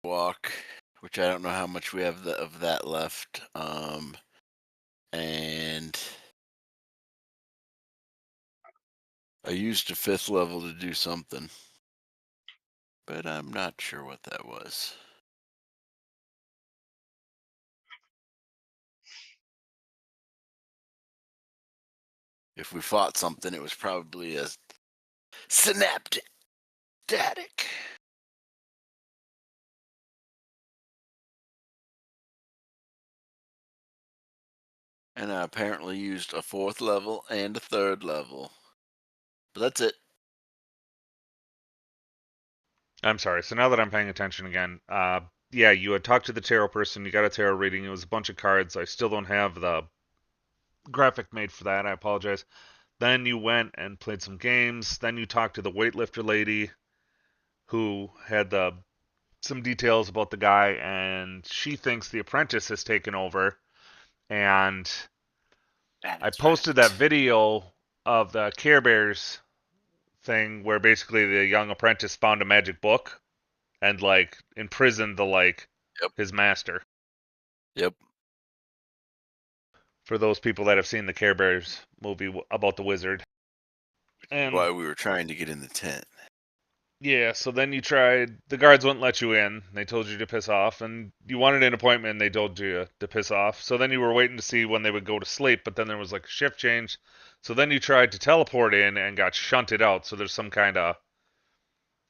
walk, which I don't know how much we have of that left. And I used a 5th level to do something, but I'm not sure what that was. If we fought something, it was probably a synaptic static. And I apparently used a 4th level and a 3rd level. But that's it. I'm sorry. So now that I'm paying attention again, yeah, you had talked to the tarot person. You got a tarot reading. It was a bunch of cards. I still don't have the graphic made for that. I apologize. Then you went and played some games. Then you talked to the weightlifter lady who had some details about the guy, and she thinks the apprentice has taken over. And That I is posted that right. video of the Care Bears thing where basically the young apprentice found a magic book and like imprisoned Yep. his master. Yep. For those people that have seen the Care Bears movie about the wizard. Which is And why we were trying to get in the tent. yeah, so then you tried. The guards wouldn't let you in. They told you to piss off, and you wanted an appointment. And they told you to piss off. So then you were waiting to see when they would go to sleep, but then there was like a shift change. So then you tried to teleport in and got shunted out. So there's some kind of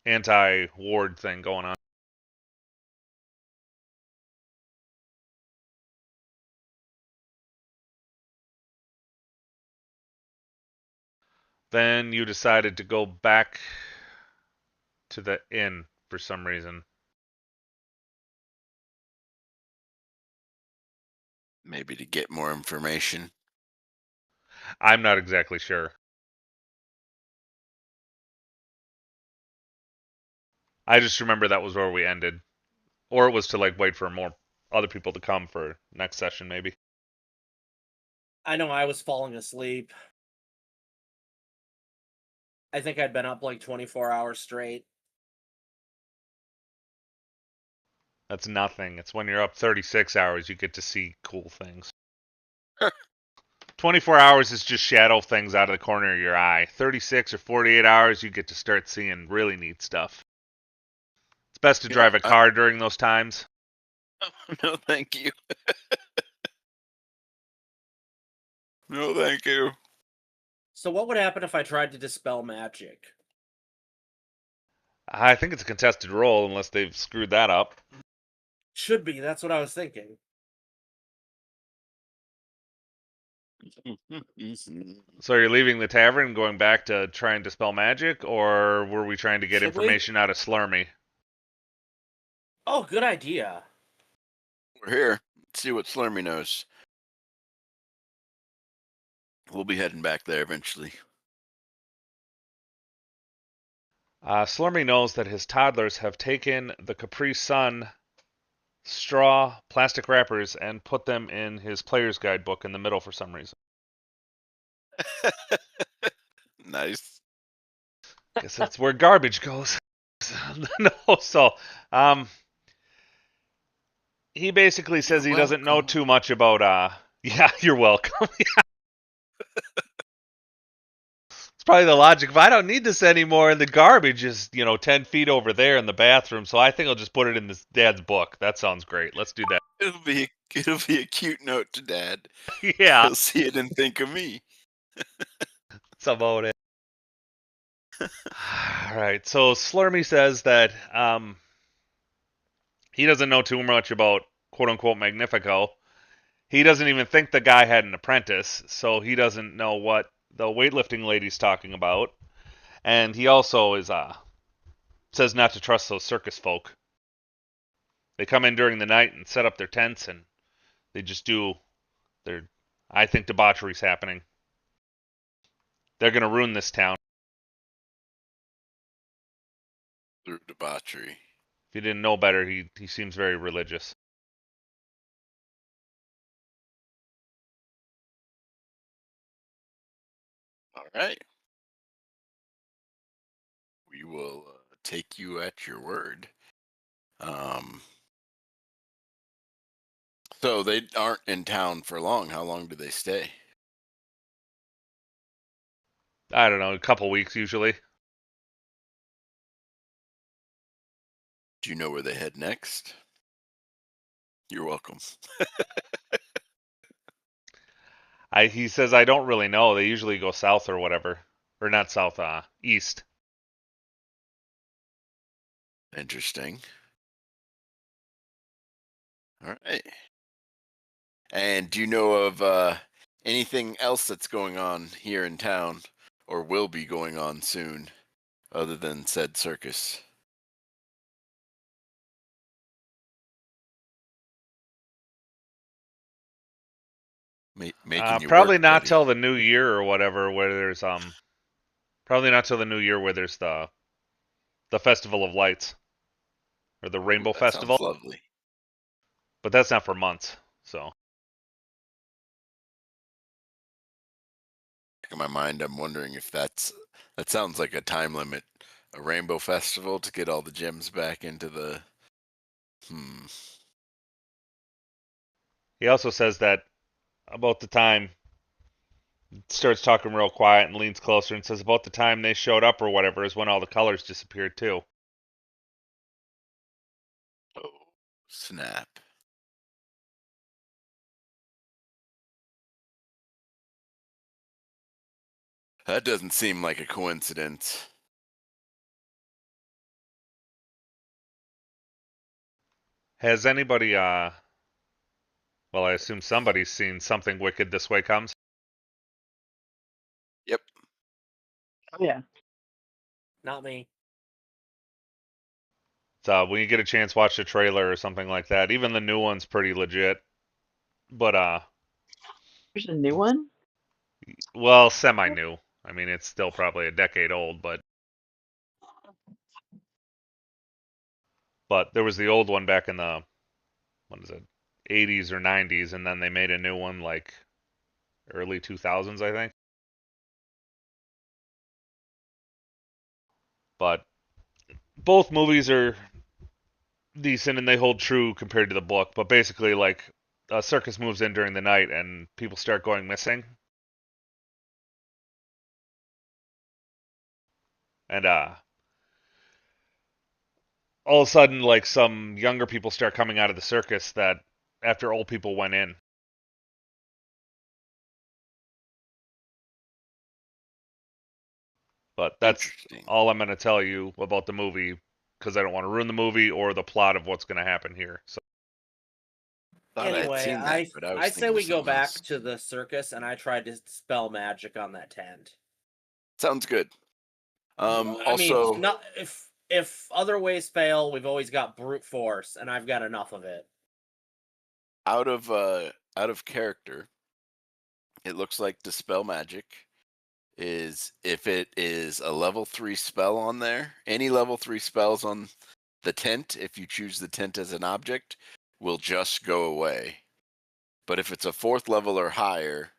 anti-ward thing going on. Then you decided to go back to the inn for some reason. Maybe to get more information. I'm not exactly sure. I just remember that was where we ended. Or it was to like wait for more other people to come for next session, maybe. I know I was falling asleep. I think I'd been up like 24 hours straight. That's nothing. It's when you're up 36 hours you get to see cool things. 24 hours is just shadow things out of the corner of your eye. 36 or 48 hours you get to start seeing really neat stuff. It's best to Yeah. drive a car during those times. No, thank you. No, thank you. So what would happen if I tried to dispel magic? I think it's a contested roll unless they've screwed that up. Should be, that's what I was thinking. So you're leaving the tavern and going back to try and dispel magic, or were we trying to get Should we? information out of Slurmy? Oh, good idea. We're here. Let's see what Slurmy knows. We'll be heading back there eventually. Slurmy knows that his toddlers have taken the Capri Sun straw plastic wrappers and put them in his player's guidebook in the middle for some reason. Nice. Guess that's where garbage goes. No, so um, he basically says You're he doesn't know welcome. too much about. Yeah, you're welcome. It's probably the logic of I don't need this anymore, and the garbage is 10 feet over there in the bathroom, so I think I'll just put it in this dad's book. That sounds great. Let's do that. It'll be a cute note to Dad. Yeah, He'll see it and think of me. that's about it. All right, so Slurmy says that he doesn't know too much about quote unquote Magnifico. He doesn't even think the guy had an apprentice, so he doesn't know what the weightlifting lady's talking about. And he also is says not to trust those circus folk. They come in during the night and set up their tents, and they just do their. I think debauchery's happening. They're gonna ruin this town. Through debauchery. If you didn't know better, he seems very religious. All right. We will take you at your word. Um, so they aren't in town for long. How long do they stay? I don't know, a couple weeks usually. Do you know where they head next? You're welcome. He says I don't really know. They usually go south or whatever, or not south, east. Interesting. All right. And do you know of anything else that's going on here in town or will be going on soon other than said circus? Making you work, Probably not buddy. till the new year or whatever, where there's probably not till the new year where there's the Festival of Lights or the Ooh, Rainbow that Festival, sounds lovely. but that's not for months. So In my mind, I'm wondering if that sounds like a time limit, a rainbow festival to get all the gems back into the. Hmm. he also says that about the time starts talking real quiet and leans closer and says about the time they showed up or whatever is when all the colors disappeared too. Oh, snap. That doesn't seem like a coincidence. Has anybody well, I assume somebody's seen Something Wicked This Way Comes. Yep. Oh yeah. Not me. So when you get a chance, watch the trailer or something like that. Even the new one's pretty legit. But There's a new one? well, semi-new. I mean, it's still probably a decade old, but there was the old one back in the what is it, 80s or 90s, and then they made a new one like early 2000s, I think. But both movies are decent and they hold true compared to the book. But basically, like a circus moves in during the night and people start going missing, and all of a sudden, like some younger people start coming out of the circus that after old people went in. But that's Interesting. all I'm going to tell you about the movie because I don't want to ruin the movie or the plot of what's going to happen here. So Thought I had Anyway, seen that, but I was I say thinking of we go something back else. to the circus, and I tried to spell magic on that tent. Sounds good. I mean, Also, not if other ways fail, we've always got brute force, and I've got enough of it. out of character, it looks like Dispel Magic is if it is a level 3 spell on there, any level 3 spells on the tent, if you choose the tent as an object, will just go away. But if it's a 4th level or higher,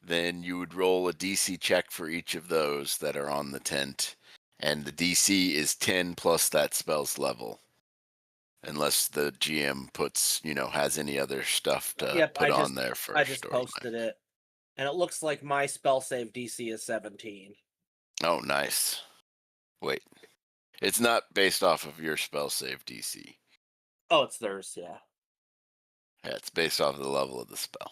then you would roll a DC check for each of those that are on the tent, and the DC is 10 plus that spell's level. Unless the GM has any other stuff to Yep, put on there for I just storyline. posted it, and it looks like my spell save DC is 17. Oh, nice. Wait, it's not based off of your spell save DC. Oh, it's theirs, yeah. Yeah, it's based off of the level of the spell.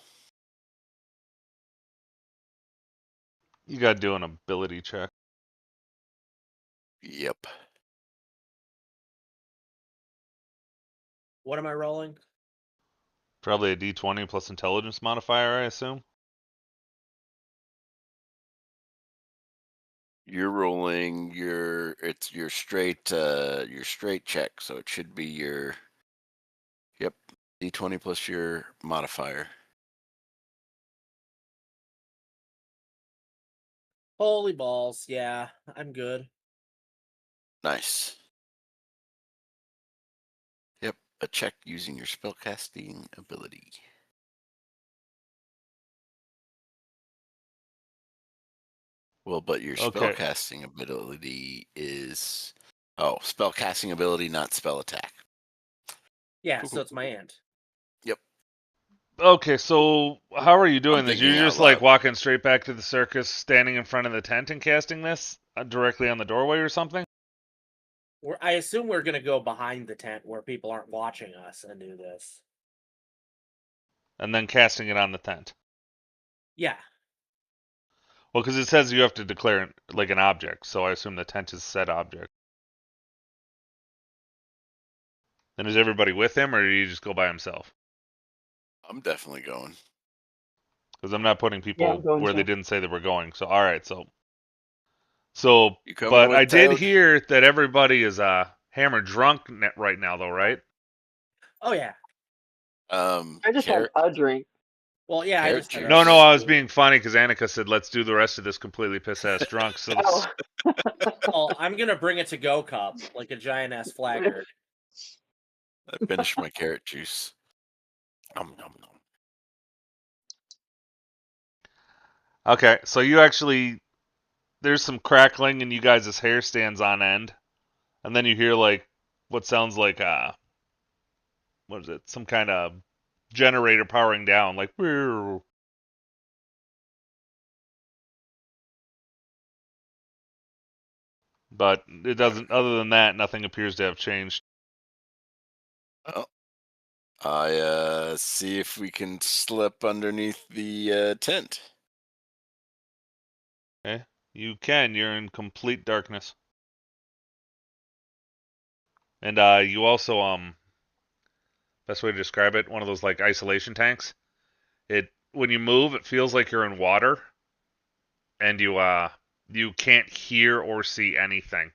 you got to do an ability check. Yep. What am I rolling? Probably a D20 plus intelligence modifier, I assume. You're rolling your straight check, so it should be your D20 plus your modifier. Holy balls, yeah, I'm good. Nice. Yep, a check using your spellcasting ability. Well, but your Okay. spellcasting ability is spellcasting ability, not spell attack. Yeah, Cool, so cool, it's my aunt. Okay, so how are you doing I'm this? You're thinking out just like loud. walking straight back to the circus, standing in front of the tent and casting this directly on the doorway or something? I assume we're gonna go behind the tent where people aren't watching us and do this. And then casting it on the tent. Yeah. Well, because it says you have to declare like an object, so I assume the tent is said object. Then is everybody with him, or do you just go by himself? I'm definitely going. Because I'm not putting Yeah, people I'm going where they to. didn't say they were going. So all right, so You coming but with I did Toad? hear that everybody is hammered drunk right now, though, right? Oh yeah. I just had Carrot, a drink. Well, yeah, I carrot just had No, juice. I was being funny because Annika said let's do the rest of this completely piss ass drunk. So Oh. Well, I'm gonna bring a to-go cup, like a giant ass flagger. I finished my carrot juice. Nom, nom, nom. okay, so you actually there's some crackling and you guys' hair stands on end, and then you hear like what sounds like what is it? Some kind of generator powering down, like. "Whirr." But it doesn't. Other than that, nothing appears to have changed. Well, I see if we can slip underneath the tent. Okay, you can. You're in complete darkness, and you also best way to describe it, one of those like isolation tanks. It when you move, it feels like you're in water, and you can't hear or see anything.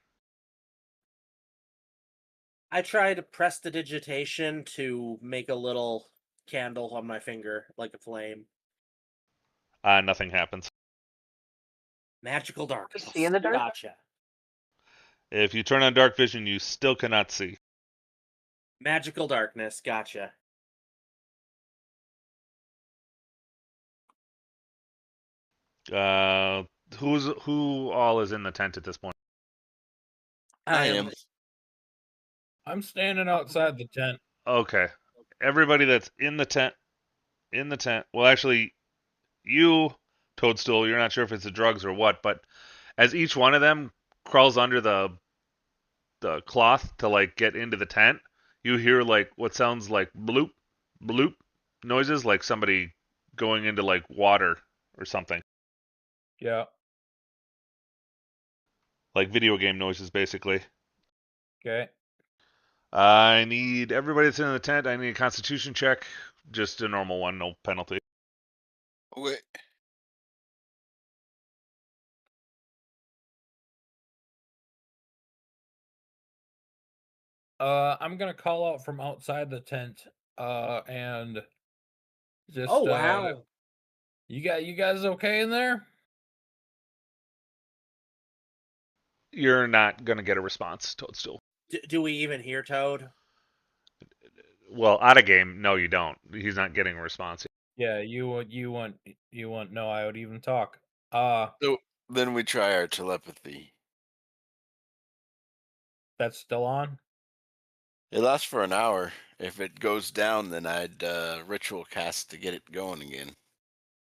I try to press the digitation to make a little candle on my finger, like a flame. Nothing happens. Magical darkness. See in the dark? Gotcha. If you turn on dark vision, you still cannot see. Magical darkness. Gotcha. Uh, who all is in the tent at this point? I am. I'm standing outside the tent. Okay, everybody that's in the tent. In the tent. Well, actually, you, Toadstool, you're not sure if it's the drugs or what, but as each one of them crawls under the cloth to like get into the tent, you hear like what sounds like bloop, bloop noises, like somebody going into like water or something, Yeah. like video game noises, basically. Okay. I need everybody that's in the tent. I need a Constitution check, just a normal one, no penalty. Okay. I'm gonna call out from outside the tent. And just Oh wow. you guys okay in there? You're not gonna get a response, Toadstool. Do we even hear Toad? Well, out of game, no, you don't. He's not getting a response. Yeah, you wouldn't know I would even talk. So then we try our telepathy. That's still on? It lasts for an hour. If it goes down, then I'd ritual cast to get it going again.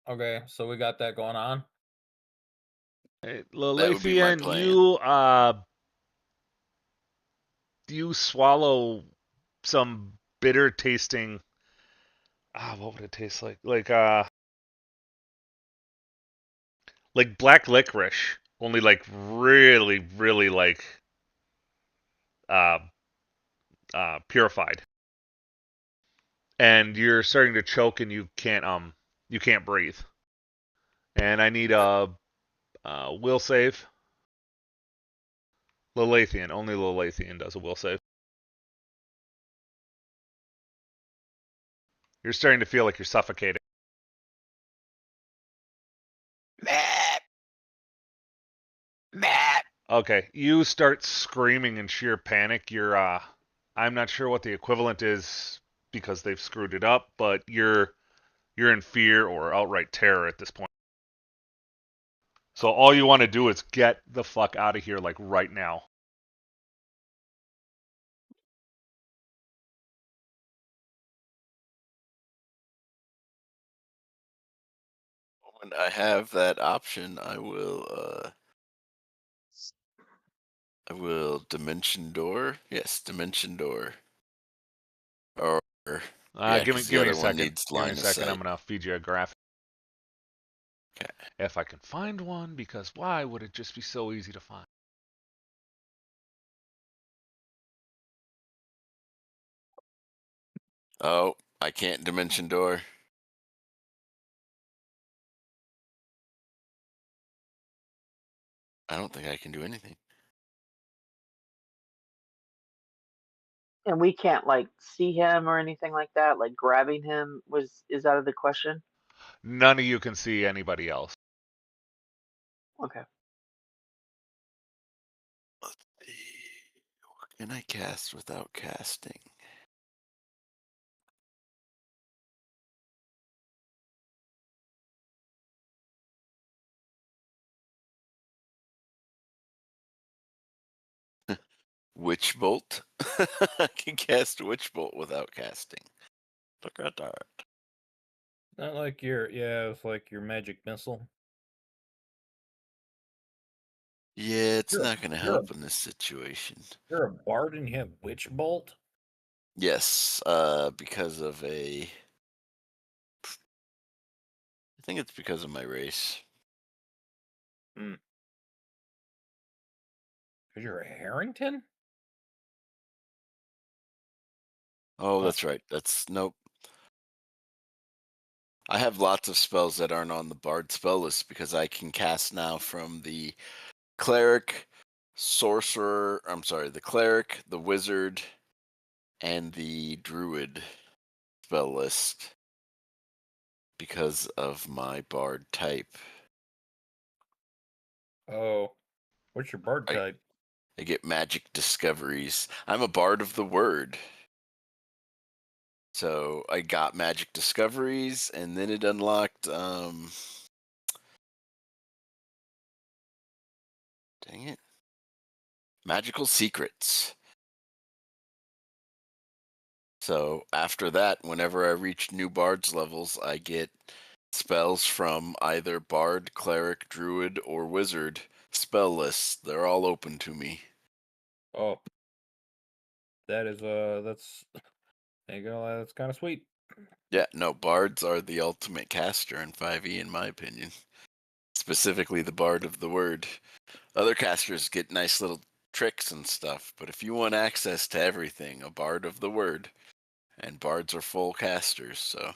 Okay, so we got that going on. Hey, That would be my Lalithian, plan. you swallow some bitter tasting. What would it taste like? Like black licorice, only like really, really like uh, purified. And you're starting to choke, and you can't breathe. And I need a will save. Lilithian, only Lilithian does a will save. You're starting to feel like you're suffocating. Okay, you start screaming in sheer panic. I'm not sure what the equivalent is because they've screwed it up, but you're in fear or outright terror at this point. So all you want to do is get the fuck out of here, like right now. When I have that option, I will Dimension Door. Yes, Dimension Door. Or yeah, Give me because the a other one second. needs Give me line a of second. I'm sight. gonna feed you a graphic. Okay. If I can find one, because why would it just be so easy to find? Oh, I can't Dimension Door. I don't think I can do anything. And we can't like see him or anything like that. Like grabbing him is out of the question. None of you can see anybody else. Okay. Let's see. What can I cast without casting? Witch Bolt. I can cast Witch Bolt without casting. Look at that. Not like it's like your magic missile. Yeah, it's You're a- not going to you're a- help in this situation. You're a bard and you have witch bolt. Yes, because of I think it's because of my race. Because you're a Harrington. Oh, Huh. that's right. Nope. I have lots of spells that aren't on the Bard spell list because I can cast now from the Cleric, Sorcerer, the Cleric, the Wizard, and the Druid spell list because of my Bard type. Oh, what's your bard I, type? I get magic discoveries. I'm a Bard of the Word. So I got magic discoveries, and then it unlocked. Dang it! Magical secrets. So after that, whenever I reach new Bard's levels, I get spells from either Bard, Cleric, Druid, or Wizard spell lists. They're all open to me. Oh, that is that's there you go. That's kind of sweet. Yeah, no, Bards are the ultimate caster in 5e, in my opinion. Specifically, the Bard of the Word. Other casters get nice little tricks and stuff, but if you want access to everything, a Bard of the Word, and Bards are full casters, so.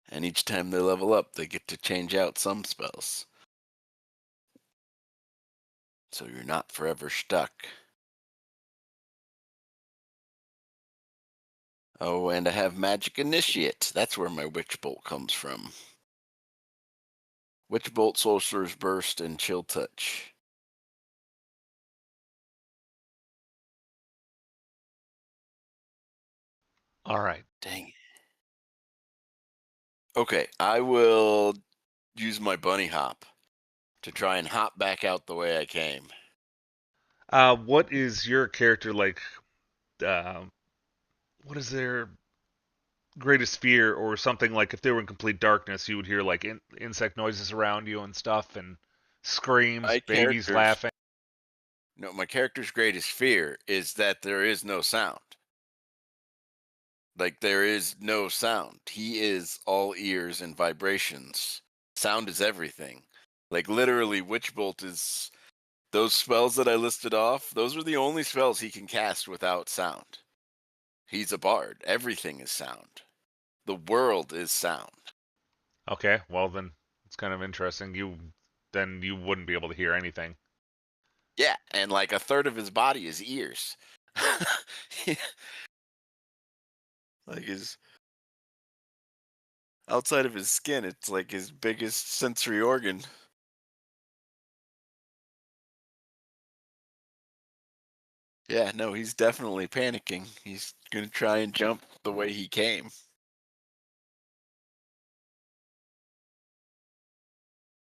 And each time they level up, they get to change out some spells. So you're not forever stuck. Oh, and I have Magic Initiate. That's where my Witch Bolt comes from. Witch Bolt, Sorcerer's Burst, and Chill Touch. All right. Dang it. Okay, I will use my bunny hop to try and hop back out the way I came. What is your character like? What is their greatest fear or something like? If they were in complete darkness, you would hear like insect noises around you and stuff, and screams, My babies character's laughing. no, my character's greatest fear is that there is no sound. Like there is no sound. He is all ears and vibrations. Sound is everything. Like literally, Witch Bolt is those spells that I listed off. Those are the only spells he can cast without sound. He's a bard. Everything is sound. The world is sound. Okay, well then it's kind of interesting. You wouldn't be able to hear anything. Yeah, and like a third of his body is ears. Like his outside of his skin, it's like his biggest sensory organ. Yeah, no, he's definitely panicking. He's gonna try and jump the way he came.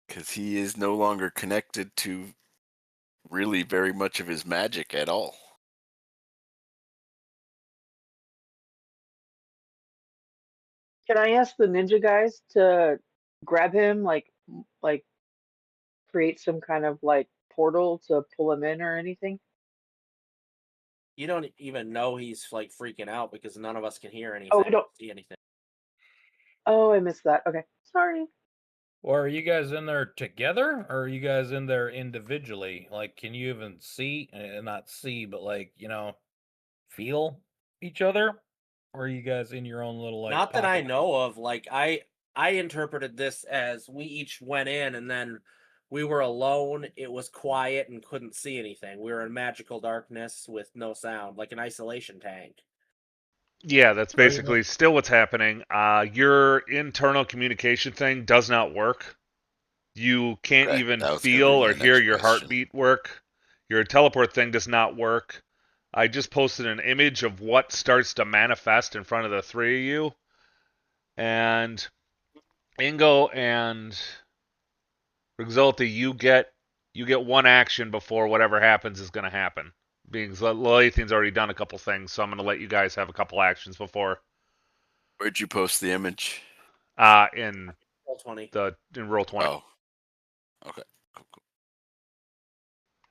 Because he is no longer connected to really very much of his magic at all. Can I ask the ninja guys to grab him, like create some kind of like portal to pull him in or anything? You don't even know he's like freaking out because none of us can hear anything, Oh, we don't. see anything. Oh, I missed that. Okay, sorry. Or are you guys in there together, or are you guys in there individually? Like, can you even see, not see, but like, feel each other? Or are you guys in your own little like Not that I pocket? know of. Like I interpreted this as we each went in and then we were alone. It was quiet and couldn't see anything. We were in magical darkness with no sound, like an isolation tank. Yeah, that's Pretty much. basically still what's happening. Your internal communication thing does not work. You can't Okay, even that was going feel to be or my hear next your question. heartbeat work. Your teleport thing does not work. I just posted an image of what starts to manifest in front of the three of you. And Ingo and Exulti, you get one action before whatever happens is going to happen. Being Lalithian's already done a couple things, so I'm going to let you guys have a couple actions before Where'd you post the image? in Roll 20. roll 20. Oh, okay. Cool, cool.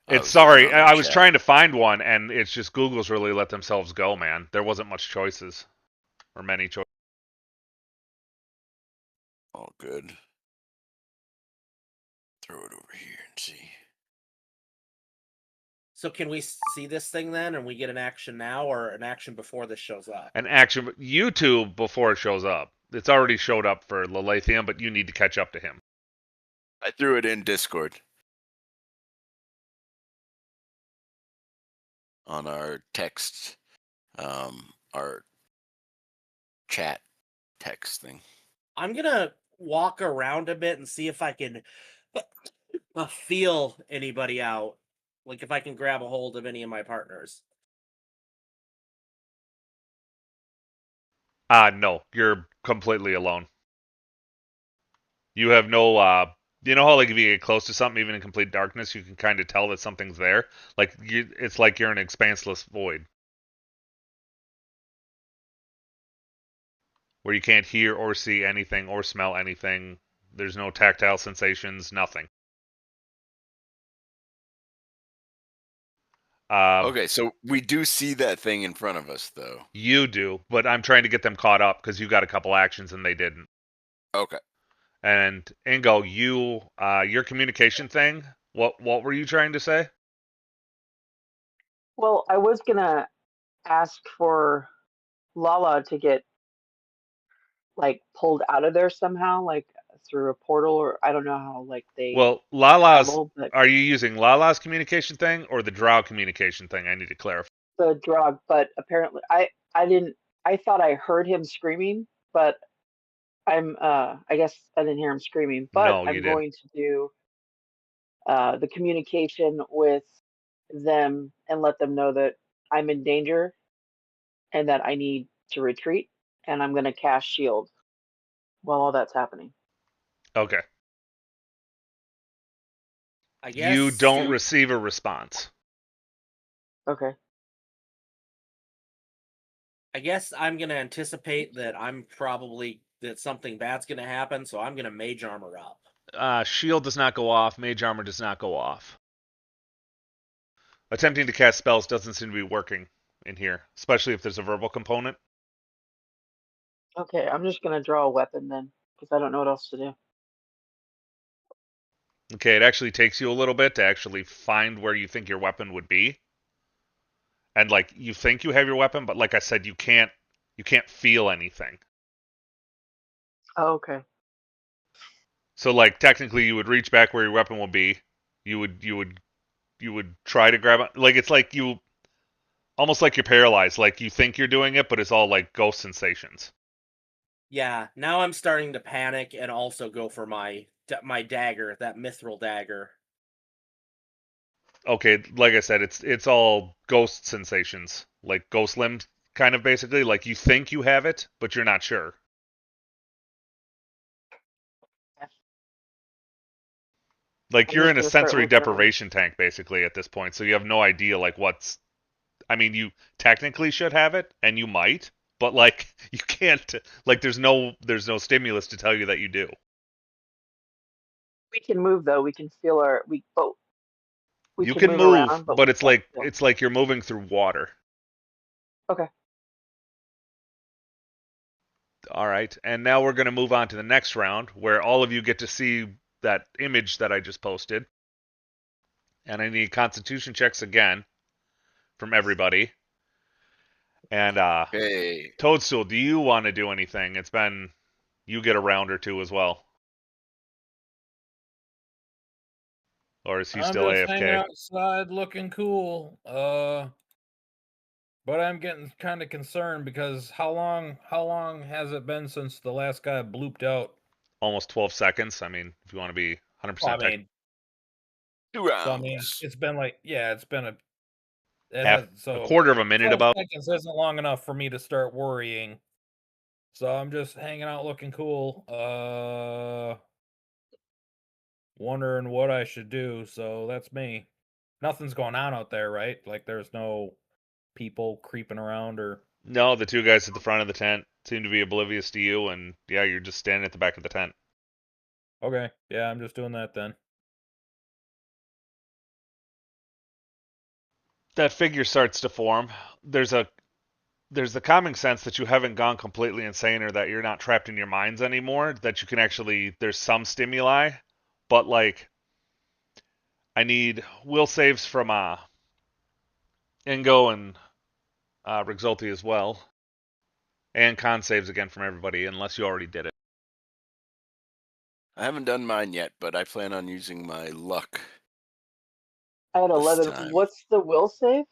I It's was looking sorry, on the I was chat. trying to find one, and it's just Google's really let themselves go, man. There wasn't much choices or many choices. All good. Throw it over here and see. So can we see this thing then and we get an action now or an action before this shows up? An action YouTube before it shows up. It's already showed up for Lalithium, but you need to catch up to him. I threw it in Discord on our text, our chat text thing. I'm gonna walk around a bit and see if I can feel anybody out. Like if I can grab a hold of any of my partners. No, you're completely alone. You have no, you know how like if you get close to something, even in complete darkness, you can kind of tell that something's there. Like it's like you're in an expanseless void where you can't hear or see anything or smell anything. There's no tactile sensations, nothing. Okay, so we do see that thing in front of us, though. You do, but I'm trying to get them caught up because you got a couple actions and they didn't. Okay. And Ingo, your communication thing. What were you trying to say? Well, I was gonna ask for Lala to get like pulled out of there somehow, like through a portal, or I don't know how like they Well, Lala's. travel, but Are you using Lala's communication thing or the Drow communication thing? I need to clarify. the drug. But apparently, I didn't. I thought I heard him screaming, but I guess I didn't hear him screaming. But No, you I'm didn't. going to do the communication with them and let them know that I'm in danger and that I need to retreat, and I'm going to cast shield while all that's happening. Okay. I You guess don't receive a response. Okay. I'm gonna anticipate that that something bad's gonna happen, so I'm gonna mage armor up. Shield does not go off. Mage armor does not go off. Attempting to cast spells doesn't seem to be working in here, especially if there's a verbal component. Okay, I'm just going to draw a weapon then because I don't know what else to do. Okay, it actually takes you a little bit to actually find where you think your weapon would be. And like you think you have your weapon, but like I said, you can't feel anything. Oh, okay. So like technically you would reach back where your weapon would be. You would try to grab it. Like it's like you almost like you're paralyzed. Like you think you're doing it, but it's all like ghost sensations. Yeah, now I'm starting to panic and also go for my dagger, that mithril dagger. Okay, like I said, it's all ghost sensations. Like ghost limbs kind of basically. Like you think you have it, but you're not sure. Like I'm you're just in a going to start sensory looking around. deprivation tank basically at this point, so you have no idea like what's. I mean, you technically should have it, and you might, but like you can't. Like there's no stimulus to tell you that you do. We can move though. We can feel our we You can can move move, around, but we but it's can't like feel. you're moving through water. Okay. All right, and now we're going to move on to the next round where all of you get to see that image that I just posted. And I need constitution checks again from everybody. And Okay. Toadstool, do you want to do anything? It's been you get a round or two as well. Or is he I'm still just hanging AFK? outside looking cool. But I'm getting kind of concerned because how long has it been since the last guy blooped out? Almost 12 seconds. I mean, if you want to be 100% I mean, 2 so I mean, rounds. it's been like, yeah, it's been it half has a so quarter of a minute 12 about. seconds isn't long enough for me to start worrying. So I'm just hanging out looking cool. Wondering what I should do. So that's me. Nothing's going on out there, right? Like there's no people creeping around or No, the two guys at the front of the tent seem to be oblivious to you, and yeah, you're just standing at the back of the tent. okay. Yeah, I'm just doing that then. That figure starts to form. There's the calming sense that you haven't gone completely insane or that you're not trapped in your minds anymore, that you can actually, there's some stimuli, but like, I need will saves from Ingo and Rexulti as well, and con saves again from everybody, unless you already did it. I haven't done mine yet, but I plan on using my luck I had this 11. time. What's the will save?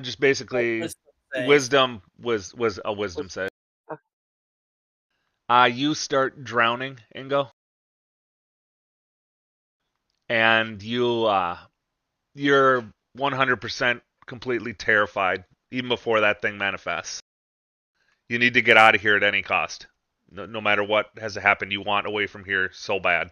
Just basically, Wisdom save. wisdom was a wisdom save. You start drowning, Ingo, and you're 100% completely terrified even before that thing manifests. You need to get out of here at any cost. No matter what has happened, you want away from here so bad.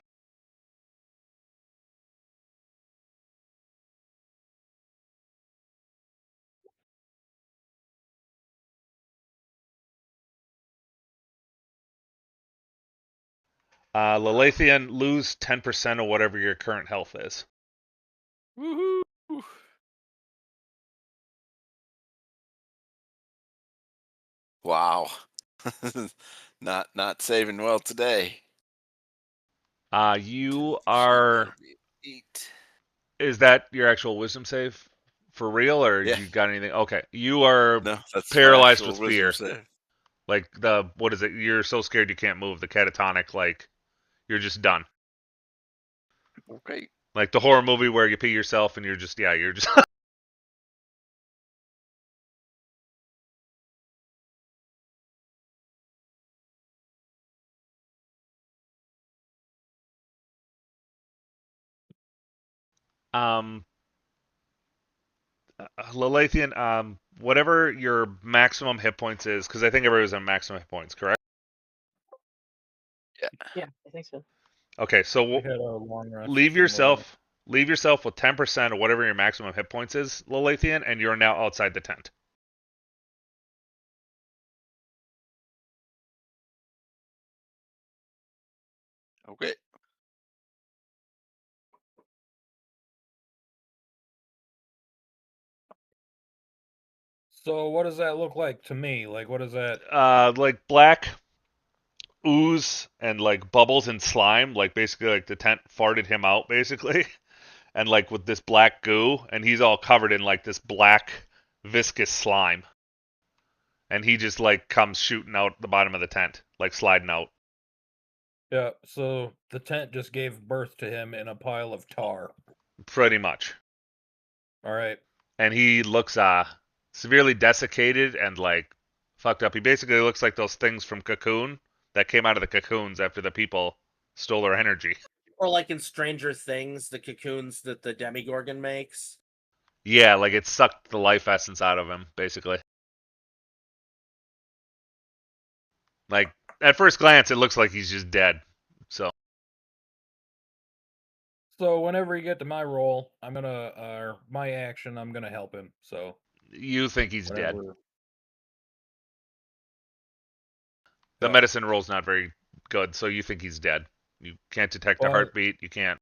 Lilithian, lose 10% of whatever your current health is. Woohoo! Wow. not saving well today. You 10%, are. that'll be 8. Is that your actual wisdom save for real, or Yeah. you got anything? Okay, you are No, that's my paralyzed actual with wisdom fear. save. Like what is it? You're so scared you can't move. The catatonic, like you're just done. Okay. Like the horror movie where you pee yourself and you're just you're just. um, Lilithian, whatever your maximum hit points is, because I think everybody's on maximum hit points, correct? Yeah, I think so. Okay, so We had a long rest. leave yourself with 10% of whatever your maximum hit points is, Lilithian, and you're now outside the tent. Okay. So what does that look like to me? Like what is that? Like black ooze and like bubbles and slime, like basically like the tent farted him out, basically, and like with this black goo, and he's all covered in like this black viscous slime, and he just like comes shooting out the bottom of the tent, like sliding out. Yeah, so the tent just gave birth to him in a pile of tar. Pretty much. All right. And he looks severely desiccated and like fucked up. He basically looks like those things from Cocoon that came out of the cocoons after the people stole their energy. Or like in Stranger Things, the cocoons that the Demigorgon makes. Yeah, like it sucked the life essence out of him, basically. Like at first glance, it looks like he's just dead. So Whenever you get to my roll, I'm gonna my action, I'm gonna help him. So you think he's dead? whenever. The Yeah. medicine roll's not very good, so you think he's dead. You can't detect a Well- heartbeat. You can't.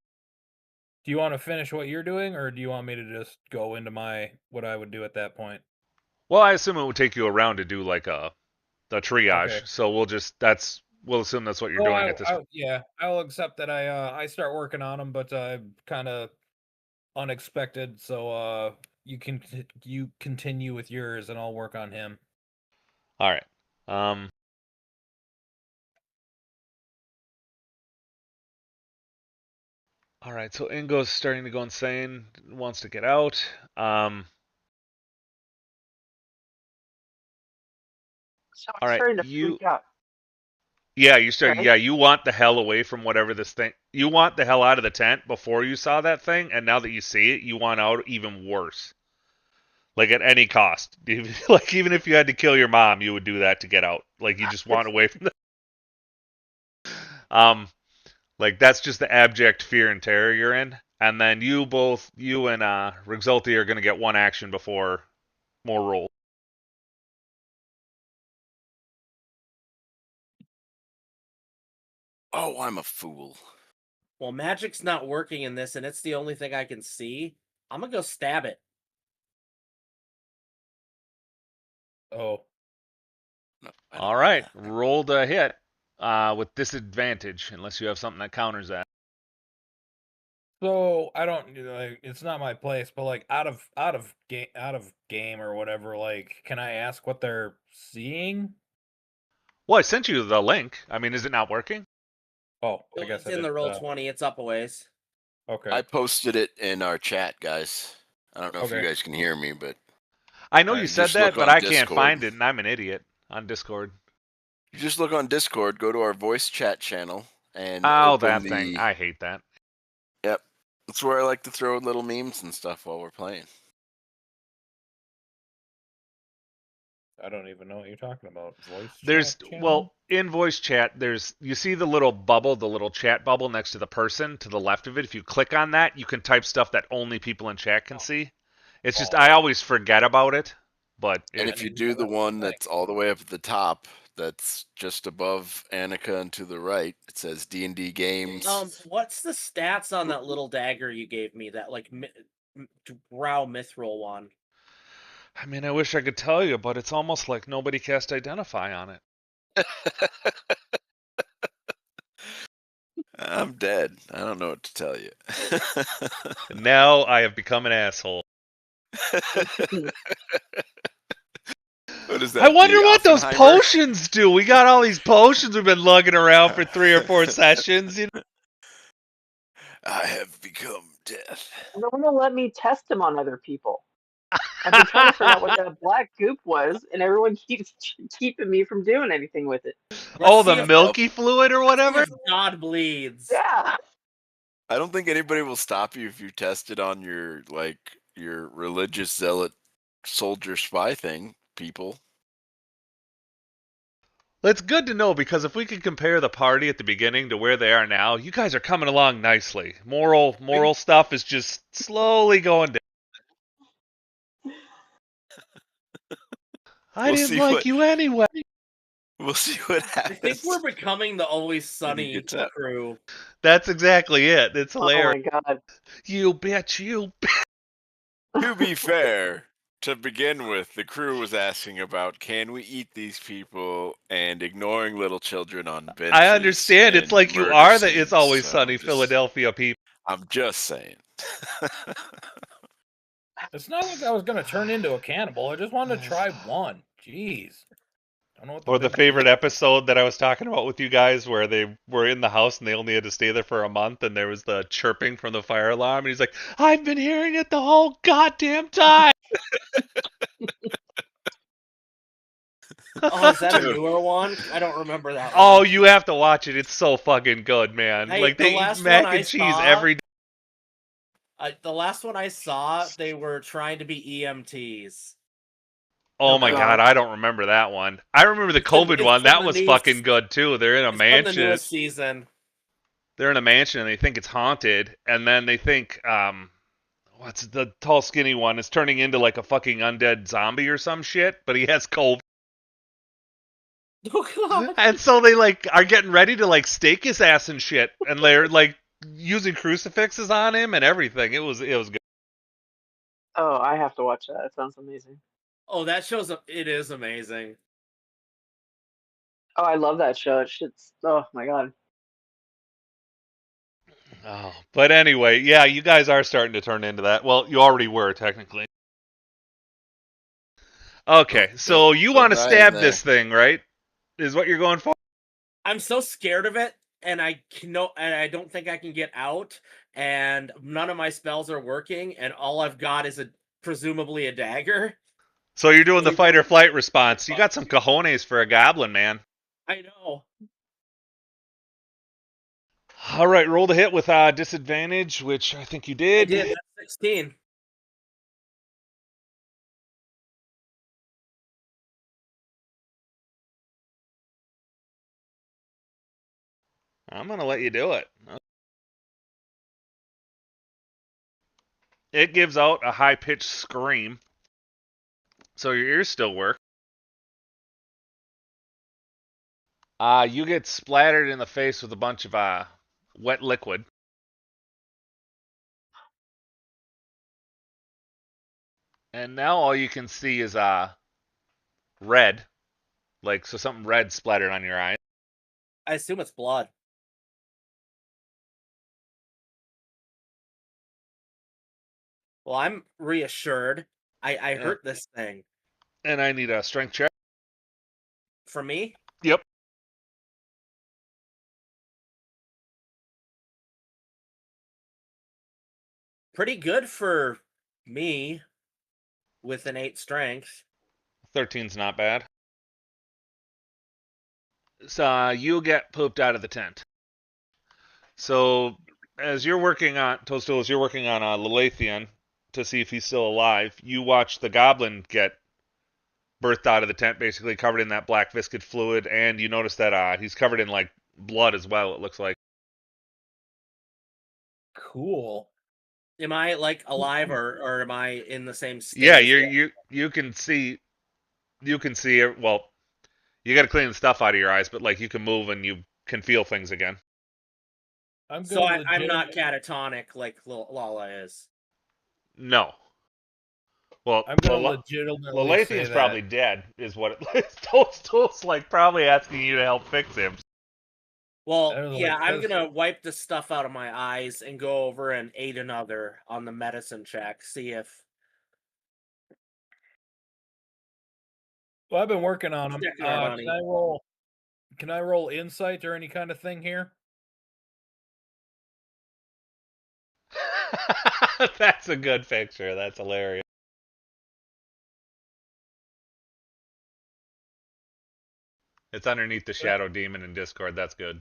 Do you want to finish what you're doing, or do you want me to just go into what I would do at that point? Well, I assume it would take you around to do like the triage. Okay. So we'll assume that's what you're Well, doing at this. yeah, I will accept that I start working on them, but kind of unexpected. So you continue with yours, and I'll work on him. All right. All right. So Ingo's starting to go insane. Wants to get out. So All I'm right, starting to you. freak out. Yeah, you start. Right? Yeah, you want the hell away from whatever this thing. You want the hell out of the tent before you saw that thing, and now that you see it, you want out even worse. Like at any cost. Like even if you had to kill your mom, you would do that to get out. Like you just want away from the. Like that's just the abject fear and terror you're in. And then you and Rexulti are gonna get one action before more rolls. Oh, I'm a fool. Well, magic's not working in this, and it's the only thing I can see. I'm gonna go stab it. Oh, No, I don't All need right, that. roll the hit with disadvantage unless you have something that counters that. so I don't like. It's not my place, but like out of game or whatever. Like, can I ask what they're seeing? Well, I sent you the link. I mean, is it not working? Oh, I It's guess I in the didn't, roll 20. It's up a ways. Okay. I posted it in our chat, guys. I don't know if Okay. you guys can hear me, but I know Right, you just said that, look but on I can't Discord. find it, and I'm an idiot on Discord. you just look on Discord, go to our voice chat channel, and Oh, open that the. thing. I hate that. Yep, that's where I like to throw little memes and stuff while we're playing. I don't even know what you're talking about. Voice There's chat channel? well, in voice chat, you see the little bubble, the little chat bubble next to the person to the left of it. If you click on that, you can type stuff that only people in chat can see. It's just I always forget about it, but And it, if you do the one that's all the way up at the top, that's just above Annika and to the right, it says D&D Games. What's the stats on that little dagger you gave me? That like brow mithril one. I mean, I wish I could tell you, but it's almost like nobody cast Identify on it. I'm dead. I don't know what to tell you. And now I have become an asshole. What is that? I wonder the what those Oppenheimer? potions do. We got all these potions we've been lugging around for 3 or 4 sessions. You know? I have become death. No one will let me test them on other people. I've been trying to figure out what that black goop was, and everyone keeps keeping me from doing anything with it. Oh, see the if- milky fluid or let's see whatever? if God bleeds. Yeah. I don't think anybody will stop you if you test it on your religious zealot soldier spy thing, people. It's good to know because if we could compare the party at the beginning to where they are now, you guys are coming along nicely. Moral stuff is just slowly going down. I We'll didn't see like what- you anyway. We'll see what I happens. think we're becoming the Always Sunny gets out. crew. That's exactly it. It's Oh hilarious. my god. You bitch, you bitch. To be fair, to begin with, the crew was asking about can we eat these people and ignoring little children on benches. I understand. It's and like you murder are the scenes, It's Always so Sunny Philadelphia people. I'm just saying. It's not like I was gonna turn into a cannibal. I just wanted to try one. Jeez. Don't know what Or the big favorite deal is. episode that I was talking about with you guys where they were in the house and they only had to stay there for a month and there was the chirping from the fire alarm and he's like, I've been hearing it the whole goddamn time. Oh, is that a Dude. newer one? I don't remember that Oh, one. you have to watch it. It's so fucking good, man. Hey, like the they eat last mac one I and cheese saw- every day. The last one I saw, they were trying to be EMTs. Oh my God. god, I don't remember that one. I remember the It's from- COVID it's one. from That the was new- fucking good too. They're in a It's from the mansion. newest season. They're in a mansion and they think it's haunted, and then they think what's the tall skinny one is turning into like a fucking undead zombie or some shit, but he has COVID. Oh god. And so they like are getting ready to like stake his ass and shit, and they're like using crucifixes on him and everything. It was good. Oh, I have to watch that. It sounds amazing. Oh, that shows up. It is amazing. Oh, I love that show. Shit's oh my god. Oh, but anyway, yeah, you guys are starting to turn into that. Well, you already were technically. Okay, so you Don't want to die in stab there. this thing, right? Is what you're going for? I'm so scared of it, and I don't think I can get out, and none of my spells are working, and all I've got is presumably a dagger. So you're doing the fight or flight response. You got some cojones for a goblin, man. I know. All right, roll the hit with disadvantage, which I think you I did. did. That's 16. I'm gonna let you do it. It gives out a high-pitched scream, so your ears still work. You get splattered in the face with a bunch of wet liquid. And now all you can see is red. Like, so something red splattered on your eye. I assume it's blood. Well, I'm reassured. I hurt this thing. And I need a strength check. For me? Yep. Pretty good for me with an 8 strength. 13's not bad. So you get pooped out of the tent. So as you're working on Toadstool, as you're working on Lilithian to see if he's still alive, you watch the goblin get birthed out of the tent, basically covered in that black viscid fluid, and you notice that he's covered in like blood as well. It looks like. Cool. Am I like alive or am I in the same state? Yeah, as you can see it. Well, you got to clean the stuff out of your eyes, but like you can move and you can feel things again. So I'm not catatonic like Lala is. No. Well, I'm gonna legitimately say Lilithian's that. probably dead, is what it Toadstool's like probably asking you to help fix him. Well, know, yeah, like, I'm 'cause- gonna wipe the stuff out of my eyes and go over and aid another on the medicine check. See if Well, I've been working on them. Checking our money. Can I roll insight or any kind of thing here? That's a good picture. That's hilarious. It's underneath the Shadow Demon in Discord. That's good.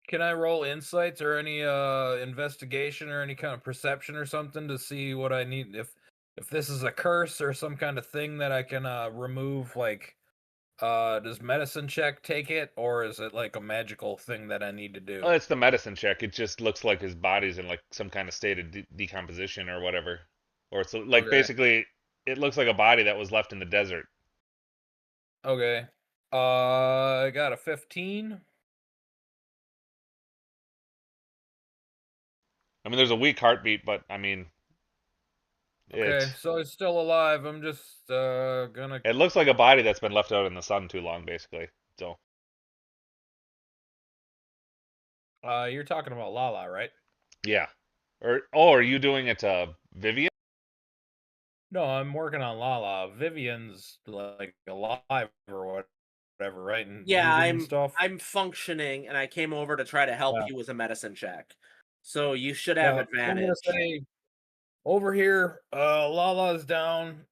Can I roll insights or any investigation or any kind of perception or something to see what I need if this is a curse or some kind of thing that I can remove? Like, does medicine check take it, or is it like a magical thing that I need to do? Oh, it's the medicine check. It just looks like his body's in like some kind of state of decomposition or whatever, or it's like Okay. basically it looks like a body that was left in the desert. Okay. I got a 15. I mean, there's a weak heartbeat, but I mean, Okay, so it's still alive. I'm just gonna. it looks like a body that's been left out in the sun too long, basically. So You're talking about Lala, right? yeah, are you doing it to Vivian? No, I'm working on Lala. Vivian's like alive or whatever, right? And yeah, moving and stuff. I'm functioning, and I came over to try to help Yeah. you with a medicine check. So you should have I'm advantage. gonna say over here, Lala's down.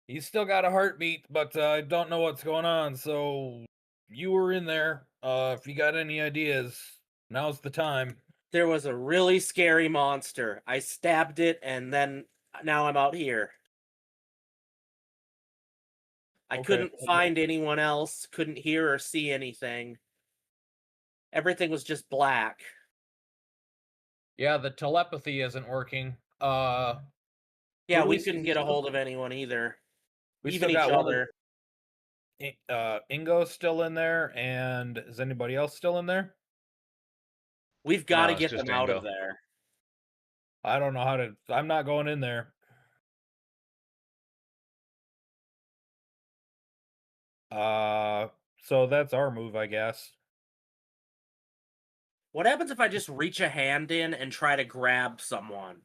He's still got a heartbeat, but I don't know what's going on. So you were in there. If you got any ideas, now's the time. There was a really scary monster. I stabbed it, and then now I'm out here. I Okay. couldn't find anyone else, couldn't hear or see anything. Everything was just black. Yeah, the telepathy isn't working. Yeah, But we we couldn't still- get a hold of anyone either. We Even still each got other. Ingo's still in there, and is anybody else still in there? We've got to it's get just them out of Ingo. there. I don't know how to. I'm not going in there. So that's our move, I guess. What happens if I just reach a hand in and try to grab someone?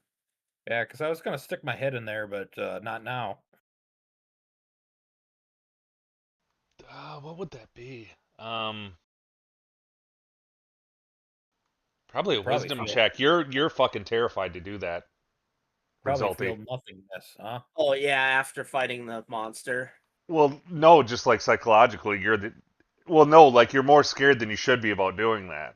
Yeah, because I was gonna stick my head in there, but not now. What would that be? Probably a Probably wisdom feel check. You're fucking terrified to do that. probably Resulty. feel nothingness, huh? Oh yeah, after fighting the monster. Well, no, just like psychologically, you're the. Well, no, like you're more scared than you should be about doing that.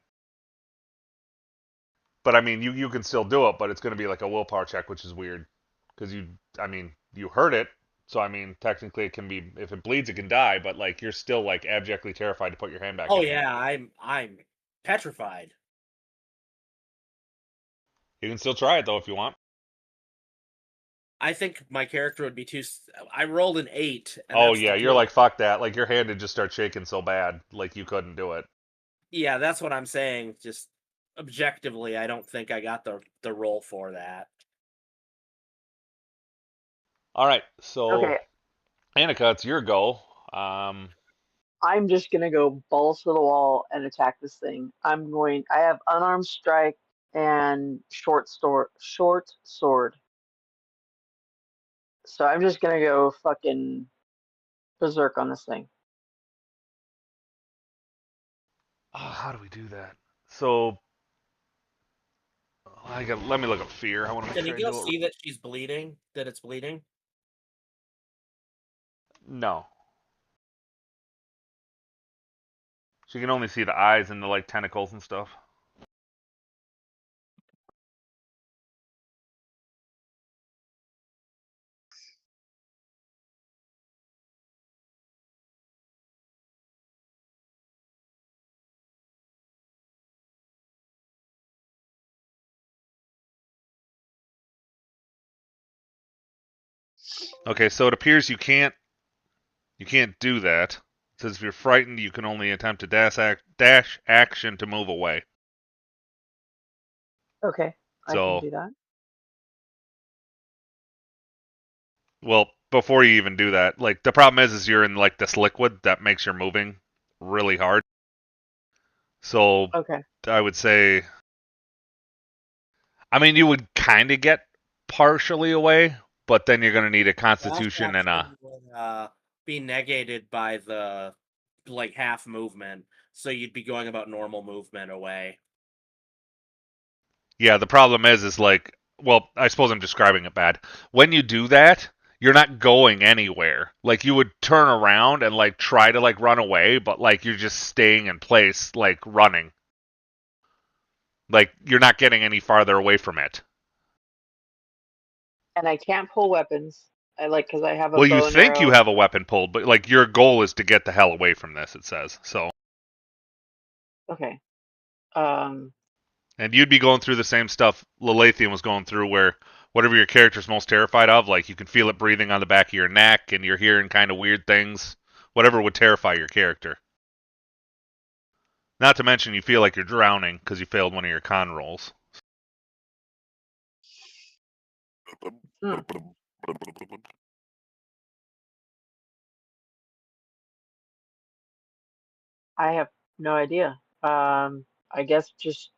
But I mean, you can still do it, but it's going to be like a willpower check, which is weird because you heard it, so I mean, technically it can be if it bleeds, it can die, but like you're still like abjectly terrified to put your hand back Oh in yeah, there. I'm petrified. You can still try it though if you want. I think my character would be too. I rolled an 8, and Oh that's yeah, the you're total. like fuck that. Like your hand would just start shaking so bad, like you couldn't do it. Yeah, that's what I'm saying. Just objectively, I don't think I got the roll for that. All right, so Okay, Annika, it's your go. Um, I'm just gonna go balls to the wall and attack this thing. I have unarmed strike and short sword. So I'm just gonna go fucking berserk on this thing. how do we do that? So let me look up fear. I want to make Can sure you I go do it. see that she's bleeding? That it's bleeding? No, she can only see the eyes and the like tentacles and stuff. Okay, so it appears you can't do that. It says if you're frightened, you can only attempt to dash action to move away. Okay, I can So, do that. well, before you even do that, like the problem is you're in like this liquid that makes your moving really hard. So, Okay. I would say, I mean, you would kind of get partially away, but then you're gonna need a Dash Constitution and a. action would be negated by the like half movement, so you'd be going about normal movement away. Yeah, the problem is like, well, I suppose I'm describing it bad. When you do that, you're not going anywhere. Like you would turn around and like try to like run away, but like you're just staying in place, like running. Like you're not getting any farther away from it. And I can't pull weapons. I like because I have a Well, you bow and think you arrow. have a weapon pulled, but like your goal is to get the hell away from this, it says. So, Okay. Um. and you'd be going through the same stuff Lilithian was going through where whatever your character's most terrified of, like you can feel it breathing on the back of your neck and you're hearing kind of weird things. Whatever would terrify your character. Not to mention you feel like you're drowning because you failed one of your con rolls. hmm, I have no idea. I guess just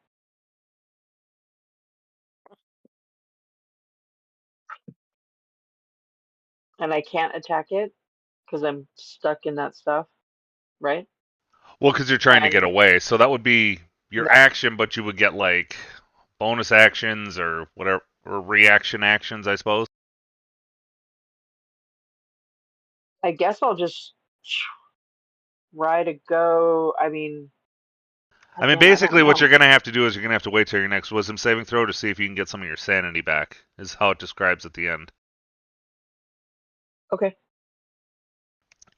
and I can't attack it because I'm stuck in that stuff, right? Well, because you're trying to get And away, so that would be your that action, but you would get like bonus actions or whatever, or reaction actions, I suppose. I guess I'll just try to go. I mean, I mean, again, I don't basically, what know. you're gonna have to do is you're gonna have to wait till your next Wisdom saving throw to see if you can get some of your sanity back. Is how it describes at the end. Okay.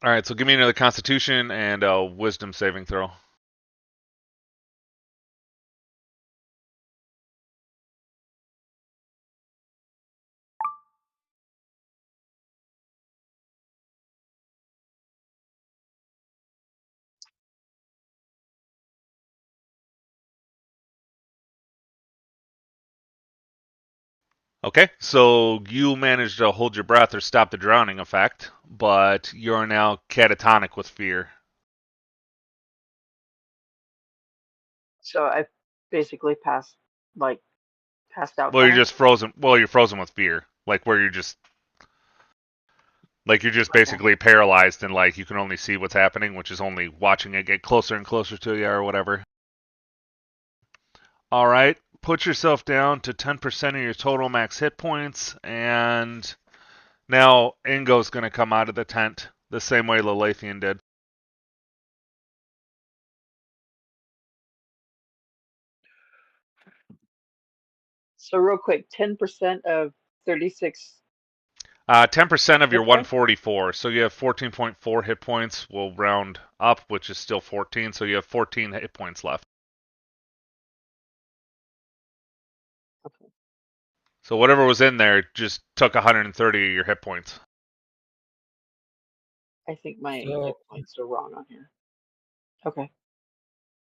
All right, so give me another Constitution and a Wisdom saving throw. Okay, so you managed to hold your breath or stop the drowning effect, but you're now catatonic with fear. So I basically passed out Well, you're kind of. just frozen. Well, you're frozen with fear, like where you're just Okay. basically paralyzed and like you can only see what's happening, which is only watching it get closer and closer to you or whatever. All right, put yourself down to 10% of your total max hit points, and now Ingo's going to come out of the tent the same way Lilithian did. So real quick, 10% of 36. 10% of your Hit points? 144, so you have 14.4 hit points. We'll round up, which is still 14, so you have 14 hit points left. Okay. So whatever was in there just took 130 of your hit points. I think my So- hit points are wrong on here. Okay.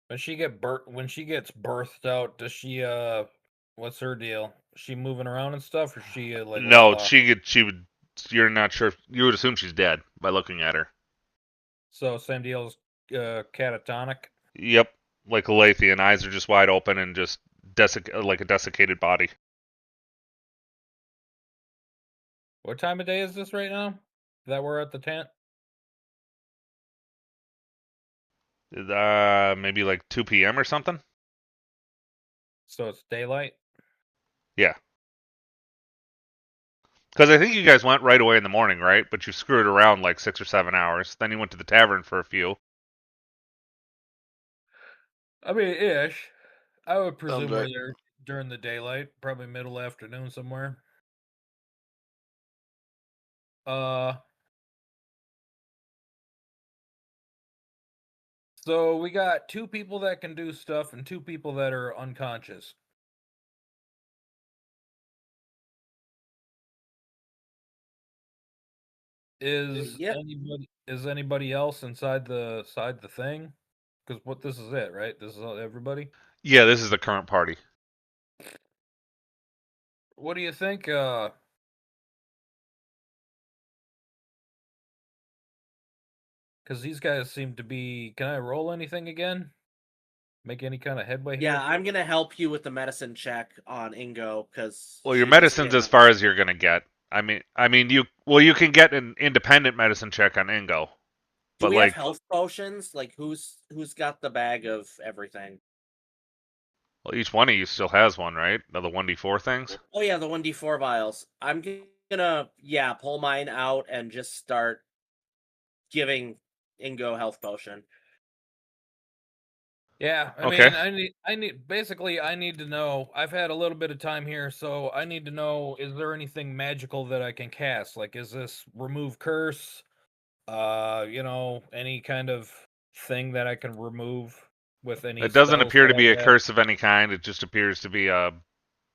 When she gets birthed out, does she what's her deal? Is she moving around and stuff, or is she like No, Lala? she would. You're not sure. You would assume she's dead by looking at her. So same deal as catatonic. Yep, like Lathian, eyes are just wide open and just like a desiccated body. What time of day is this right now? That we're at the tent? Maybe like 2 p.m. or something. So it's daylight. Yeah. Because I think you guys went right away in the morning, right? But you screwed around like 6 or 7 hours. Then you went to the tavern for a few. I mean, ish. I would presume Sounds we're right. there during the daylight, probably middle afternoon somewhere. So we got 2 people that can do stuff and 2 people that are unconscious. Yep. Is anybody else inside the thing? Because what this is it, right? This is everybody. Yeah, this is the current party. What do you think? Because these guys seem to be. Can I roll anything again? Make any kind of headway here? Yeah, I'm gonna help you with the medicine check on Ingo because Well, your medicine's as far as you're gonna get. You can get an independent medicine check on Ingo, Do but we have like, health potions? Like who's got the bag of everything? well, each one of you still has one, right? The 1d4 things. Oh yeah, the 1d4 vials. I'm gonna pull mine out and just start giving Ingo health potion. Yeah, I Okay. mean, I need to know. I've had a little bit of time here, so I need to know: is there anything magical that I can cast? Like, is this remove curse? Any kind of thing that I can remove with any It doesn't spells appear that to be a I have. curse of any kind. It just appears to be a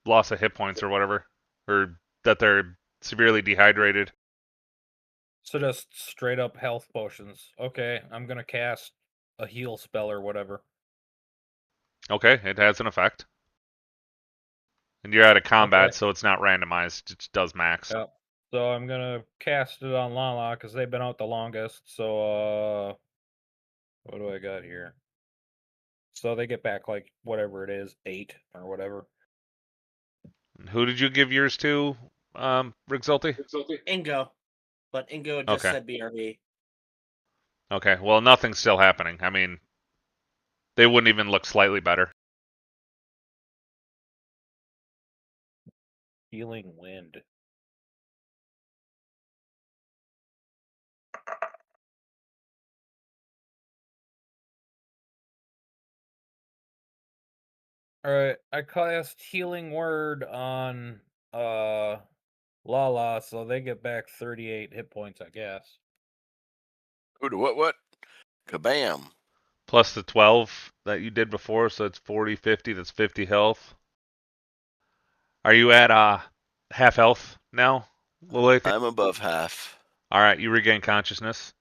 loss of hit points or whatever, or that they're severely dehydrated. So just straight up health potions. Okay, I'm gonna cast a heal spell or whatever. Okay, it has an effect. And you're out of combat, Okay. so it's not randomized. It does max. Yeah. So I'm gonna cast it on Lala because they've been out the longest. So what do I got here? So they get back like whatever it is, 8 or whatever. Who did you give yours to, Rigzulti? Ingo, but Ingo just Okay. said BRB. Okay, well, nothing's still happening. I mean, they wouldn't even look slightly better. Healing wind. All right, I cast healing word on Lala, so they get back 38 hit points, I guess. Who to what? Kabam. Plus the 12 that you did before, so it's 40, 50. That's 50 health. Are you at half health now, Lilith? I'm above half. All right, you regain consciousness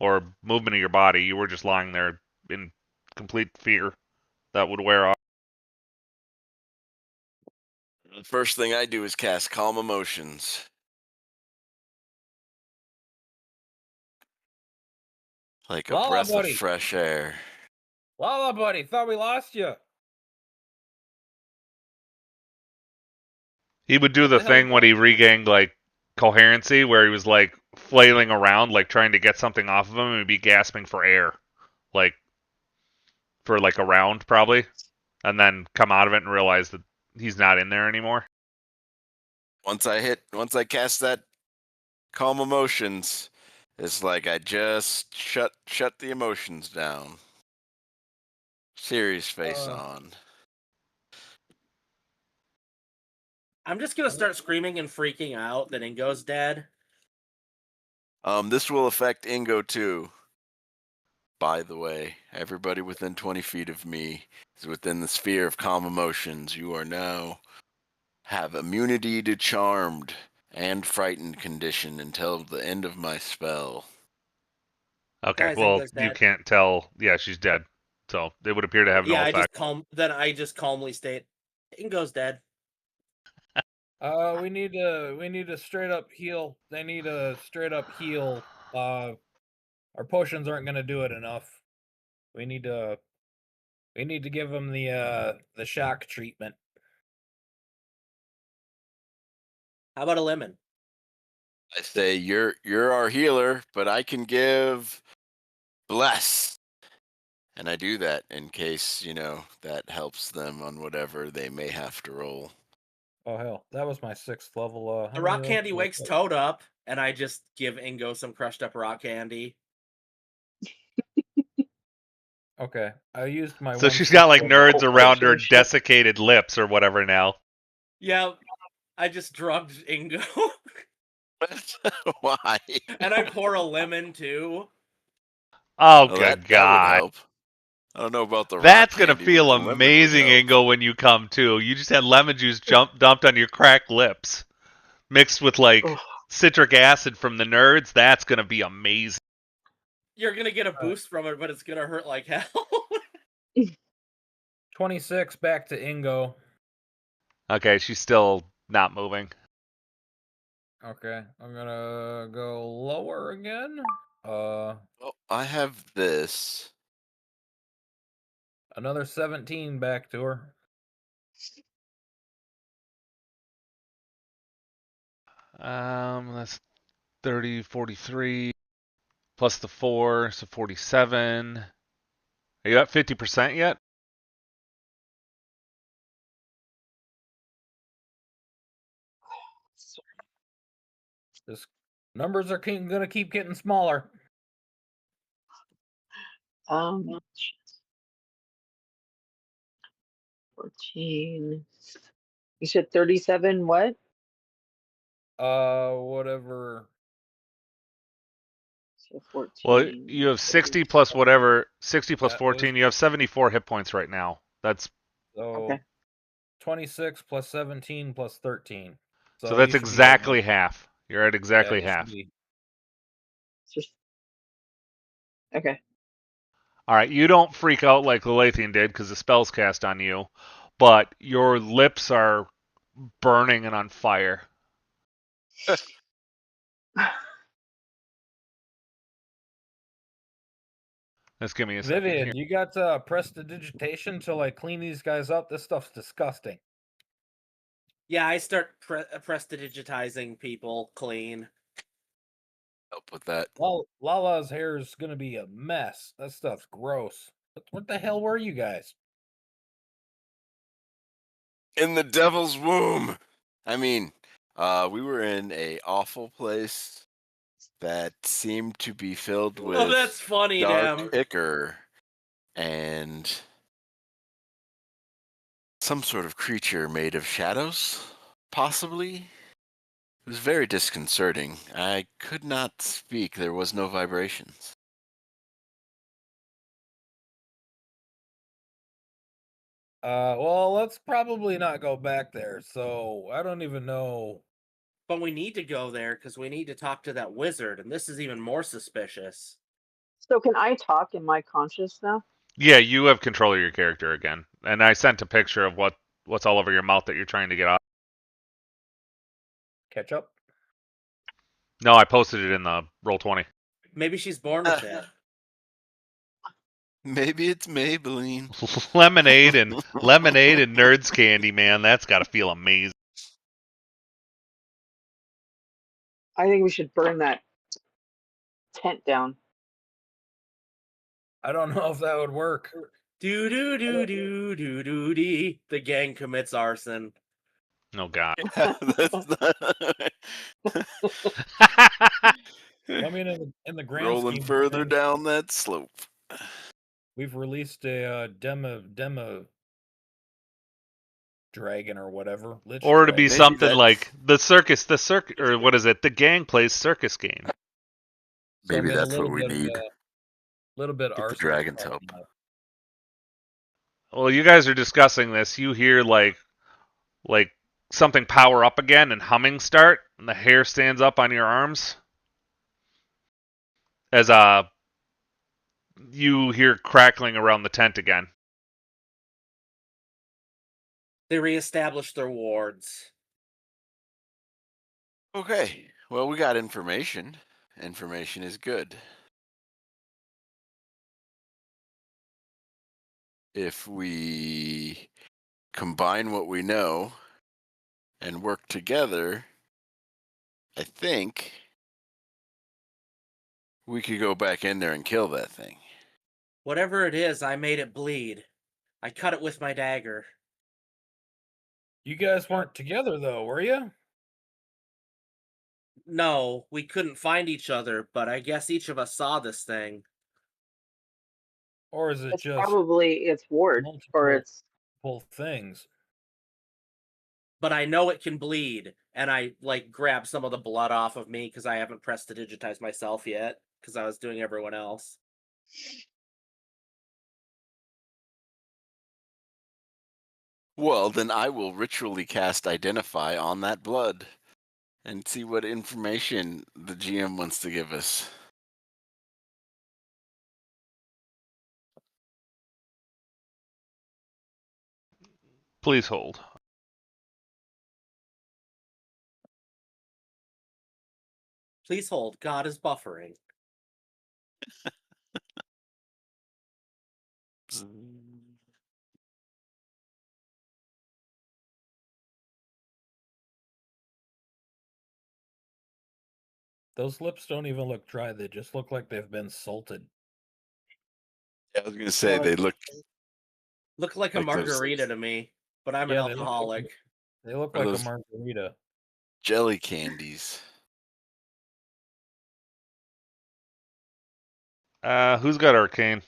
or movement of your body. You were just lying there in complete fear. That would wear off. First thing I do is cast Calm Emotions. Like a Lala, breath of buddy. fresh air. Lala, buddy. Thought we lost you. He would do What the the hell thing is when that? he regained like coherency, where he was like flailing around, like trying to get something off of him, and he'd be gasping for air, like for like a round probably, and then come out of it and realize that he's not in there anymore. Once I cast that Calm Emotions, it's like I just shut the emotions down. Serious face on. I'm just gonna start screaming and freaking out that Ingo's dead. This will affect Ingo too. By the way, everybody within 20 feet of me is within the sphere of calm emotions. You are now have immunity to charmed and frightened condition until the end of my spell. Okay, Guys, well Ingo's you dead. can't tell. Yeah, she's dead, so it would appear to have no Yeah, effect. I just calmly state Ingo's dead. We need to straight up heal. They need a straight up heal. Our potions aren't gonna do it enough. We need to give them the shock treatment. How about a lemon? I say you're our healer, but I can give bless. And I do that in case, that helps them on whatever they may have to roll. Oh hell, that was my 6th level. The rock candy wakes Toad up, and I just give Ingo some crushed up rock candy. Okay, I used my. So she's got like 1/6 nerds Oh, around her potion shit. desiccated lips or whatever now. Yeah, I just drugged Ingo. Why? And I pour a lemon too. Oh, Well, good that would God. help. I don't know about the That's rock going to candy, feel but the lemon would amazing, help. Ingo, when you come to. You just had lemon juice dumped on your cracked lips, mixed with like Ugh. citric acid from the nerds. That's going to be amazing. You're gonna get a boost from it, but it's gonna hurt like hell. 26 back to Ingo. Okay, she's still not moving. Okay, I'm gonna go lower again. Oh, I have this. Another 17 back to her. That's 30, 43 plus the 4, so 47. Are you at 50% yet? This numbers are gonna keep getting smaller. 14. You said 37. What? Whatever. So 14. Well, you have 60 plus 37. whatever. 60 plus That 14. You have 74 hit points right now. That's So Okay. 26 plus 17 plus 13. so that's you should be exactly almost- half. You're at exactly yeah, you half. should be- Just okay. All right, you don't freak out like Lelathian did because the spell's cast on you, but your lips are burning and on fire. Let's give me a second Vivian, here. you got prestidigitation to like clean these guys up. This stuff's disgusting. Yeah, I start prestidigitizing people clean. Help with that. Lala's hair is gonna be a mess. That stuff's gross. What the hell were you guys? In the devil's womb. I mean, we were in a awful place that seemed to be filled with Oh, that's funny, dark damn. ichor and some sort of creature made of shadows, possibly. It was very disconcerting. I could not speak. There was no vibrations. Well, let's probably not go back there. So I don't even know. But we need to go there because we need to talk to that wizard, and this is even more suspicious. So can I talk in my conscious now? Yeah, you have control of your character again, and I sent a picture of what's all over your mouth that you're trying to get off. catch up? No, I posted it in the Roll20. Maybe she's born with it. Maybe it's Maybelline. lemonade and Nerds candy, man. That's got to feel amazing. I think we should burn that tent down. I don't know if that would work. Do do do do do do dee. The gang commits arson. Oh God. That's not... I mean, in the grand Rolling scheme of further things, down that slope. we've released a demo dragon or whatever. Lich Or to be dragon. something that's- like the circus, or what is it? The gang plays circus game. So, I Maybe mean, a that's what little we bit, need. little bit Get the arson. dragon's help. Well, you guys are discussing this. You hear like something power up again and humming start, and the hair stands up on your arms. As you hear crackling around the tent again. They reestablish their wards. Okay. Well, we got information. Information is good. If we combine what we know and work together, I think we could go back in there and kill that thing. Whatever it is, I made it bleed. I cut it with my dagger. You guys weren't together though, were you? No, we couldn't find each other, but I guess each of us saw this thing. Or is it It's just probably its ward or its. multiple things? But I know it can bleed, and I grab some of the blood off of me because I haven't pressed to digitize myself yet because I was doing everyone else. Well, then I will ritually cast Identify on that blood and see what information the GM wants to give us. Please hold. Please hold. God is buffering. Those lips don't even look dry. They just look like they've been salted. Yeah, I was going to say they look Look like a Like those- margarita to me, but I'm an Yeah, they look like- alcoholic. They look Are like a those- margarita. jelly candies. Who's got arcane?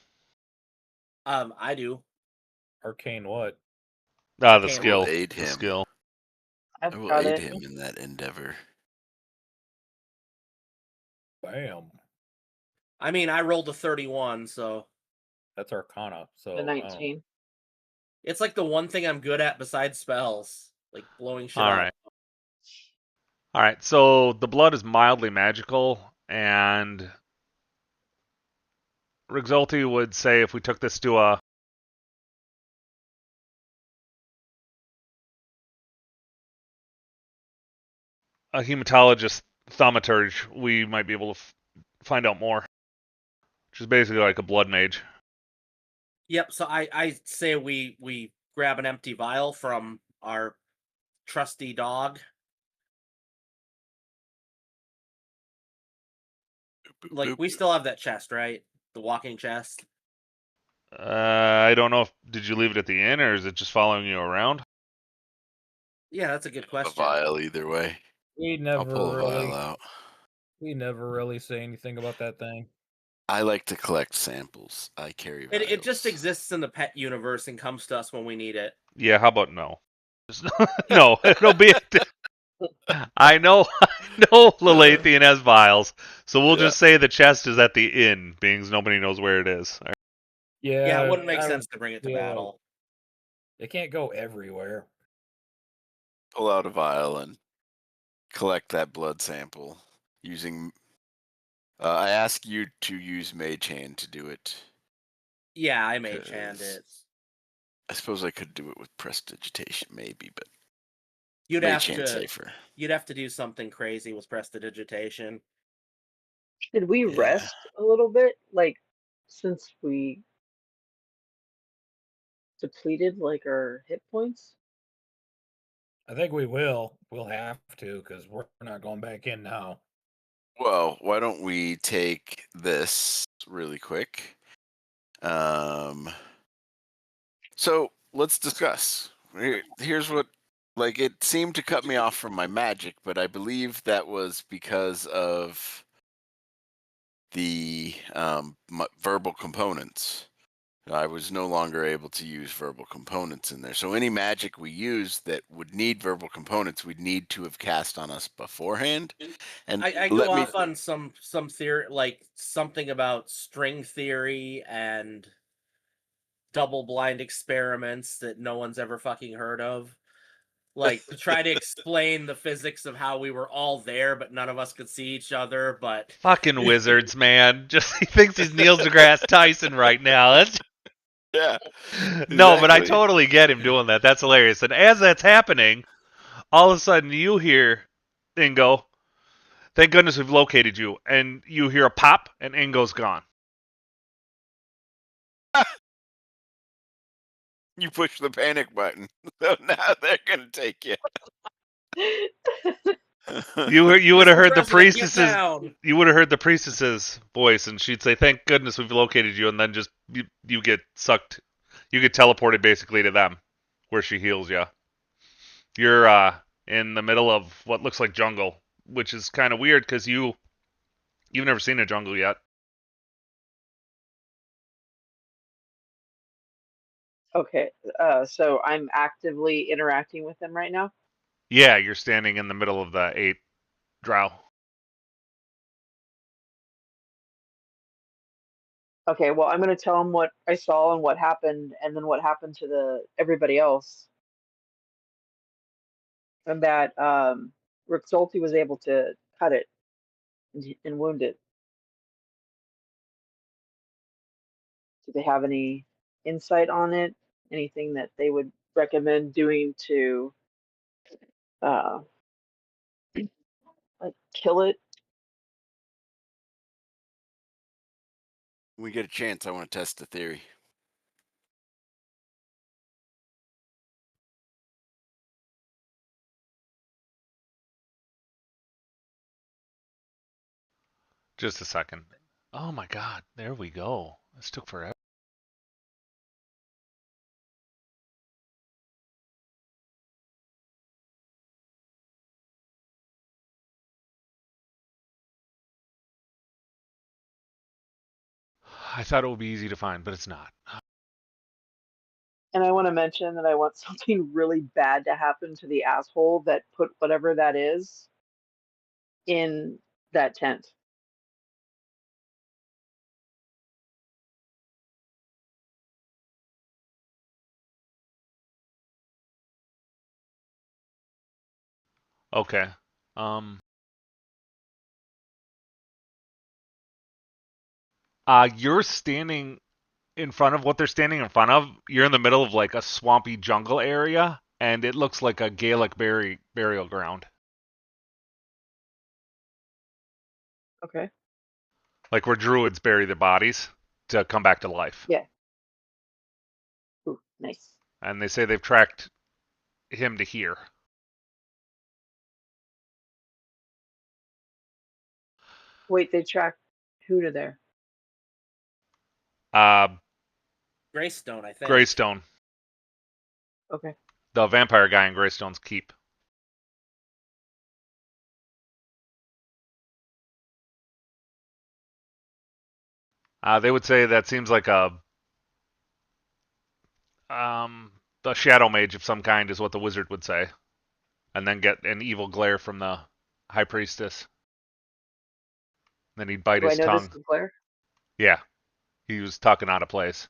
I do. Arcane what? The Arcane skill. will aid The him. skill. I've I will got aid it. him in that endeavor. Bam. I mean, I rolled a 31, so That's Arcana. So The 19. it's like the one thing I'm good at besides spells, like blowing shit All up. right. All right. So the blood is mildly magical, and Rigzolti would say if we took this to a hematologist thaumaturge, we might be able to find out more. Which is basically like a blood mage. Yep. So I say we grab an empty vial from our trusty dog. Like we still have that chest, right? The walking chest. I don't know if did you leave it at the inn or is it just following you around? Yeah, that's a good A question. vial either way. we I'll pull never a vial really, out. we never really say anything about that thing. I like to collect samples. I carry vials. It just exists in the pet universe and comes to us when we need it. Yeah, how about no? No, it'll be. I know Lalathian has vials, so we'll just say the chest is at the inn, being nobody knows where it is. Yeah, it wouldn't make I sense to bring it to feel like battle. It can't go everywhere. Pull out a vial and collect that blood sample using. I ask you to use Mage Hand to do it. Yeah, I mage hand 'Cause it. I suppose I could do it with prestidigitation, maybe, but You'd May have chain to safer. you'd have to do something crazy with prestidigitation. Should we Yeah. rest a little bit? Like, since we depleted like our hit points? I think we will. We'll have to because we're not going back in now. Well, why don't we take this really quick? So let's discuss. Here's what, like, it seemed to cut me off from my magic, but I believe that was because of the verbal components. I was no longer able to use verbal components in there. So any magic we use that would need verbal components, we'd need to have cast on us beforehand. And I go off on some theory, like something about string theory and double blind experiments that no one's ever fucking heard of. Like to try to explain the physics of how we were all there, but none of us could see each other. But Fucking wizards, man. Just he thinks he's Neil deGrasse Tyson right now. That's yeah. No, but I Exactly. totally get him doing that. That's hilarious. And as that's happening, all of a sudden you hear Ingo, thank goodness we've located you. And you hear a pop, and Ingo's gone. You push the panic button. So now they're gonna take you. You would have heard the President, get priestess's down. you would have heard the priestess's voice, and she'd say, "Thank goodness we've located you," and then just you get sucked, you get teleported basically to them, where she heals you. You're in the middle of what looks like jungle, which is kind of weird because you've never seen a jungle yet. Okay, so I'm actively interacting with them right now. Yeah, you're standing in the middle of the 8 drow. Okay, well, I'm going to tell them what I saw and what happened, and then what happened to everybody else, and that Rick Zolte was able to cut it and wound it. Do they have any insight on it? Anything that they would recommend doing to uh, like kill it? When we get a chance, I want to test the theory. Just a second. Oh my god, there we go. This took forever. I thought it would be easy to find, but it's not. And I want to mention that I want something really bad to happen to the asshole that put whatever that is in that tent. Okay. Um. You're standing in front of what they're standing in front of. You're in the middle of like a swampy jungle area, and it looks like a Gaelic burial ground. Okay. Like where druids bury their bodies to come back to life. Yeah. Ooh, nice. And they say they've tracked him to here. Wait, they tracked who to there? Uh, Greystone, I think. Greystone. Okay. The vampire guy in Greystone's keep. They would say that seems like a shadow mage of some kind is what the wizard would say, and then get an evil glare from the high priestess. Then he'd bite Do I his notice tongue. the glare? Yeah, he was talking out of place.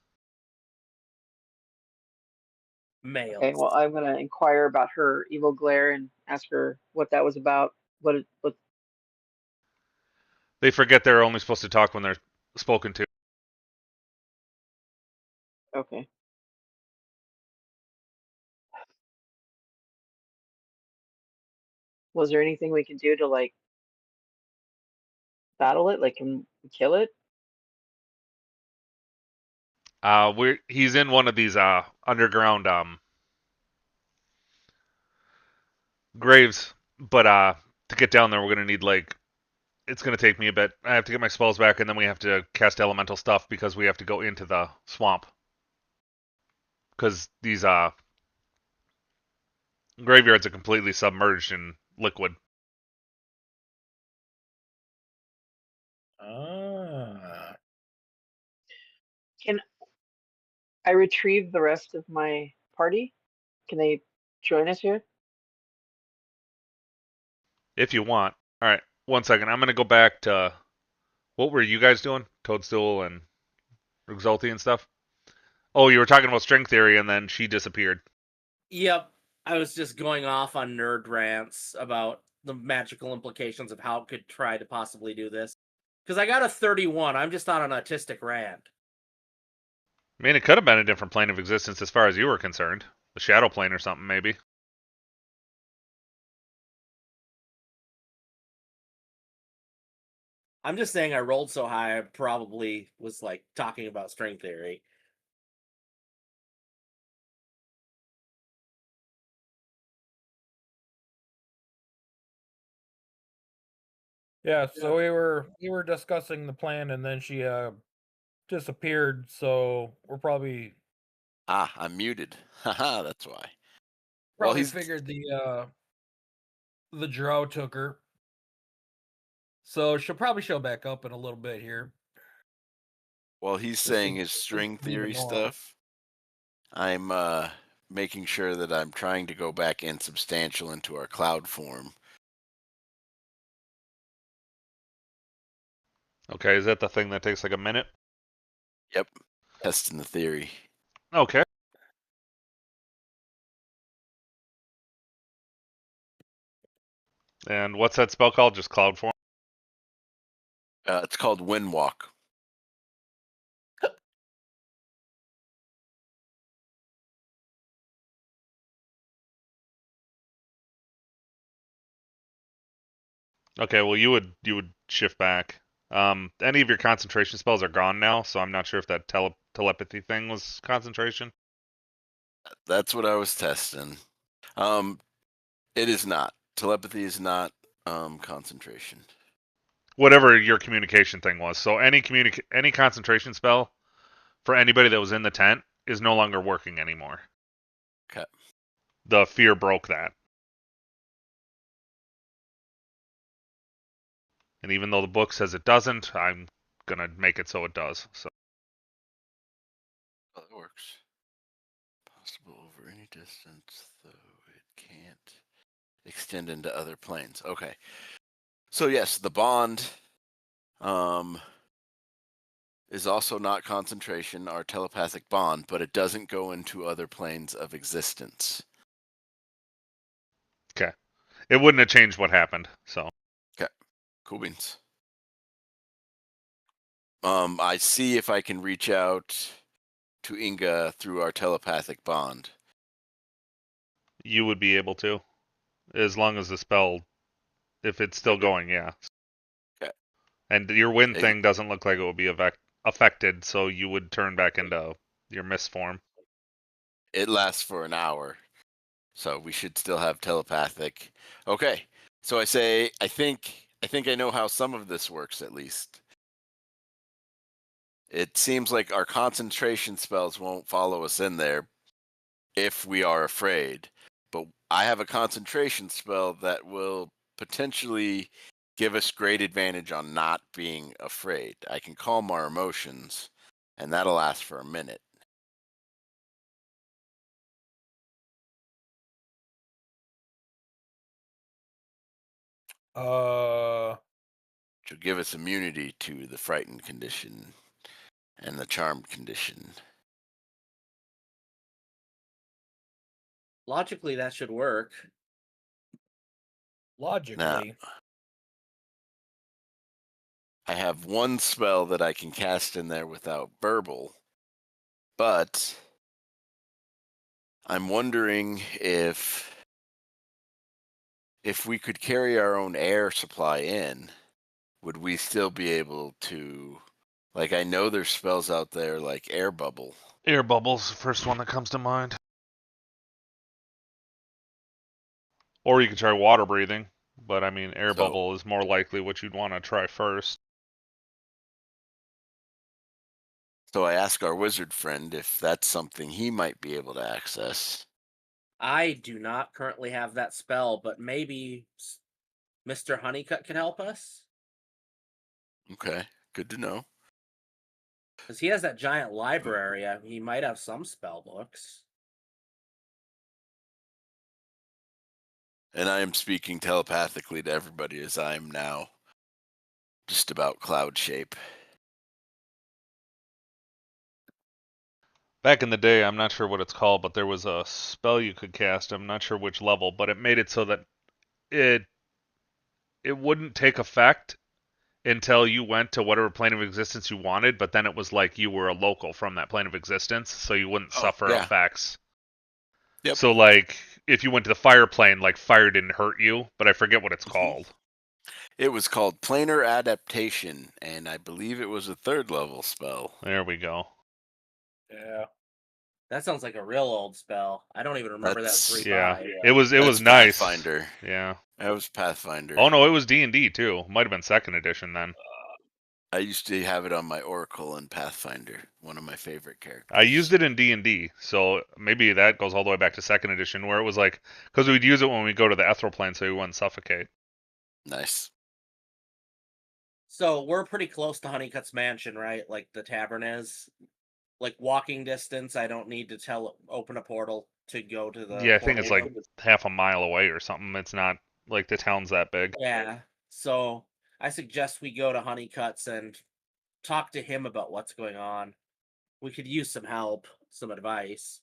Males. Okay, well, I'm gonna inquire about her evil glare and ask her what that was about. What? They forget they're only supposed to talk when they're spoken to. Okay. Was there anything we can do to like battle it? Like, can we kill it? He's in one of these underground graves, but to get down there, we're gonna need like it's gonna take me a bit. I have to get my spells back, and then we have to cast elemental stuff because we have to go into the swamp. Because these graveyards are completely submerged in liquid. Can I retrieve the rest of my party? Can they join us here? If you want. All right, 1 second. I'm gonna go back to what were you guys doing? Toadstool and Exalti and stuff. Oh, you were talking about string theory, and then she disappeared. Yep. I was just going off on nerd rants about the magical implications of how it could try to possibly do this. Because I got a 31. I'm just on an autistic rant. I mean, it could have been a different plane of existence as far as you were concerned. The shadow plane or something, maybe. I'm just saying I rolled so high, I probably was like talking about string theory. Yeah, so we were discussing the plan, and then she disappeared. So we're probably I'm muted. Haha, that's why. Well, probably he's figured the drow took her. So she'll probably show back up in a little bit here. while he's This saying seems- his string seems to be the theory norm. stuff. I'm making sure that I'm trying to go back insubstantial into our cloud form. Okay, is that the thing that takes like a minute? Yep, testing the theory. Okay. And what's that spell called? Just cloud form? It's called Windwalk. Okay, well you would shift back. Any of your concentration spells are gone now, so I'm not sure if that telepathy thing was concentration. That's what I was testing. It is not. Telepathy is not concentration. Whatever your communication thing was. So any concentration spell for anybody that was in the tent is no longer working anymore. Okay. The fear broke that. And even though the book says it doesn't, I'm gonna make it so it does. So Oh, that works. Possible over any distance, though it can't extend into other planes. Okay. So yes, the bond is also not concentration, our telepathic bond, but it doesn't go into other planes of existence. okay, it wouldn't have changed what happened. So okay, cool beans. I see if I can reach out to Inga through our telepathic bond. you would be able to, as long as the spell, if it's still going, yeah. Okay. And your wind thing doesn't look like it will be affected, so you would turn back into your mist form. It lasts for an hour, so we should still have telepathic. Okay, so I say I think I know how some of this works at least. It seems like our concentration spells won't follow us in there if we are afraid. But I have a concentration spell that will potentially give us great advantage on not being afraid. I can calm our emotions, and that'll last for a minute. Which will give us immunity to the frightened condition and the charmed condition. Logically, that should work. Logically, I have one spell that I can cast in there without verbal, but I'm wondering if if we could carry our own air supply in, would we still be able to? Like, I know there's spells out there like air bubble. Air bubbles, first one that comes to mind. Or you could try water breathing, but I mean, air bubble is more likely what you'd want to try first. So I ask our wizard friend if that's something he might be able to access. I do not currently have that spell, but maybe Mr. Honeycutt can help us? Okay, good to know. Because he has that giant library. He might have some spell books. And I am speaking telepathically to everybody as I am now just about cloud shape. Back in the day, I'm not sure what it's called, but there was a spell you could cast. I'm not sure which level, but it made it so that it wouldn't take effect until you went to whatever plane of existence you wanted, but then it was like you were a local from that plane of existence, so you wouldn't suffer effects. Yep. So, like, if you went to the fire plane, like, fire didn't hurt you, but I forget what it's called. It was called Planar Adaptation, and I believe it was a 3rd level spell. There we go. Yeah. That sounds like a real old spell. I don't even remember that 3.5. Yeah, it was nice. Pathfinder. Yeah. That was Pathfinder. Oh, no, it was D&D, too. Might have been 2nd edition then. I used to have it on my Oracle in Pathfinder, one of my favorite characters. I used it in D&D, so maybe that goes all the way back to 2nd edition, where it was like, because we'd use it when we go to the ethereal plane so we wouldn't suffocate. Nice. So we're pretty close to Honeycutt's mansion, right? Like the tavern is. Like walking distance. I don't need to open a portal to go to the. Yeah, I think it's like half a mile away or something. It's not like the town's that big. Yeah. So I suggest we go to Honeycutt's and talk to him about what's going on. We could use some help, some advice.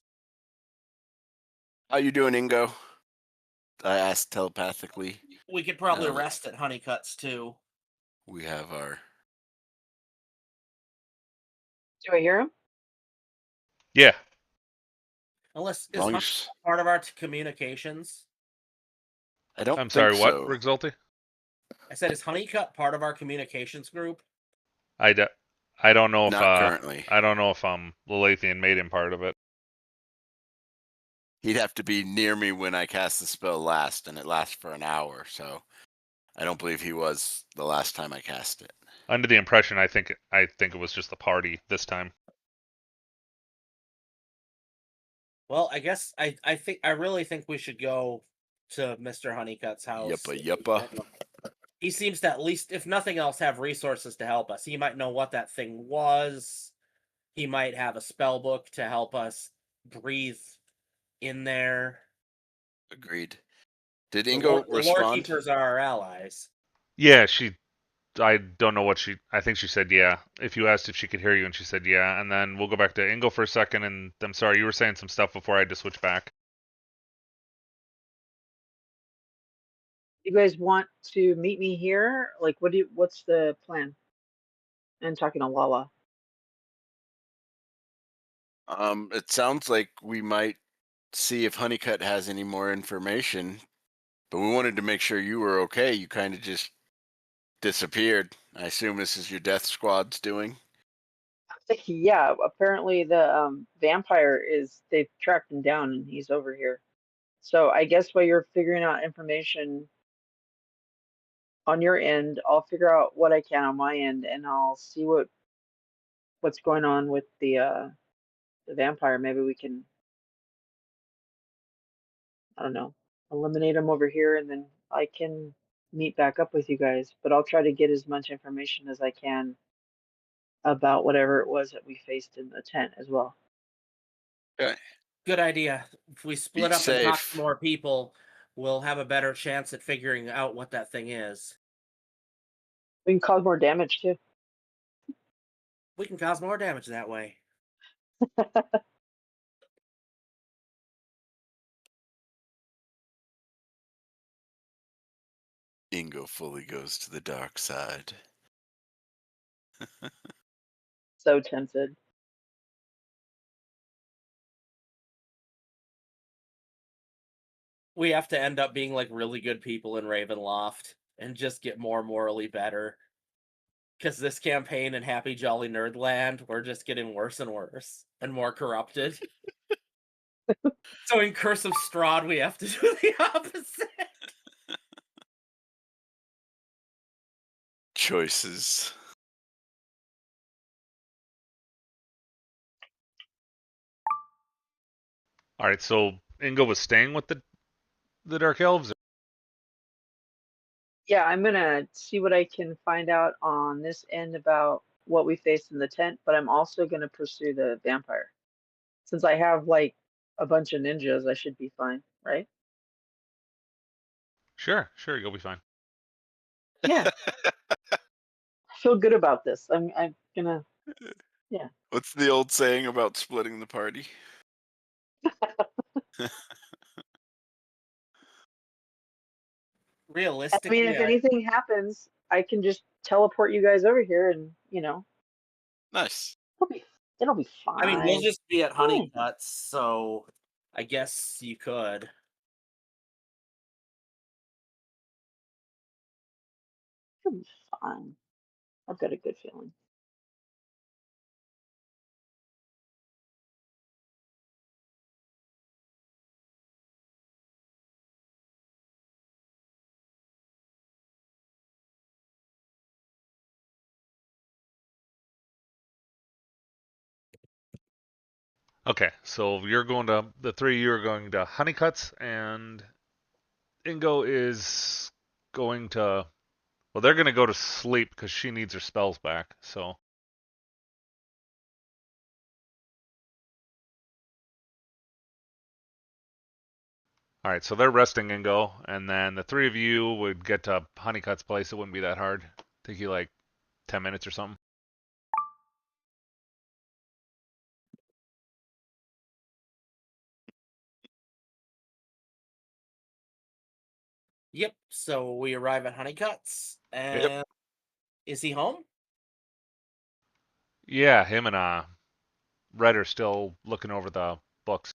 How you doing, Ingo? I asked telepathically. We could probably rest at Honeycutt's too. We have our. Do I hear him? Yeah. Unless is part of our communications. I don't. I'm sorry. What, so. Rigzolti? I said, is Honeycutt part of our communications group? I don't know if not currently. I don't know if Lilithian made him part of it. He'd have to be near me when I cast the spell last, and it lasts for an hour. So I don't believe he was the last time I cast it. Under the impression, I think it was just the party this time. Well, I guess I really think we should go to Mr. Honeycutt's house. Yuppa. He seems to, at least, if nothing else, have resources to help us. He might know what that thing was. He might have a spell book to help us breathe in there. Agreed. Did Ingo respond? The lore keepers are our allies. Yeah, I don't know what I think she said yeah. If you asked if she could hear you and she said yeah, and then we'll go back to Ingo for a second, and I'm sorry, you were saying some stuff before I had to switch back. You guys want to meet me here? Like, what's the plan? And talking to Lala. It sounds like we might see if Honeycutt has any more information, but we wanted to make sure you were okay. You kind of just disappeared. I assume this is your death squad's doing? Yeah, apparently the vampire they've tracked him down and he's over here. So I guess while you're figuring out information on your end, I'll figure out what I can on my end, and I'll see what's going on with the vampire. Maybe we can, I don't know, eliminate him over here, and then I can meet back up with you guys. But I'll try to get as much information as I can about whatever it was that we faced in the tent as well. Okay. Good idea. If we split Be up and talk to safe. more people, we'll have a better chance at figuring out what that thing is. We can cause more damage too. We can cause more damage that way. Ingo fully goes to the dark side. So tempted. We have to end up being like really good people in Ravenloft and just get more morally better. Because this campaign in Happy Jolly Nerdland, we're just getting worse and worse and more corrupted. So in Curse of Strahd, we have to do the opposite. Choices. All right, so Ingo was staying with the Dark Elves. Yeah, I'm gonna see what I can find out on this end about what we faced in the tent, but I'm also gonna pursue the vampire. Since I have like a bunch of ninjas, I should be fine, right? Sure, you'll be fine. Yeah, I feel good about this. I'm gonna, yeah. What's the old saying about splitting the party? I mean, Realistically, if anything happens, I can just teleport you guys over here, and Nice. it'll be I mean, we'll fine. just be at Hmm. Honeycuts, so I guess you could. It'll be fine. I've got a good feeling. Okay, so the three of you are going to Honeycuts, and Ingo is going to. Well, they're going to go to sleep because she needs her spells back. So, all right, so they're resting Ingo, and then the three of you would get to Honeycuts' place. It wouldn't be that hard. Take you like 10 minutes or something. Yep. So we arrive at Honeycuts, and is he home? Yeah, him and Red are still looking over the books.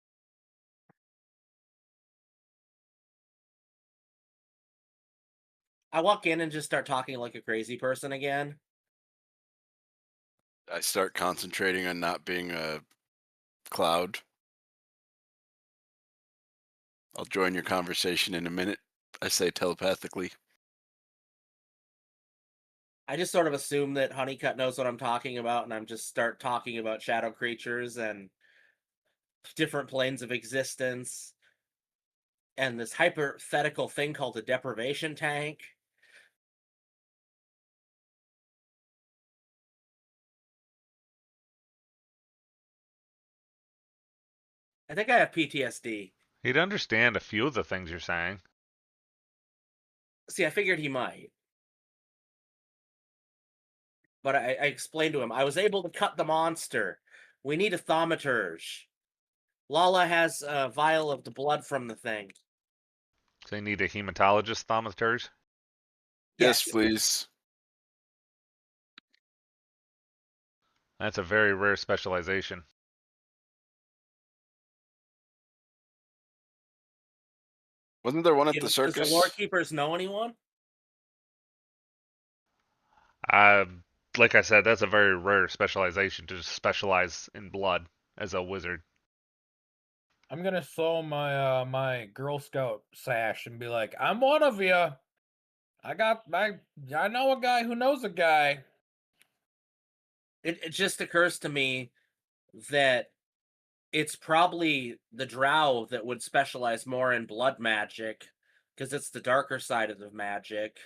I walk in and just start talking like a crazy person again. I start concentrating on not being a cloud. I'll join your conversation in a minute. I say telepathically. I just sort of assume that Honeycut knows what I'm talking about, and I'm just start talking about shadow creatures and different planes of existence and this hypothetical thing called a deprivation tank. I think I have PTSD. He'd understand a few of the things you're saying. See, I figured he might. But I explained to him, I was able to cut the monster. We need a thaumaturge. Lala has a vial of the blood from the thing. So they need a hematologist, thaumaturge. Yes, please. That's a very rare specialization. Wasn't there one at the Does the circus? Lord Keepers know anyone? Like I said, that's a very rare specialization to just specialize in blood as a wizard. I'm gonna sew my my Girl Scout sash and be like, "I'm one of you. I know a guy who knows a guy." It just occurs to me that it's probably the drow that would specialize more in blood magic because it's the darker side of the magic.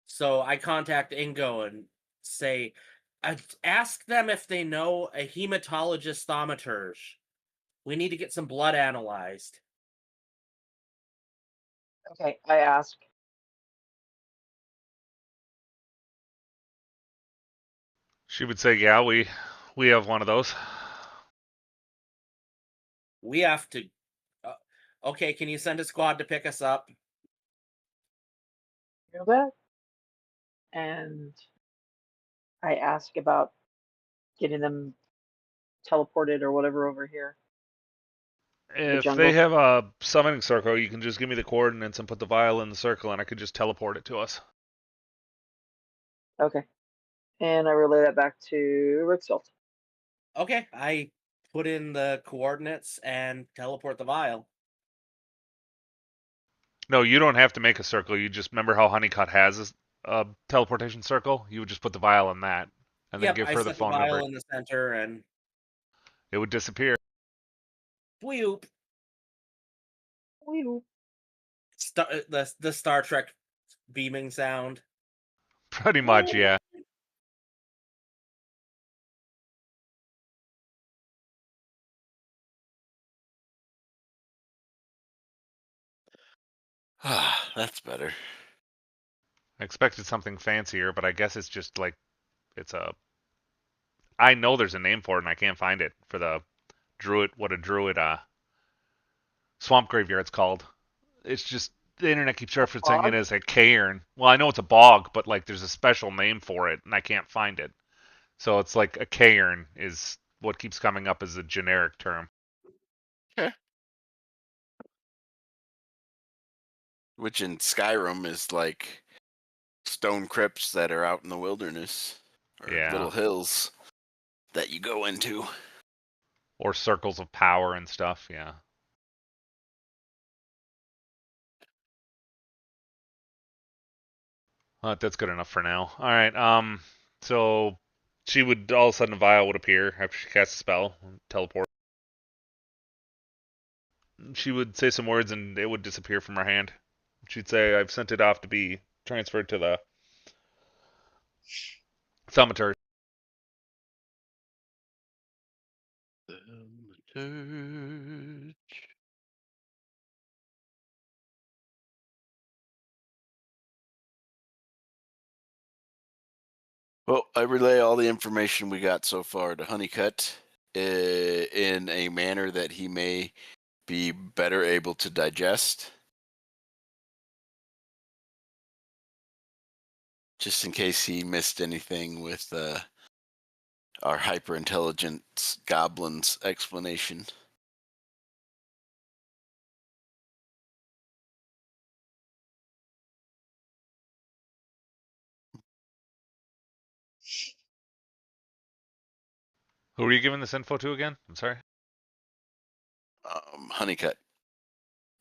So I contact Ingo and say, ask them if they know a hematologist thaumaturge. We need to get some blood analyzed. Okay, I ask. She would say, "Yeah, we have one of those." We have to. Okay, can you send a squad to pick us up? You know that? And I ask about getting them teleported or whatever over here. If they jungle? have a summoning circle, you can just give me the coordinates and put the vial in the circle, and I could just teleport it to us. Okay. And I relay that back to Rixelt. Okay, I put in the coordinates and teleport the vial. No, you don't have to make a circle. You just remember how Honeycutt has a teleportation circle? You would just put the vial in that, and then Yep, give I her the set the phone number. vial in the center and It would disappear. whoop. Wee-oo. The Star Trek beaming sound. Pretty much, yeah. Ah, that's better. I expected something fancier, but I guess it's just like it's a. I know there's a name for it, and I can't find it for the druid. What a druid swamp graveyard's called. It's just the internet keeps referencing it Bog? as a cairn. Well, I know it's a bog, but like there's a special name for it, and I can't find it. So it's like a cairn is what keeps coming up as a generic term. Okay. Which in Skyrim is like stone crypts that are out in the wilderness or Yeah. little hills that you go into. Or circles of power and stuff, yeah. That's good enough for now. All right. So she would all of a sudden a vial would appear after she casts a spell, teleport. She would say some words and it would disappear from her hand. She'd say, "I've sent it off to be transferred to the thaumaturge." Well, I relay all the information we got so far to Honeycutt in a manner that he may be better able to digest. Just in case he missed anything with our hyper-intelligent goblin's explanation. Who were you giving this info to again? I'm sorry. Honeycutt.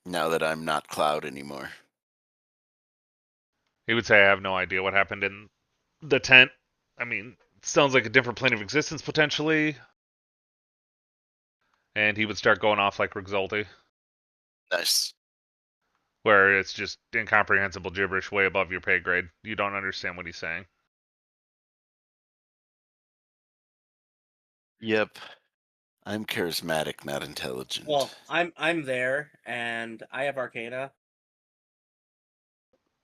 Now that I'm not Cloud anymore. He would say, "I have no idea what happened in the tent." I mean, sounds like a different plane of existence potentially. And he would start going off like Rixolti, Nice. where it's just incomprehensible gibberish way above your pay grade. You don't understand what he's saying. Yep. I'm charismatic, not intelligent. Well, I'm there and I have Arcana.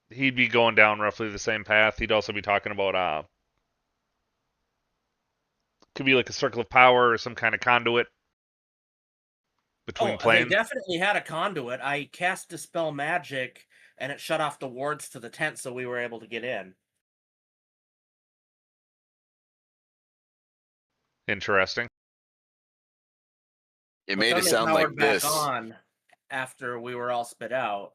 He'd be going down roughly the same path. He'd also be talking about could be like a circle of power or some kind of conduit between Oh, they planes. definitely had a conduit. I cast Dispel Magic and it shut off the wards to the tent so we were able to get in. Interesting. It But made then it they sound powered like back this. on after we were all spit out.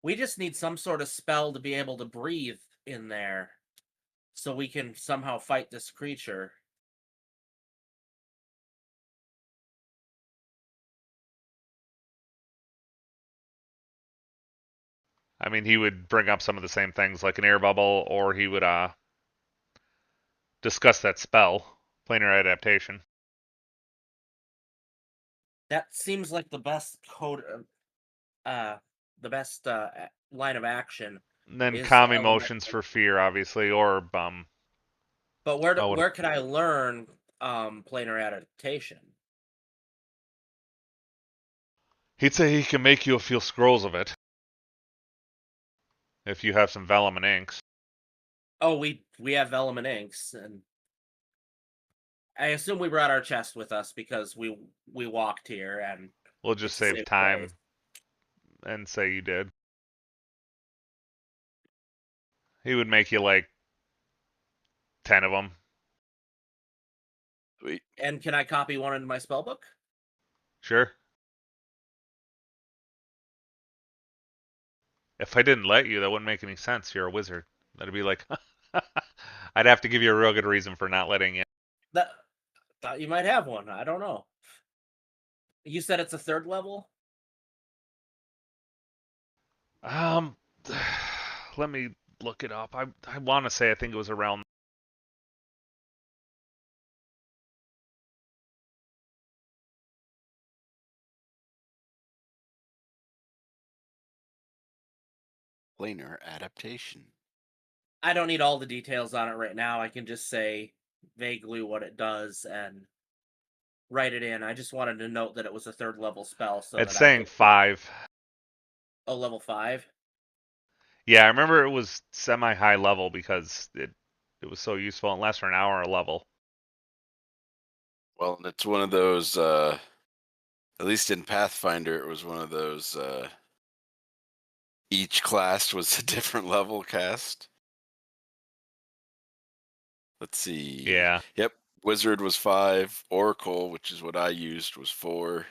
We just need some sort of spell to be able to breathe in there so we can somehow fight this creature. I mean, he would bring up some of the same things like an air bubble, or he would discuss that spell, planar adaptation. That seems like the best code, the best line of action. And then Is calm element. emotions for fear, obviously, or But where could I learn planar adaptation? he'd say he can make you feel scrolls of it if you have some vellum and inks. Oh, we have vellum and inks, and I assume we brought our chest with us because we walked here and We'll just it's a save safe time place. and say you did. He would make you like 10 of them. Sweet. And can I copy one into my spell book? Sure. If I didn't let you, that wouldn't make any sense. You're a wizard. That'd be like, I'd have to give you a real good reason for not letting you. That thought you might have one. I don't know. You said it's a 3rd level? Let me look it up. I want to say I think it was around. Planar adaptation. I don't need all the details on it right now. I can just say vaguely what it does and write it in. I just wanted to note that it was a 3rd level spell. So It's that saying 5. Oh, level 5? Yeah, I remember it was semi-high level because it was so useful and lasts for an hour a level. Well, and it's one of those, at least in Pathfinder, it was one of those, each class was a different level cast. Let's see. Yeah. Yep. Wizard was 5. Oracle, which is what I used, was 4.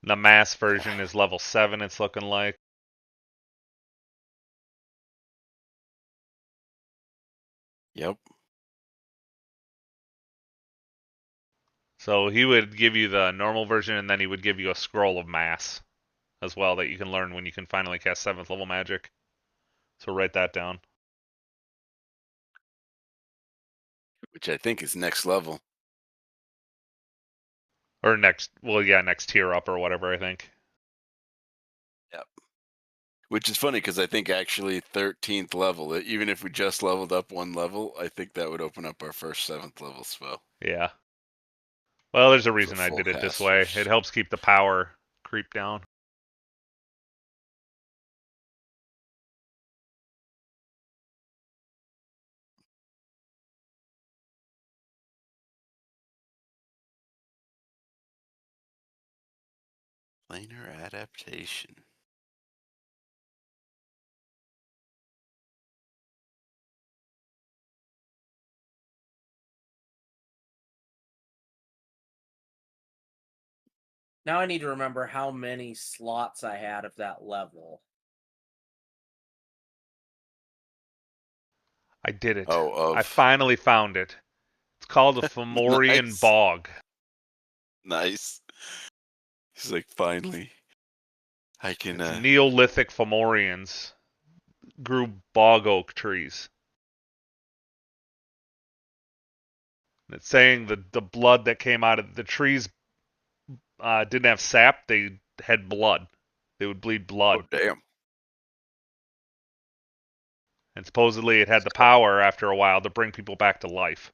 The mass version is level 7, it's looking like. Yep. So he would give you the normal version, and then he would give you a scroll of mass as well that you can learn when you can finally cast 7th level magic. So write that down. Which I think is next level. Or next tier up or whatever, I think. Yep. Which is funny because I think actually 13th level, even if we just leveled up 1 level, I think that would open up our first 7th level spell. Yeah. Well, there's a For reason I full did it this way. casters. It helps keep the power creep down. Planar adaptation. Now I need to remember how many slots I had of that level. I did it. Oh, I finally found it. It's called a Fomorian Nice. bog. Nice. He's like, finally, I can. It's Neolithic Fomorians grew bog oak trees. It's saying the blood that came out of the trees didn't have sap, they had blood. They would bleed blood. Oh, damn. And supposedly it had the power after a while to bring people back to life.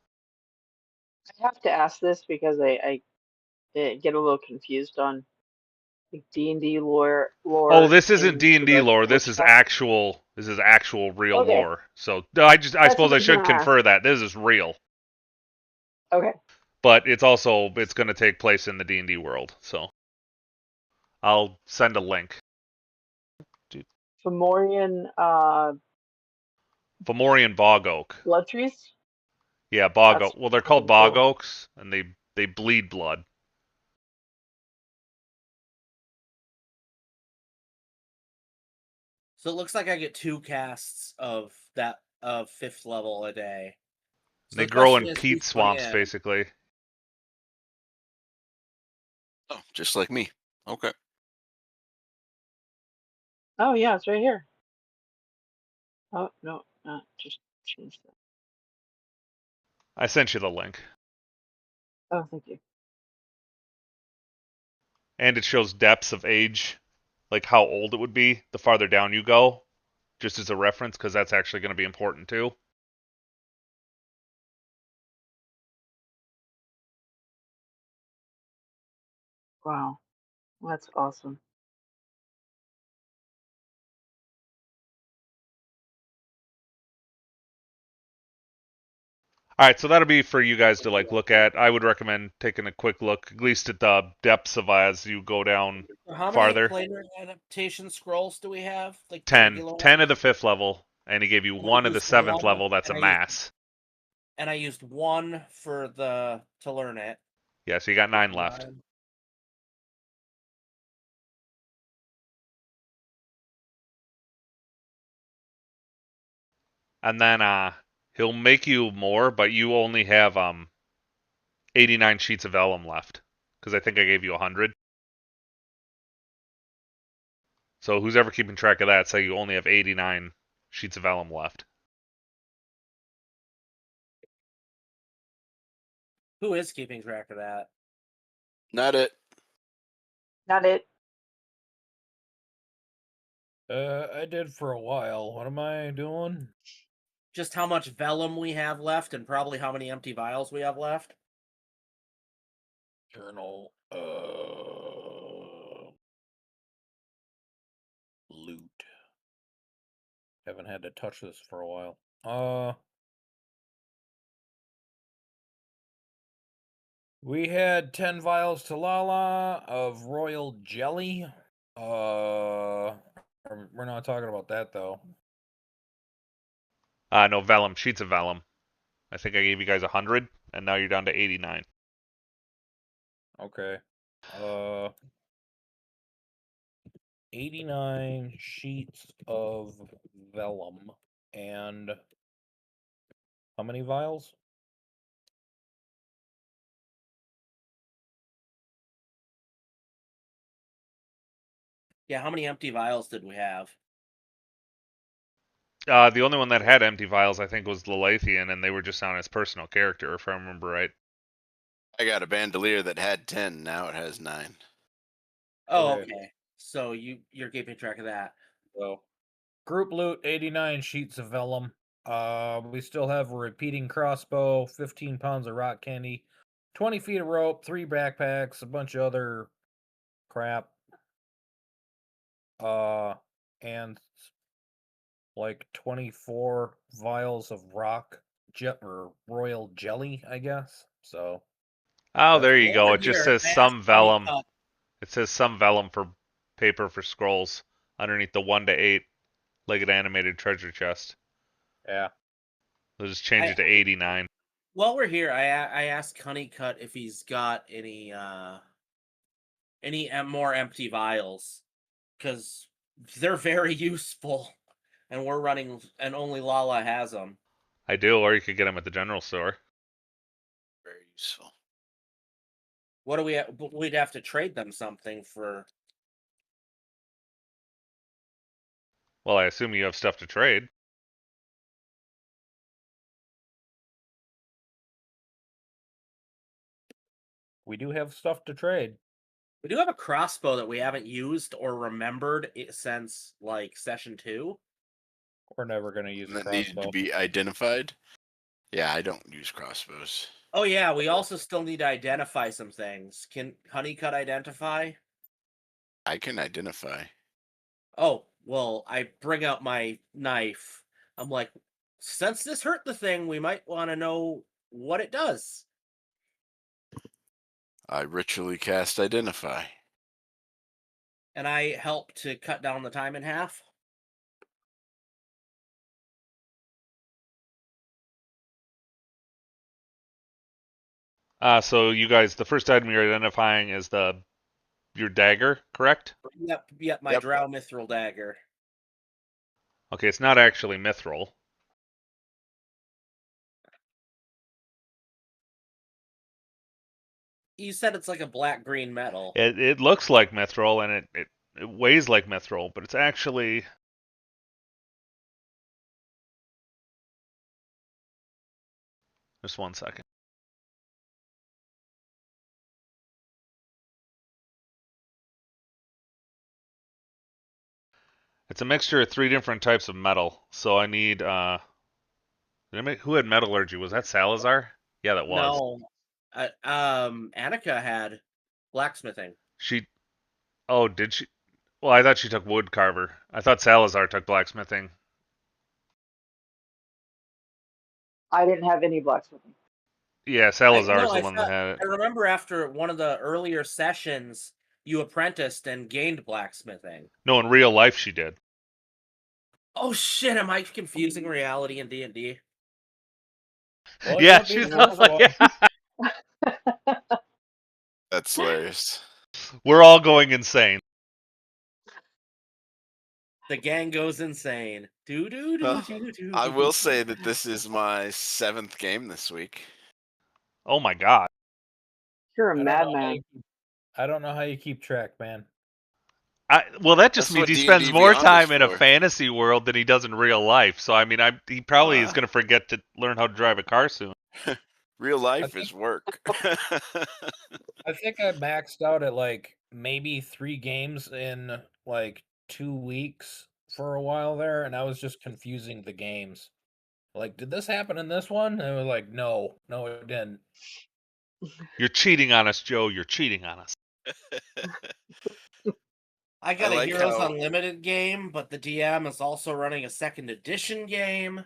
I have to ask this because I get a little confused on like D&D lore. Oh, this isn't in D&D regards to lore. This is witchcraft. actual real Okay. lore. So I That's suppose what I I was should gonna ask. confer that this is real. Okay. But it's going to take place in the D&D world. So I'll send a link. Fomorian Fomorian bog oak. blood trees. Yeah, bog That's oak. Well, they're called freaking bog cool. oaks, and they bleed blood. So it looks like I get 2 casts of 5th level a day. So They the grow question in is, peat who's putting swamps, in? basically. Oh, just like me. Okay. Oh yeah, it's right here. Oh no, just change that. I sent you the link. Oh, thank you. And it shows depths of age, like how old it would be the farther down you go, just as a reference, because that's actually going to be important too. Wow, that's awesome. All right, so that'll be for you guys to like look at. I would recommend taking a quick look, at least at the depths of as you go down How many farther. planar adaptation scrolls do we have? Like 10. regular 10 ones? of the 5th level, and he gave you And I 1 of the used 7th one, level that's a and I used mass. And I used 1 for to learn it. Yeah, so you got 9 left. 9. And then he'll make you more, but you only have 89 sheets of vellum left. Because I think I gave you 100. So who's ever keeping track of that, say you only have 89 sheets of vellum left. Who is keeping track of that? Not it. Not it. I did for a while. What am I doing? Just how much vellum we have left, and probably how many empty vials we have left. Journal. Loot. Haven't had to touch this for a while. We had 10 vials to Lala of royal jelly. We're not talking about that though. No, vellum, sheets of vellum. I think I gave you guys 100, and now you're down to 89. Okay. 89 sheets of vellum and how many vials? Yeah, how many empty vials did we have? The only one that had empty vials, I think, was Lelathian, and they were just on his personal character, if I remember right. I got a bandolier that had 10. Now it has 9. Oh, Okay. okay. So you're keeping track of that. So, group loot 89 sheets of vellum. We still have a repeating crossbow, 15 pounds of rock candy, 20 feet of rope, 3 backpacks, a bunch of other crap. And like 24 vials of or royal jelly, I guess. So. Oh, there That's you go. Over It just here, says I asked some vellum. Honeycutt- It says some vellum for paper for scrolls underneath the 1 to 8 legged animated treasure chest. Yeah. They'll just change it to 89. While we're here, I asked Honeycutt if he's got any more empty vials, because they're very useful, and we're running, and only Lala has them. I do, or you could get them at the general store. Very useful. What do we? We'd have to trade them something for. Well, I assume you have stuff to trade. We do have stuff to trade. We do have a crossbow that we haven't used or remembered since like session 2. We're never going to use And a that needed crossbow. to be identified. Yeah, I don't use crossbows. Oh yeah, we also still need to identify some things. Can Honeycutt identify? I can identify. Oh, well, I bring out my knife. I'm like, since this hurt the thing, we might want to know what it does. I ritually cast identify. And I help to cut down the time in half. So you guys, the first item you're identifying is your dagger, correct? Yep, my Drow Mithril dagger. Okay, it's not actually mithril. You said it's like a black-green metal. It looks like mithril, and it weighs like mithril, but it's actually... Just 1 second. It's a mixture of 3 different types of metal. So I need who had metallurgy? Was that Salazar? Yeah, that was. No. Annika had blacksmithing. Oh, did she? Well, I thought she took wood carver. I thought Salazar took blacksmithing. I didn't have any blacksmithing. Yeah, Salazar's the one that had it. I remember after one of the earlier sessions, you apprenticed and gained blacksmithing. No, in real life she did. Oh shit, am I confusing reality and D&D? Well, Yeah, don't do she's the not first like, one. That's hilarious. we're all going insane. The gang goes insane. Do do do do do. I will say that this is my 7th game this week. Oh my god. You're a I don't know how madman. I don't know how you keep track, man. Well, that just That's means what he D&D spends more Beyond is time in a for. fantasy world than he does in real life. So, I mean, he probably is Uh. going to forget to learn how to drive a car soon. Real life think- is work. I think I maxed out at like maybe 3 games in like 2 weeks for a while there, and I was just confusing the games. Like, did this happen in this one? And it was like, no, it didn't. You're cheating on us, Joe. You're cheating on us. I got I a like Heroes how- Unlimited game, but the DM is also running a 2nd edition game.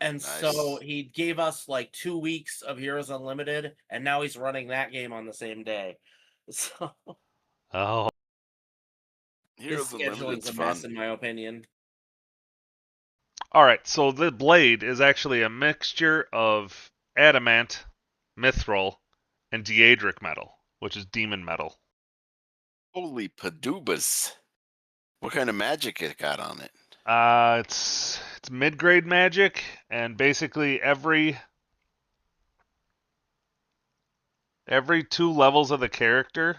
And so Nice. he gave us like 2 weeks of Heroes Unlimited, and now he's running that game on the same day. So Oh. his Heroes Unlimited's scheduling's a mess, fun. in my opinion. All right, so the blade is actually a mixture of adamant, mithril, and diedric metal, which is demon metal. Holy padoobas. What kind of magic it got on it? It's mid-grade magic, and basically every 2 levels of the character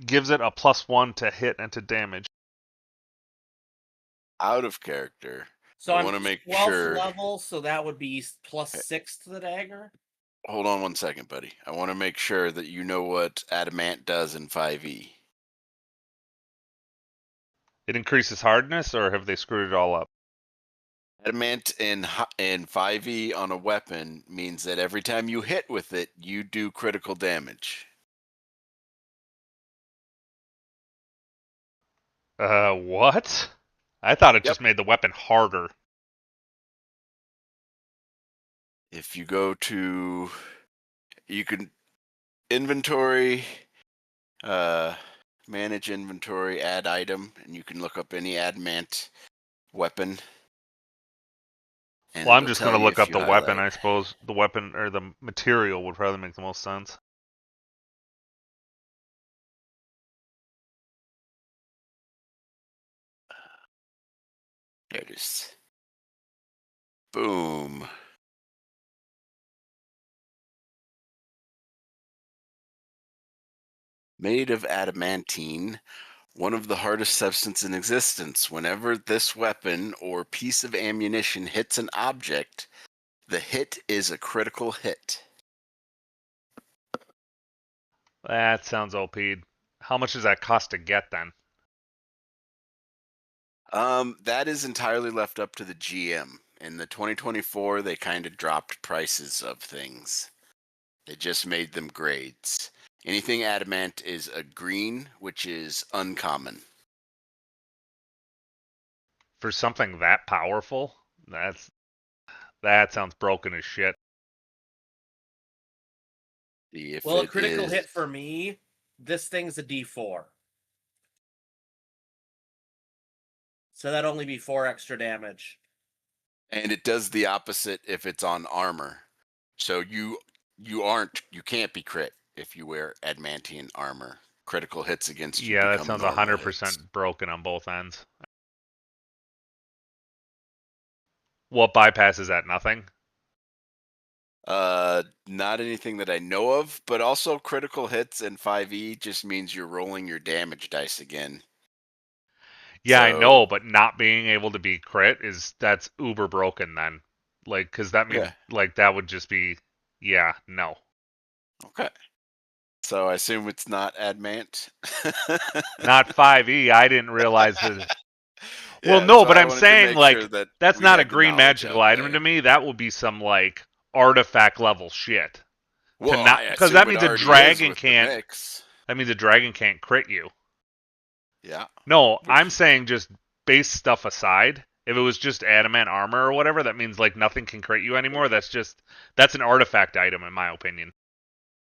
gives it a +1 to hit and to damage. Out of character. So I I'm wanna make 12th sure- level, so that would be +6 to the dagger. Hold on one second, buddy. I want to make sure that you know what adamant does in 5e. It increases hardness, or have they screwed it all up? Adamant in 5e on a weapon means that every time you hit with it, you do critical damage. What? I thought it Yep. just made the weapon harder. If you go to, you can inventory, manage inventory, add item, and you can look up any adamant weapon. And Well, I'm it'll just tell going to you look if up you the weapon. highlight. I suppose the weapon or the material would probably make the most sense. There it is. Boom. Made of adamantine, one of the hardest substances in existence. Whenever this weapon or piece of ammunition hits an object, the hit is a critical hit. That sounds OP'd. How much does that cost to get then? That is entirely left up to the GM. In the 2024, they kind of dropped prices of things. They just made them grades. Anything adamant is a green, which is uncommon. For something that powerful? That sounds broken as shit. See if Well, a it critical is- hit for me, this thing's a D4. So that'd only be 4 extra damage. And it does the opposite if it's on armor. So you can't be crit if you wear adamantine armor. Critical hits against you. Yeah, that become sounds normal 100% hits. broken on both ends. What bypasses that? Nothing? Not anything that I know of, but also critical hits in 5e just means you're rolling your damage dice again. Yeah, I So- know, but not being able to be crit that's uber broken then. Like, because that means, Yeah. like, that would just be, yeah, no. Okay. So I assume it's not adamant. Not 5e, I didn't realize that. Well, Yeah, no, so but I I'm wanted to saying, make like, sure that that's we not a had the green knowledge magical out item there. to me. That would be some, like, artifact level shit. Well, not- I 'cause assume that it means a already is dragon with the can't- mix. That means a dragon can't crit you. Yeah. No, I'm saying just base stuff aside. If it was just adamant armor or whatever, that means, like, nothing can crit you anymore. That's an artifact item, in my opinion.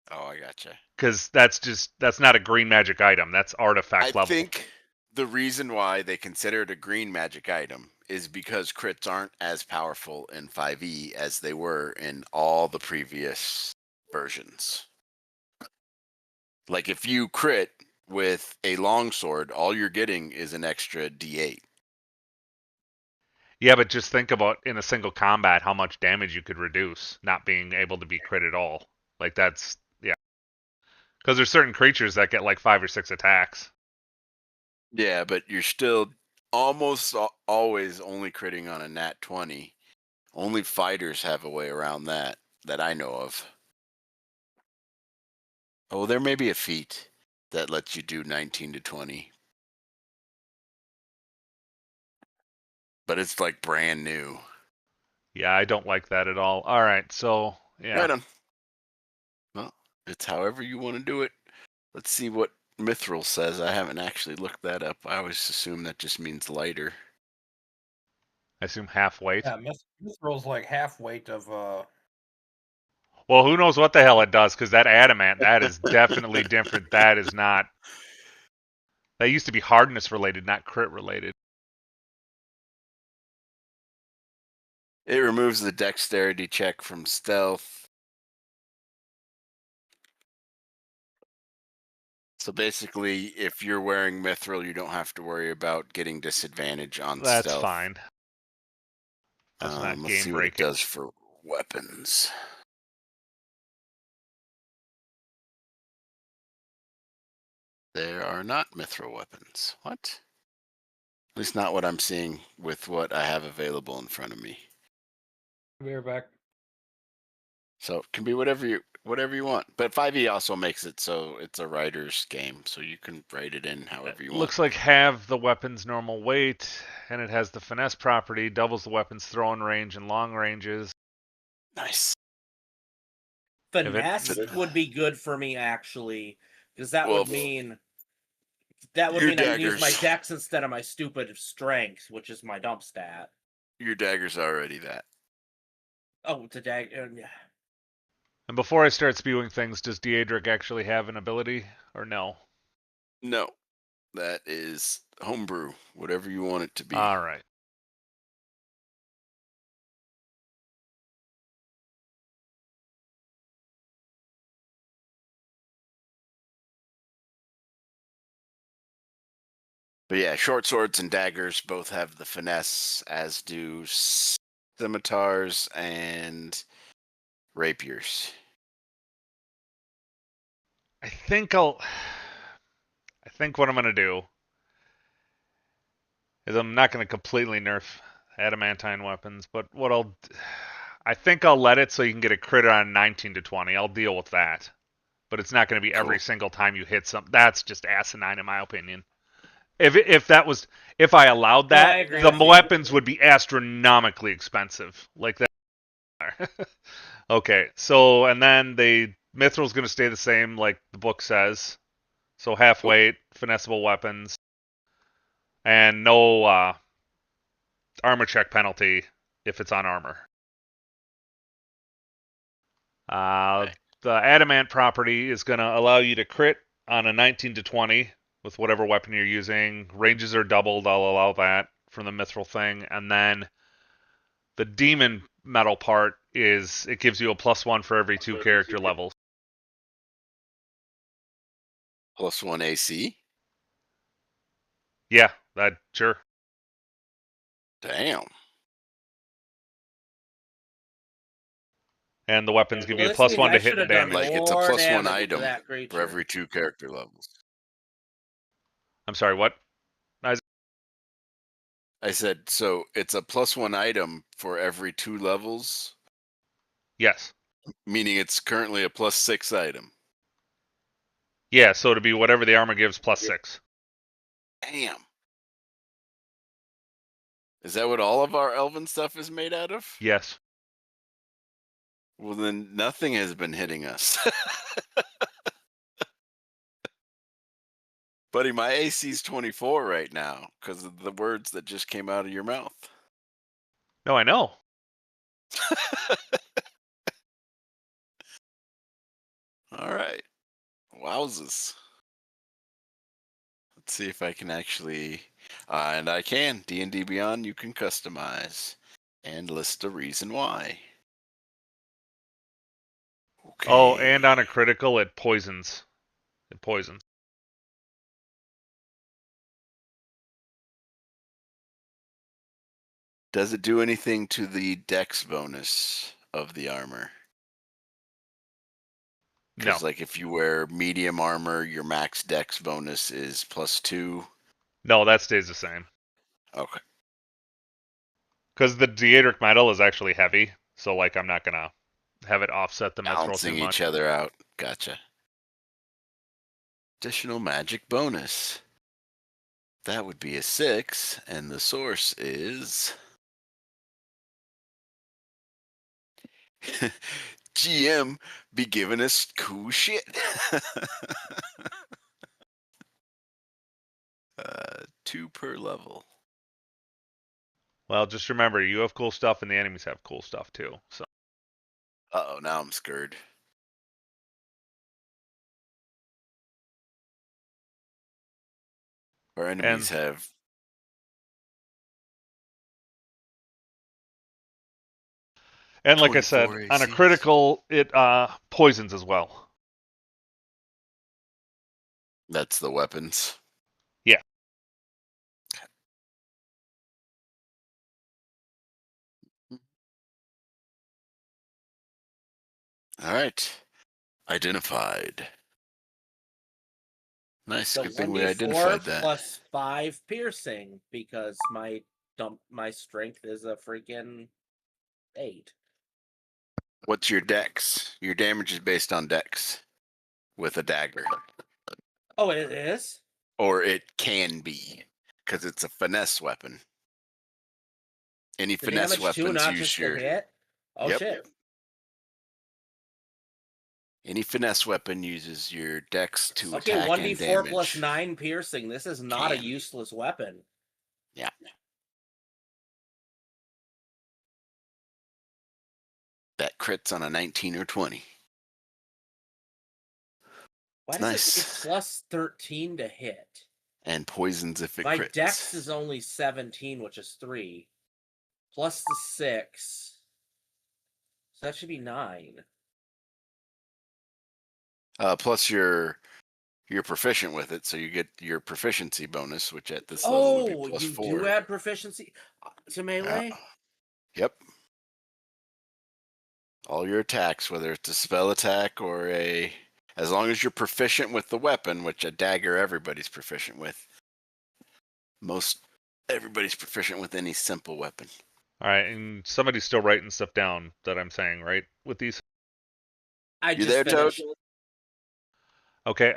Oh, I gotcha. Because that's not a green magic item. That's artifact I level. think the reason why they consider it a green magic item is because crits aren't as powerful in 5e as they were in all the previous versions. Like if you crit with a longsword, all you're getting is an extra d8. Yeah, but just think about in a single combat how much damage you could reduce not being able to be crit at all. Like that's yeah. Because there's certain creatures that get like 5 or 6 attacks. Yeah, but you're still almost always only critting on a nat 20. Only fighters have a way around that I know of. Oh, there may be a feat that lets you do 19 to 20. But it's like brand new. Yeah, I don't like that at all. All right, so yeah. Right on. Well, it's however you want to do it. Let's see what Mithril says. I haven't actually looked that up. I always assume that just means lighter. I assume half weight. Yeah, Mithril's like half weight of Well, who knows what the hell it does? Because that adamant, that is definitely different. That is not. That used to be hardness related, not crit related. It removes the dexterity check from stealth. So basically, if you're wearing Mithril, you don't have to worry about getting disadvantage on That's stealth. fine. That's not Let's game see what it breaking. does for weapons. There are not Mithril weapons. What? At least not what I'm seeing with what I have available in front of me. Be right back. So it can be whatever you want. But 5e also makes it so it's a writer's game, so you can write it in however you want. Looks like halve the weapon's normal weight, and it has the finesse property, doubles the weapon's throwing range and long ranges. Nice. Finesse would be good for me actually, because that would mean I can use my dex instead of my stupid strength, which is my dump stat. Your dagger's already that. Oh, the dagger. Yeah. And before I start spewing things, does Daedric actually have an ability, or no? No, that is homebrew, whatever you want it to be. All right. But yeah, short swords and daggers both have the finesse, as do scimitars and rapiers. I think what I'm going to do is I'm not going to completely nerf adamantine weapons, but I think I'll let it so you can get a crit on 19 to 20. I'll deal with that. But it's not going to be every single time you hit something. That's just asinine in my opinion. If I allowed that, the weapons would be astronomically expensive. Like that. Okay, so and then Mithril's going to stay the same, like the book says. So half weight, finessable weapons, and no armor check penalty if it's on armor. The adamant property is going to allow you to crit on a 19 to 20 with whatever weapon you're using. Ranges are doubled. I'll allow that from the mithril thing. And then the demon metal part is it gives you a +1 for every 2 character levels. +1 AC? Yeah, that sure. Damn. And the weapons give you a +1 to hit and damage. Like it's a +1 item for every 2 character levels. I'm sorry, what? I said, so it's a +1 item for every 2 levels? Yes. Meaning it's currently a +6 item. Yeah, so to be whatever the armor gives +6. Damn. Is that what all of our elven stuff is made out of? Yes. Well, then nothing has been hitting us. Buddy, my AC's 24 right now because of the words that just came out of your mouth. No, I know. All right. Wowzers. Let's see if I can actually, and I can. D&D Beyond, you can customize and list a reason why. Okay. Oh, and on a critical, it poisons. It poisons. Does it do anything to the dex bonus of the armor? No. Because, like, if you wear medium armor, your max dex bonus is +2. No, that stays the same. Okay. Because the Daedric metal is actually heavy, so like I'm not gonna have it offset the mithril Balancing too much. each other out. Gotcha. Additional magic bonus. That would be a 6, and the source is GM be giving us cool shit. 2 per level. Well, just remember, you have cool stuff, and the enemies have cool stuff too. So. Uh-oh, now I'm scared. Our enemies have... And like I said, 24 on a ACs. critical, it poisons as well. That's the weapons. Yeah. All right. Identified. Nice. So Good thing we 1d4 identified that. plus 5 piercing because my strength is a freaking 8. What's your dex? Your damage is based on dex with a dagger. Oh, it is? Or it can be, because it's a finesse weapon. Any The finesse damage too, weapons not use just your... the hit? Oh, Yep. shit. Any finesse weapon uses your dex to Okay, attack and 1d4 damage. plus 9 piercing. This is not a Can. useless weapon. Yeah. That crits on a 19 or 20. Why It's does nice. it say plus 13 to hit? And poisons if it My crits. dex is only 17, which is 3. Plus the 6. So that should be 9. Plus you're proficient with it, so you get your proficiency bonus, which at this level would be plus you 4. do add proficiency to melee? Yep. All your attacks, whether it's a spell attack or as long as you're proficient with the weapon, which a dagger everybody's proficient with. Everybody's proficient with any simple weapon. All right, and somebody's still writing stuff down that I'm saying, right? With these. I You just there, finished. Toad? Okay.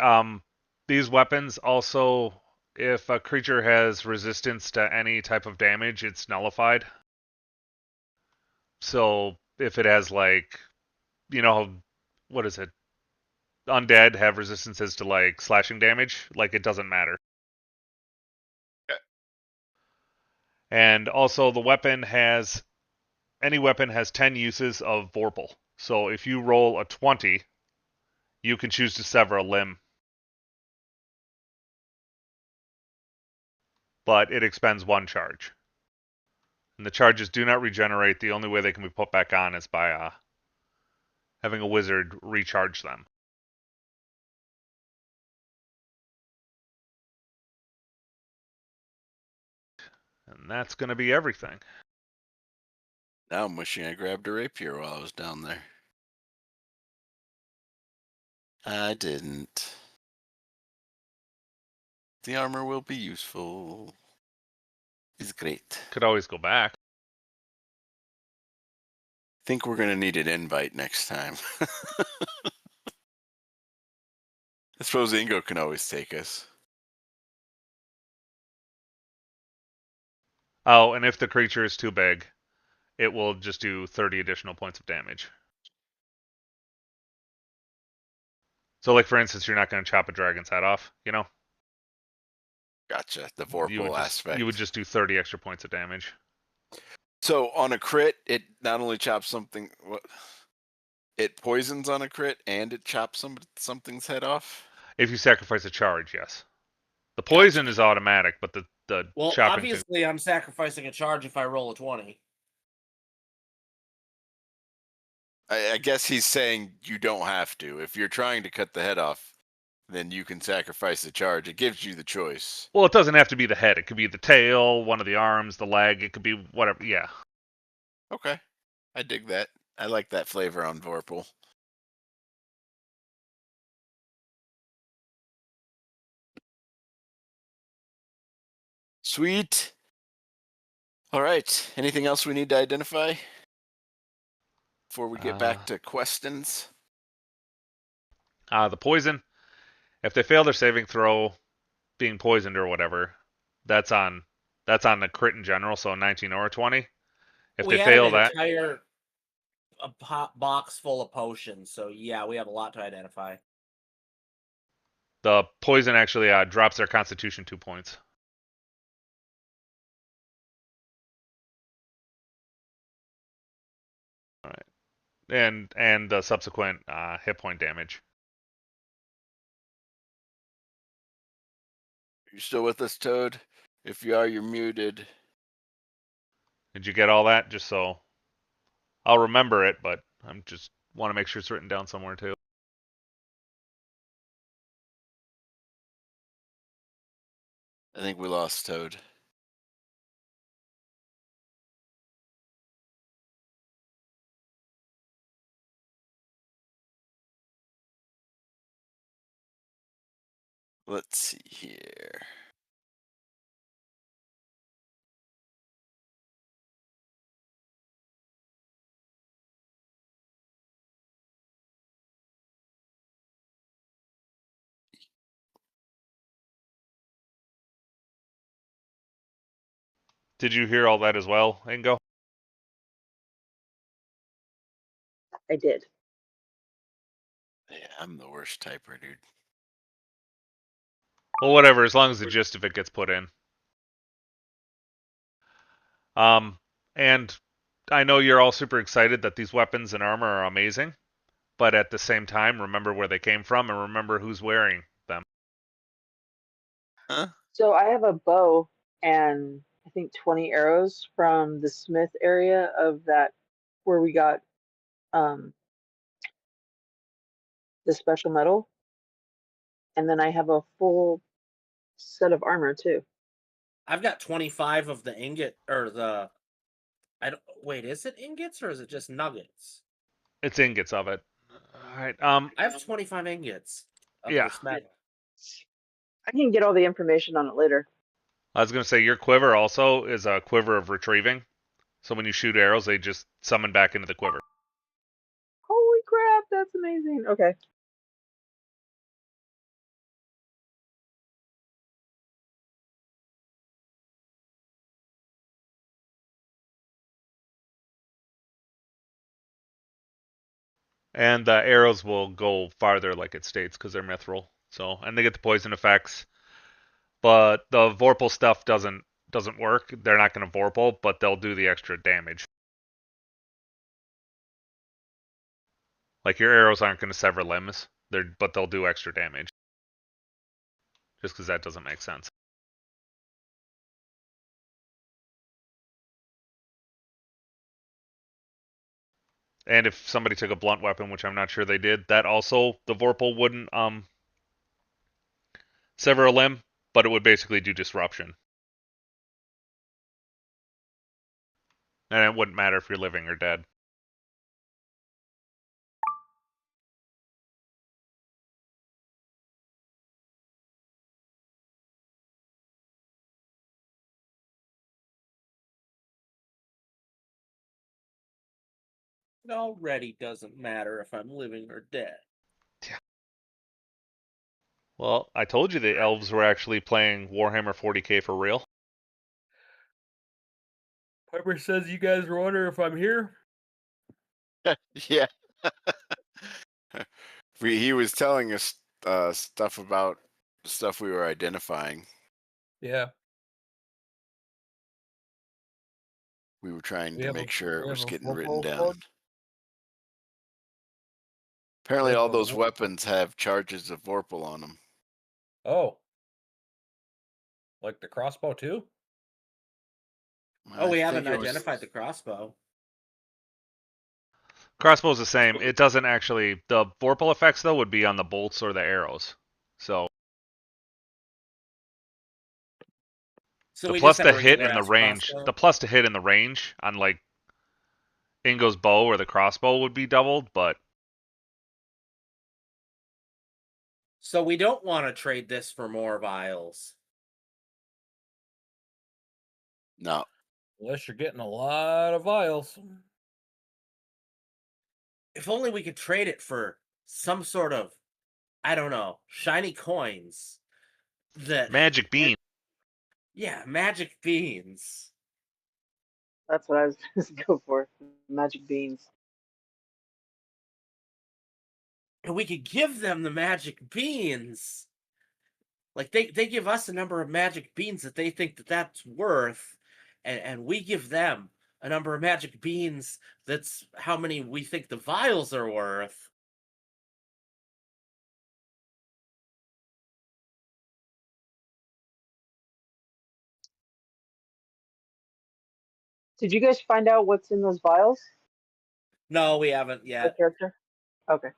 These weapons also, if a creature has resistance to any type of damage, it's nullified. So if it has like, what is it? Undead have resistances to like slashing damage, like it doesn't matter. Okay. And also any weapon has 10 uses of Vorpal. So if you roll a 20, you can choose to sever a limb. But it expends 1 charge. And the charges do not regenerate. The only way they can be put back on is by having a wizard recharge them. And that's going to be everything. Now I'm wishing I grabbed a rapier while I was down there. I didn't. The armor will be useful. It's great. Could always go back. Think we're going to need an invite next time. I suppose Ingo can always take us. Oh, and if the creature is too big, it will just do 30 additional points of damage. So, like, for instance, you're not going to chop a dragon's head off, Gotcha. The Vorpal aspect. You would just do 30 extra points of damage. So on a crit, it not only chops something... It poisons on a crit, and it chops something's head off? If you sacrifice a charge, yes. The poison is automatic, but the Well, chopping thing. obviously, I'm sacrificing a charge if I roll a 20. I guess he's saying you don't have to. If you're trying to cut the head off, then you can sacrifice the charge. It gives you the choice. Well, it doesn't have to be the head. It could be the tail, one of the arms, the leg. It could be whatever. Yeah. Okay. I dig that. I like that flavor on Vorpal. Sweet. All right. Anything else we need to identify before we get back to questions? The poison. If they fail their saving throw, being poisoned or whatever, that's on the crit in general. So a 19 or a 20. If We they have fail an that, entire box full of potions, so yeah, we have a lot to identify. the poison actually drops their Constitution 2 points. All right, and the subsequent hit point damage. You still with us, Toad? If you are, you're muted. Did you get all that? Just so I'll remember it, but I'm just want to make sure it's written down somewhere too. I think we lost Toad. Let's see here. Did you hear all that as well, Ingo? I did. Yeah, I'm the worst typer, dude. Well, whatever, as long as the gist of it gets put in. And I know you're all super excited that these weapons and armor are amazing, but at the same time, remember where they came from and remember who's wearing them. Huh? So I have a bow and I think 20 arrows from the Smith area of that where we got um the special metal. And then I have a full set of armor too. I've got 25 of the ingot or the. I don't wait. Is it ingots or is it just nuggets? It's ingots of it. All right. I have 25 ingots of Yeah. this metal. I can get all the information on it later. I was gonna say your quiver also is a quiver of retrieving. So when you shoot arrows, they just summon back into the quiver. Holy crap, that's amazing. Okay. And the arrows will go farther, like it states, because they're mithril. So, and they get the poison effects. But the Vorpal stuff doesn't work. They're not going to Vorpal, but they'll do the extra damage. Like your arrows aren't going to sever limbs, but they'll do extra damage. Just because that doesn't make sense. And if somebody took a blunt weapon, which I'm not sure they did, that also the Vorpal wouldn't sever a limb, but it would basically do disruption. And it wouldn't matter if you're living or dead. It already doesn't matter if I'm living or dead. Yeah. Well, I told you the elves were actually playing Warhammer 40k for real. Piper says you guys were wondering if I'm here. Yeah. He was telling us stuff about the stuff we were identifying. Yeah. We were trying We to have make a- sure we it was have a getting full written down. squad? Apparently, We have all a those full- weapons have charges of Vorpal on them. Oh. Like the crossbow too? Oh, we I haven't think it was- identified the crossbow. Crossbow's the same. It doesn't actually. The vorpal effects though would be on the bolts or the arrows. So So the we plus just have to a hit regular in the ass range, crossbow. the plus to hit in the range on like Ingo's bow or the crossbow would be doubled, but So we don't want to trade this for more vials. No. Unless you're getting a lot of vials. If only we could trade it for some sort of, I don't know, shiny coins. That magic beam. Yeah, magic beans. That's what I was going to go for. Magic beans. And we could give them the magic beans. Like they give us a number of magic beans that they think that that's worth, and we give them a number of magic beans that's how many we think the vials are worth. Did you guys find out what's in those vials? No, we haven't The yet. character? Okay.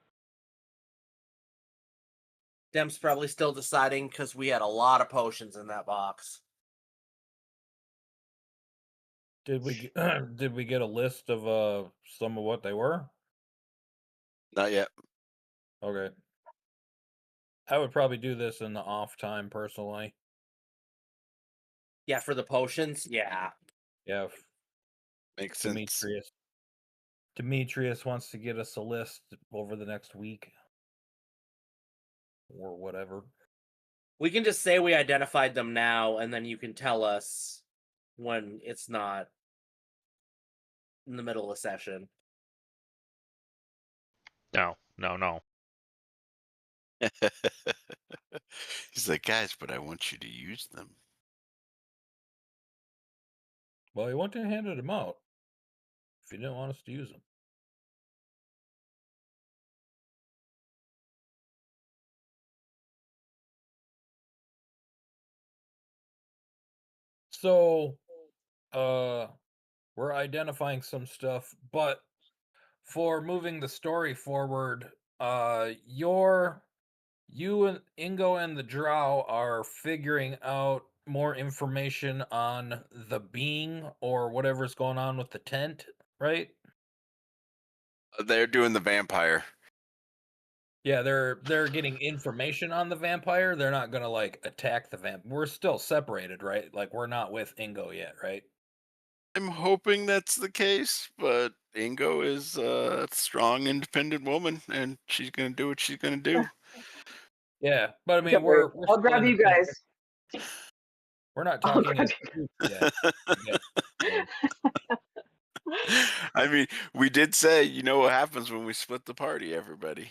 Dem's probably still deciding because we had a lot of potions in that box. Did we did we get a list of some of what they were? Not yet. Okay. I would probably do this in the off time personally. Yeah, for the potions, yeah. Yeah, Makes sense. Demetrius wants to get us a list over the next week. Or whatever. We can just say we identified them now, and then you can tell us when it's not in the middle of session. No. He's like, guys, but I want you to use them. Well, he went and handed them out. If he didn't want us to use them. So, we're identifying some stuff, but for moving the story forward, you and Ingo and the Drow are figuring out more information on the being or whatever's going on with the tent, right? They're doing the vampire. Yeah, they're getting information on the vampire. They're not gonna like attack the vamp. We're still separated, right? Like we're not with Ingo yet, right? I'm hoping that's the case, but Ingo is a strong, independent woman, and she's gonna do what she's gonna do. Yeah, but I mean Don't worry. we're I'll still grab you independent. guys. We're not I'll talking grab as groups yet. I mean, we did say, you know what happens when we split the party, everybody.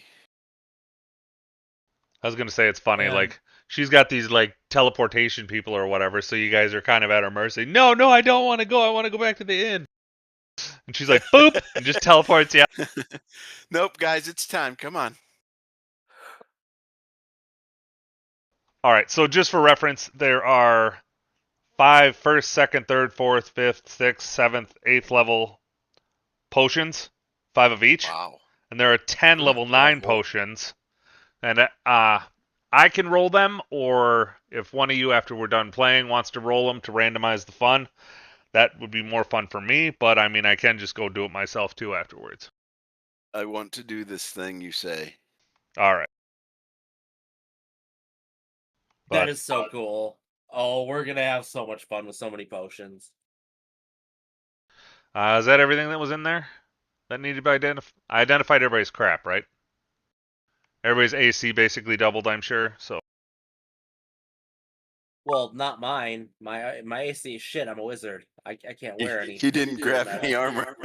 I was gonna say it's funny, And- like she's got these like teleportation people or whatever, so you guys are kind of at her mercy. No, I don't want to go. I want to go back to the inn. And she's like, boop, and just teleports you. Nope, guys, it's time. Come on. All right, so just for reference, there are 5 first, second, third, fourth, fifth, sixth, seventh, 8th level potions, 5 of each, Wow. and there are 10 level 9 potions. And I can roll them, or if one of you after we're done playing wants to roll them to randomize the fun, that would be more fun for me. But I mean, I can just go do it myself too afterwards. I want to do this thing you say. All right. That is so cool. Oh, we're gonna have so much fun with so many potions. Is that everything that was in there that needed to be identified? I identified everybody's crap, right? Everybody's AC basically doubled, I'm sure. So Well, not mine. My AC is shit. I'm a wizard. I can't wear any. He didn't grab any armor.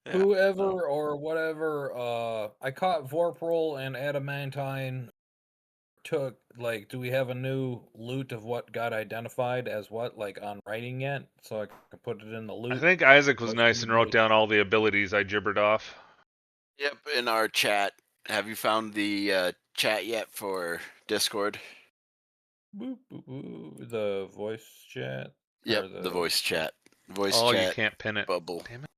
Yeah, Whoever so- or whatever, I caught Vorpal and Adamantine took, like, do we have a new loot of what got identified as what, like, on writing yet? So I can put it in the loot. I think Isaac was What's nice and wrote anybody- down all the abilities I gibbered off. Yep, in our chat, have you found the chat yet for Discord? Boop, boop, boop. The voice chat. Yep, Or the voice chat. Voice Oh, you chat can't pin it. bubble. Damn it.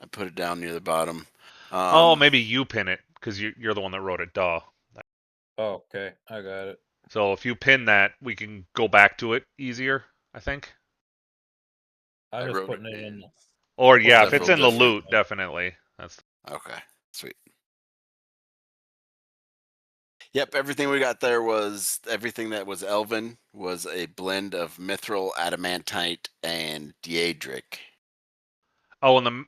I put it down near the bottom. Oh, maybe you pin it because you're the one that wrote it. Duh. Oh, okay, I got it. So if you pin that, we can go back to it easier, I think. I'm I just wrote putting it it in. in Or yeah, if it's several in the different- loot, definitely. That's Okay, sweet. Yep, everything we got there was everything that was elven was a blend of mithril, adamantite, and daedric. Oh, and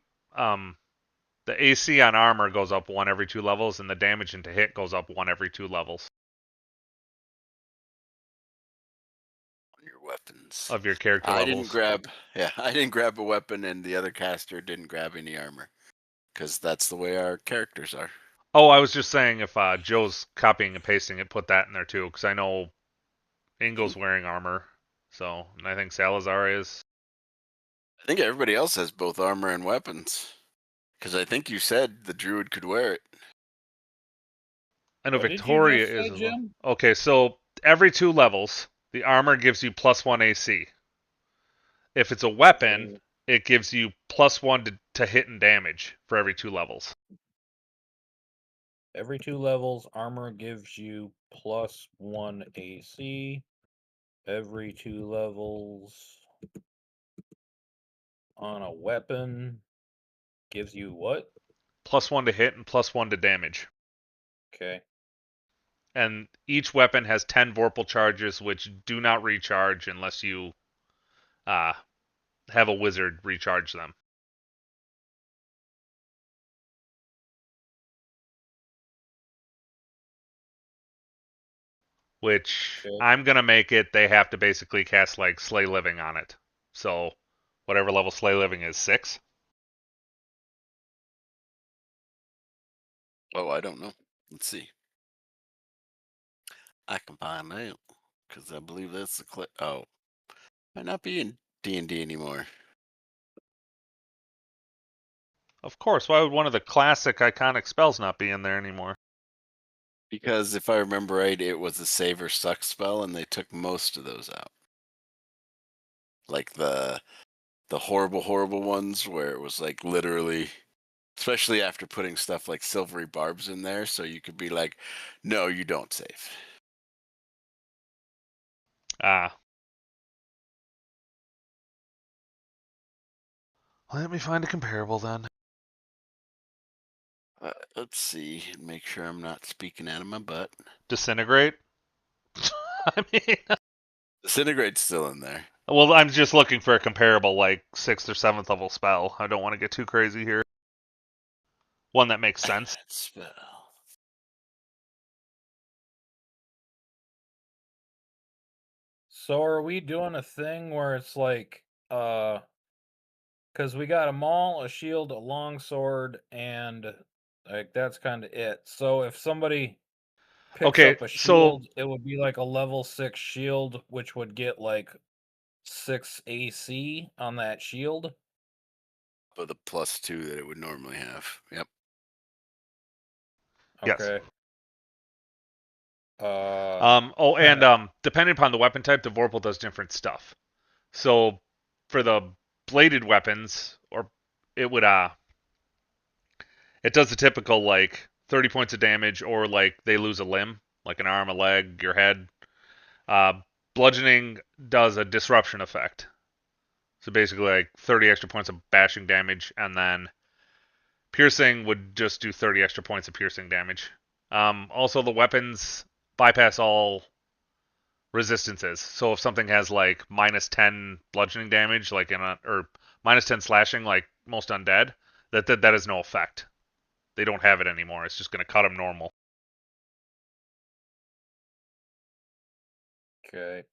the AC on armor goes up 1 every 2 levels, and the damage into hit goes up 1 every 2 levels On your weapons. of your character I levels. I didn't grab a weapon, and the other caster didn't grab any armor, because that's the way our characters are. Oh, I was just saying if Joe's copying and pasting it, put that in there too, because I know Ingo's wearing armor, so and I think Salazar is. I think everybody else has both armor and weapons, because I think you said the druid could wear it. I know What did you Victoria just say, is as well. Jim? Okay, so every 2 levels, the armor gives you +1 AC. If it's a weapon, it gives you +1 to hit and damage for every 2 levels. Every 2 levels, armor gives you +1 AC. Every 2 levels on a weapon gives you what? +1 to hit and +1 to damage. Okay. And each weapon has 10 Vorpal charges, which do not recharge unless you have a wizard recharge them. Which Okay. I'm gonna make it. They have to basically cast like Slay Living on it. So whatever level Slay Living is, 6. Oh, I don't know. Let's see. I can find out, because I believe that's the clip. Oh, might not be in D&D anymore. Of course. Why would one of the classic iconic spells not be in there anymore? Because if I remember right, it was a save or suck spell, and they took most of those out. Like the horrible ones, where it was like literally, especially after putting stuff like silvery barbs in there, so you could be like, no, you don't save. Ah. Let me find a comparable then. Let's see, make sure I'm not speaking out of my butt. Disintegrate? I mean, Disintegrate's still in there. well, I'm just looking for a comparable, like 6th or 7th level spell. I don't want to get too crazy here. One that makes sense. Spell. So are we doing a thing where it's like, because we got a maul, a shield, a longsword, and like that's kind of it. So if somebody picks Okay, up a so shield, it would be like a level 6 shield, which would get like 6 AC on that shield. But the +2 that it would normally have. Yep. yes. Okay. And depending upon the weapon type, the Vorpal does different stuff. So for the bladed weapons, or it would it does the typical like 30 points of damage, or like they lose a limb, like an arm, a leg, your head. Bludgeoning does a disruption effect. So basically like 30 extra points of bashing damage, and then piercing would just do 30 extra points of piercing damage. Also, the weapons bypass all resistances. So if something has like -10 bludgeoning damage, like or -10 slashing, like most undead, that has no effect. They don't have it anymore. It's just going to cut them normal. Okay.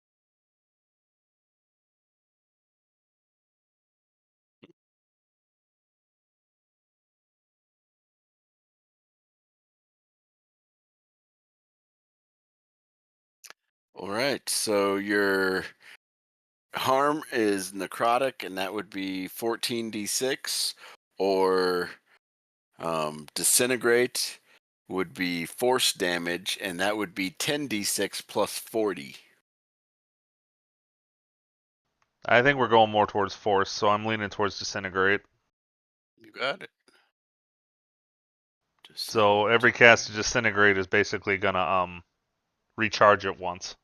All right, so your harm is necrotic, and that would be 14d6, or disintegrate would be force damage, and that would be 10d6 plus 40. I think we're going more towards force, so I'm leaning towards disintegrate. You got it. So every cast of disintegrate is basically gonna recharge it once.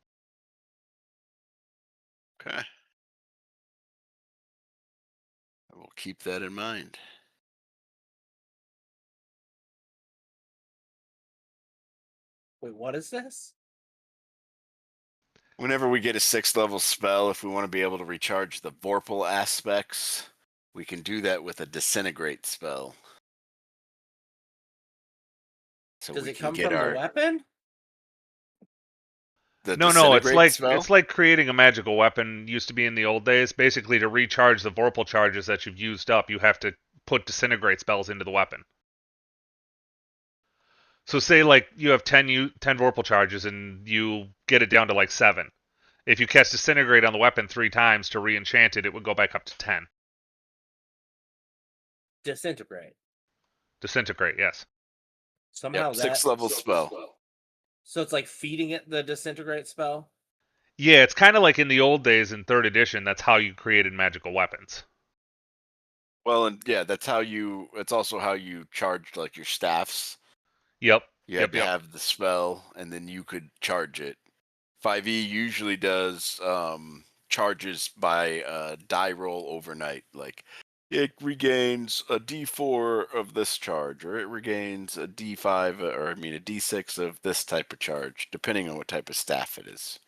Okay. I will keep that in mind. Wait, what is this? Whenever we get a 6th level spell, if we want to be able to recharge the Vorpal aspects, we can do that with a disintegrate spell. So Does we it can come get from the weapon? No, it's like creating a magical weapon. Used to be in the old days. Basically, to recharge the Vorpal charges that you've used up, you have to put disintegrate spells into the weapon. So say like you have 10 Vorpal charges and you get it down to like 7. If you cast disintegrate on the weapon 3 times to re-enchant it, it would go back up to 10. Disintegrate. Disintegrate, yes. Somehow Yep, 6th level spell. So it's like feeding it the disintegrate spell? Yeah, it's kind of like in the old days in 3rd edition, that's how you created magical weapons. Well, and yeah, that's how you. It's also how you charged like your staffs. Yep. You had to have the spell, and then you could charge it. 5e usually does charges by die roll overnight. Like it regains a d4 of this charge, or it regains a d5, or I mean a d6 of this type of charge, depending on what type of staff it is.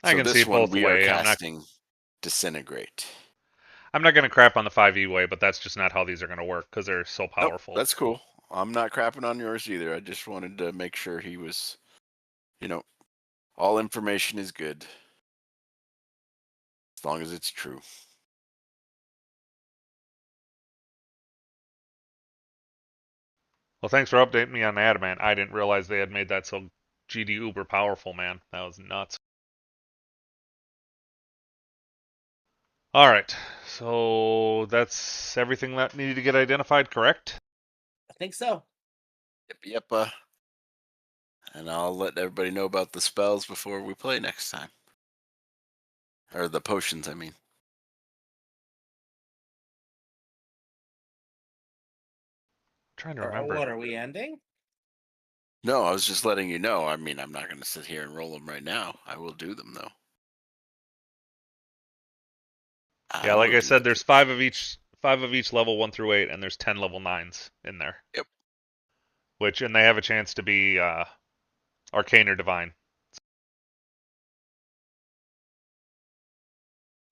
I can see it both we are ways. casting disintegrate. I'm not going to crap on the 5e way, but that's just not how these are going to work because they're so powerful. Nope, that's cool. I'm not crapping on yours either. I just wanted to make sure he was, all information is good. As long as it's true. Well, thanks for updating me on Adamant. I didn't realize they had made that so GD uber powerful, man. That was nuts. All right, so that's everything that needed to get identified, correct? I think so. Yep. And I'll let everybody know about the spells before we play next time. Or the potions, I mean. I'm trying to remember. What, are we ending? No, I was just letting you know. I mean, I'm not going to sit here and roll them right now. I will do them, though. Yeah, like I said, there's 5 of each level 1 through 8, and there's 10 level 9s in there. Yep. And they have a chance to be arcane or divine.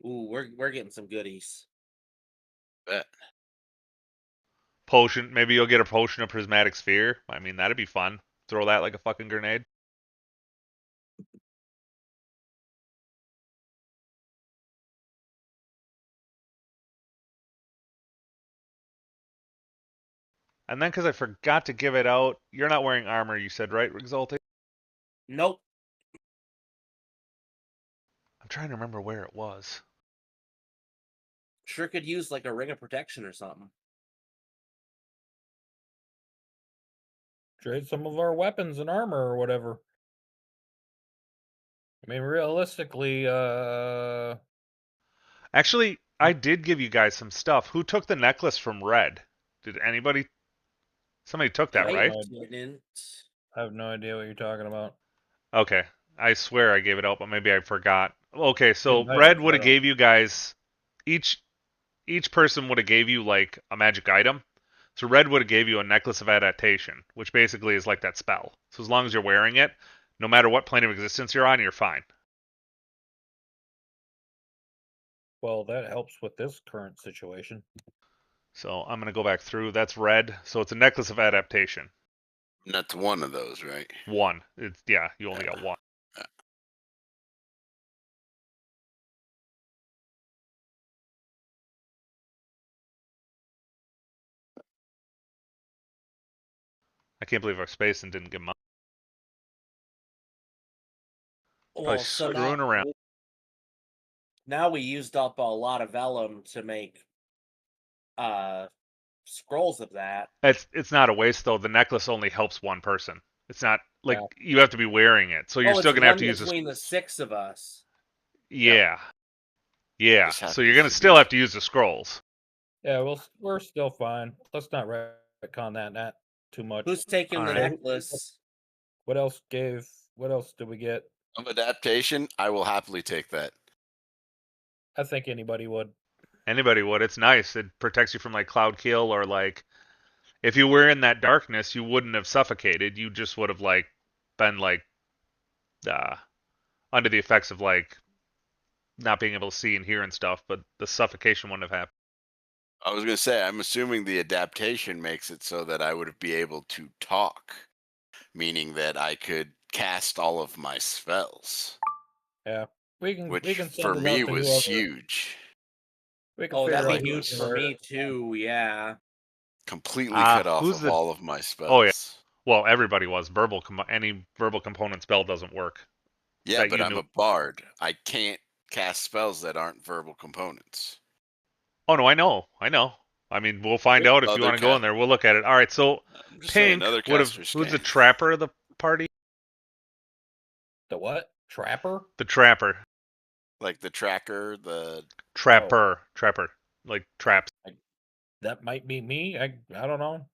Ooh, we're getting some goodies. Bet. Potion, maybe you'll get a potion of prismatic sphere. I mean, that'd be fun. Throw that like a fucking grenade. And then because I forgot to give it out, you're not wearing armor, you said, right, Exalted? Nope. I'm trying to remember where it was. Sure could use like a ring of protection or something. Trade some of our weapons and armor or whatever. I mean, realistically, Actually, I did give you guys some stuff. Who took the necklace from Red? Did anybody? Somebody took that, right? I have no idea what you're talking about. Okay. I swear I gave it out, but maybe I forgot. Okay, so Red would have gave you guys each person would have gave you like a magic item. So Red would have gave you a necklace of adaptation, which basically is like that spell. So as long as you're wearing it, no matter what plane of existence you're on, you're fine. Well, that helps with this current situation. So I'm going to go back through. That's Red. So it's a necklace of adaptation. That's one of those, right? One. You only got one. I can't believe our space and didn't give them up. Well, so screwing around. Now we used up a lot of vellum to make scrolls of that. It's not a waste though. The necklace only helps one person. It's not like Yeah. you have to be wearing it, so you're Oh, still it's gonna have one to use this. between the 6 of us. Yeah, yeah. Just So you're happens gonna to still be- have to use the scrolls. Yeah, we're still fine. Let's not retcon that too much. Who's taking the Alright. necklace? What else did we get? Of adaptation, I will happily take that. I think anybody would. Anybody would. It's nice. It protects you from like cloud kill or like if you were in that darkness, you wouldn't have suffocated. You just would have like been like under the effects of like not being able to see and hear and stuff, but the suffocation wouldn't have happened. I was going to say, I'm assuming the adaptation makes it so that I would be able to talk, meaning that I could cast all of my spells, Yeah, we which can send for it out me to was whoever. huge. We can Oh, figure that'd out be who's huge for gonna- me too. Yeah. Completely cut off who's of the- all of my spells. Oh, yeah. Well, everybody was. Any verbal component spell doesn't work. Yeah, that but you I'm knew- a bard. I can't cast spells that aren't verbal components. Oh no, I know. I mean, we'll find out if you Other want to go in there. We'll look at it. All right, so I'm just saying, Pink other would have. casters Who's the can. trapper of the party? The what? Trapper? The trapper. Like the tracker, the Trapper. Like traps. That might be me. I don't know.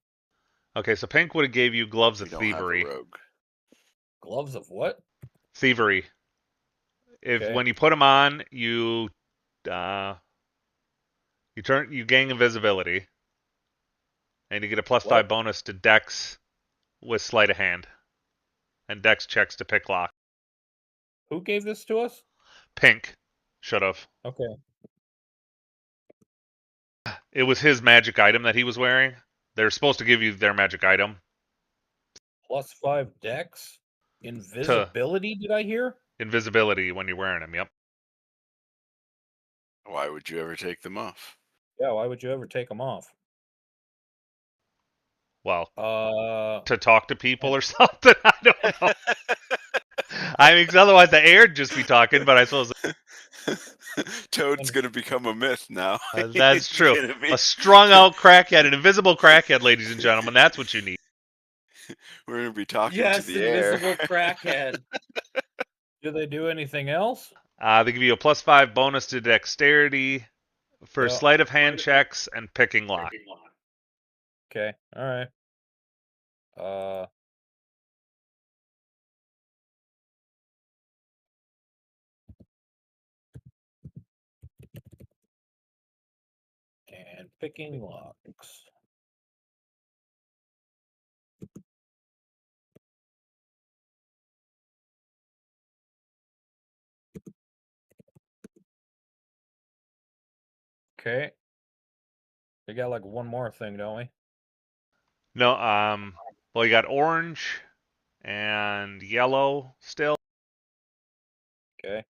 Okay, so Pink would have gave you gloves we of don't have thievery. a rogue. Gloves of what? Thievery. If Okay. when you put them on, you gain invisibility, and you get a +5 What? bonus to Dex with sleight of hand, and Dex checks to pick lock. Who gave this to us? Pink should have. Okay. It was his magic item that he was wearing. They're supposed to give you their magic item. +5 dex? Invisibility, did I hear? Invisibility when you're wearing them, yep. Why would you ever take them off? Yeah, why would you ever take them off? Well, Uh, to talk to people or something. I don't know. I mean, 'cause otherwise the air'd just be talking, but I suppose Toad's gonna become a myth now. that's He's true. gonna be- A strung out crackhead, an invisible crackhead, ladies and gentlemen. That's what you need. We're gonna be talking Yes, to the air. invisible crackhead. do they do anything else? They give you a +5 bonus to dexterity for Yeah. sleight of hand checks and picking lock. Okay, all right. And picking locks. Okay. We got like one more thing, don't we? No, well, you got orange and yellow still. Okay.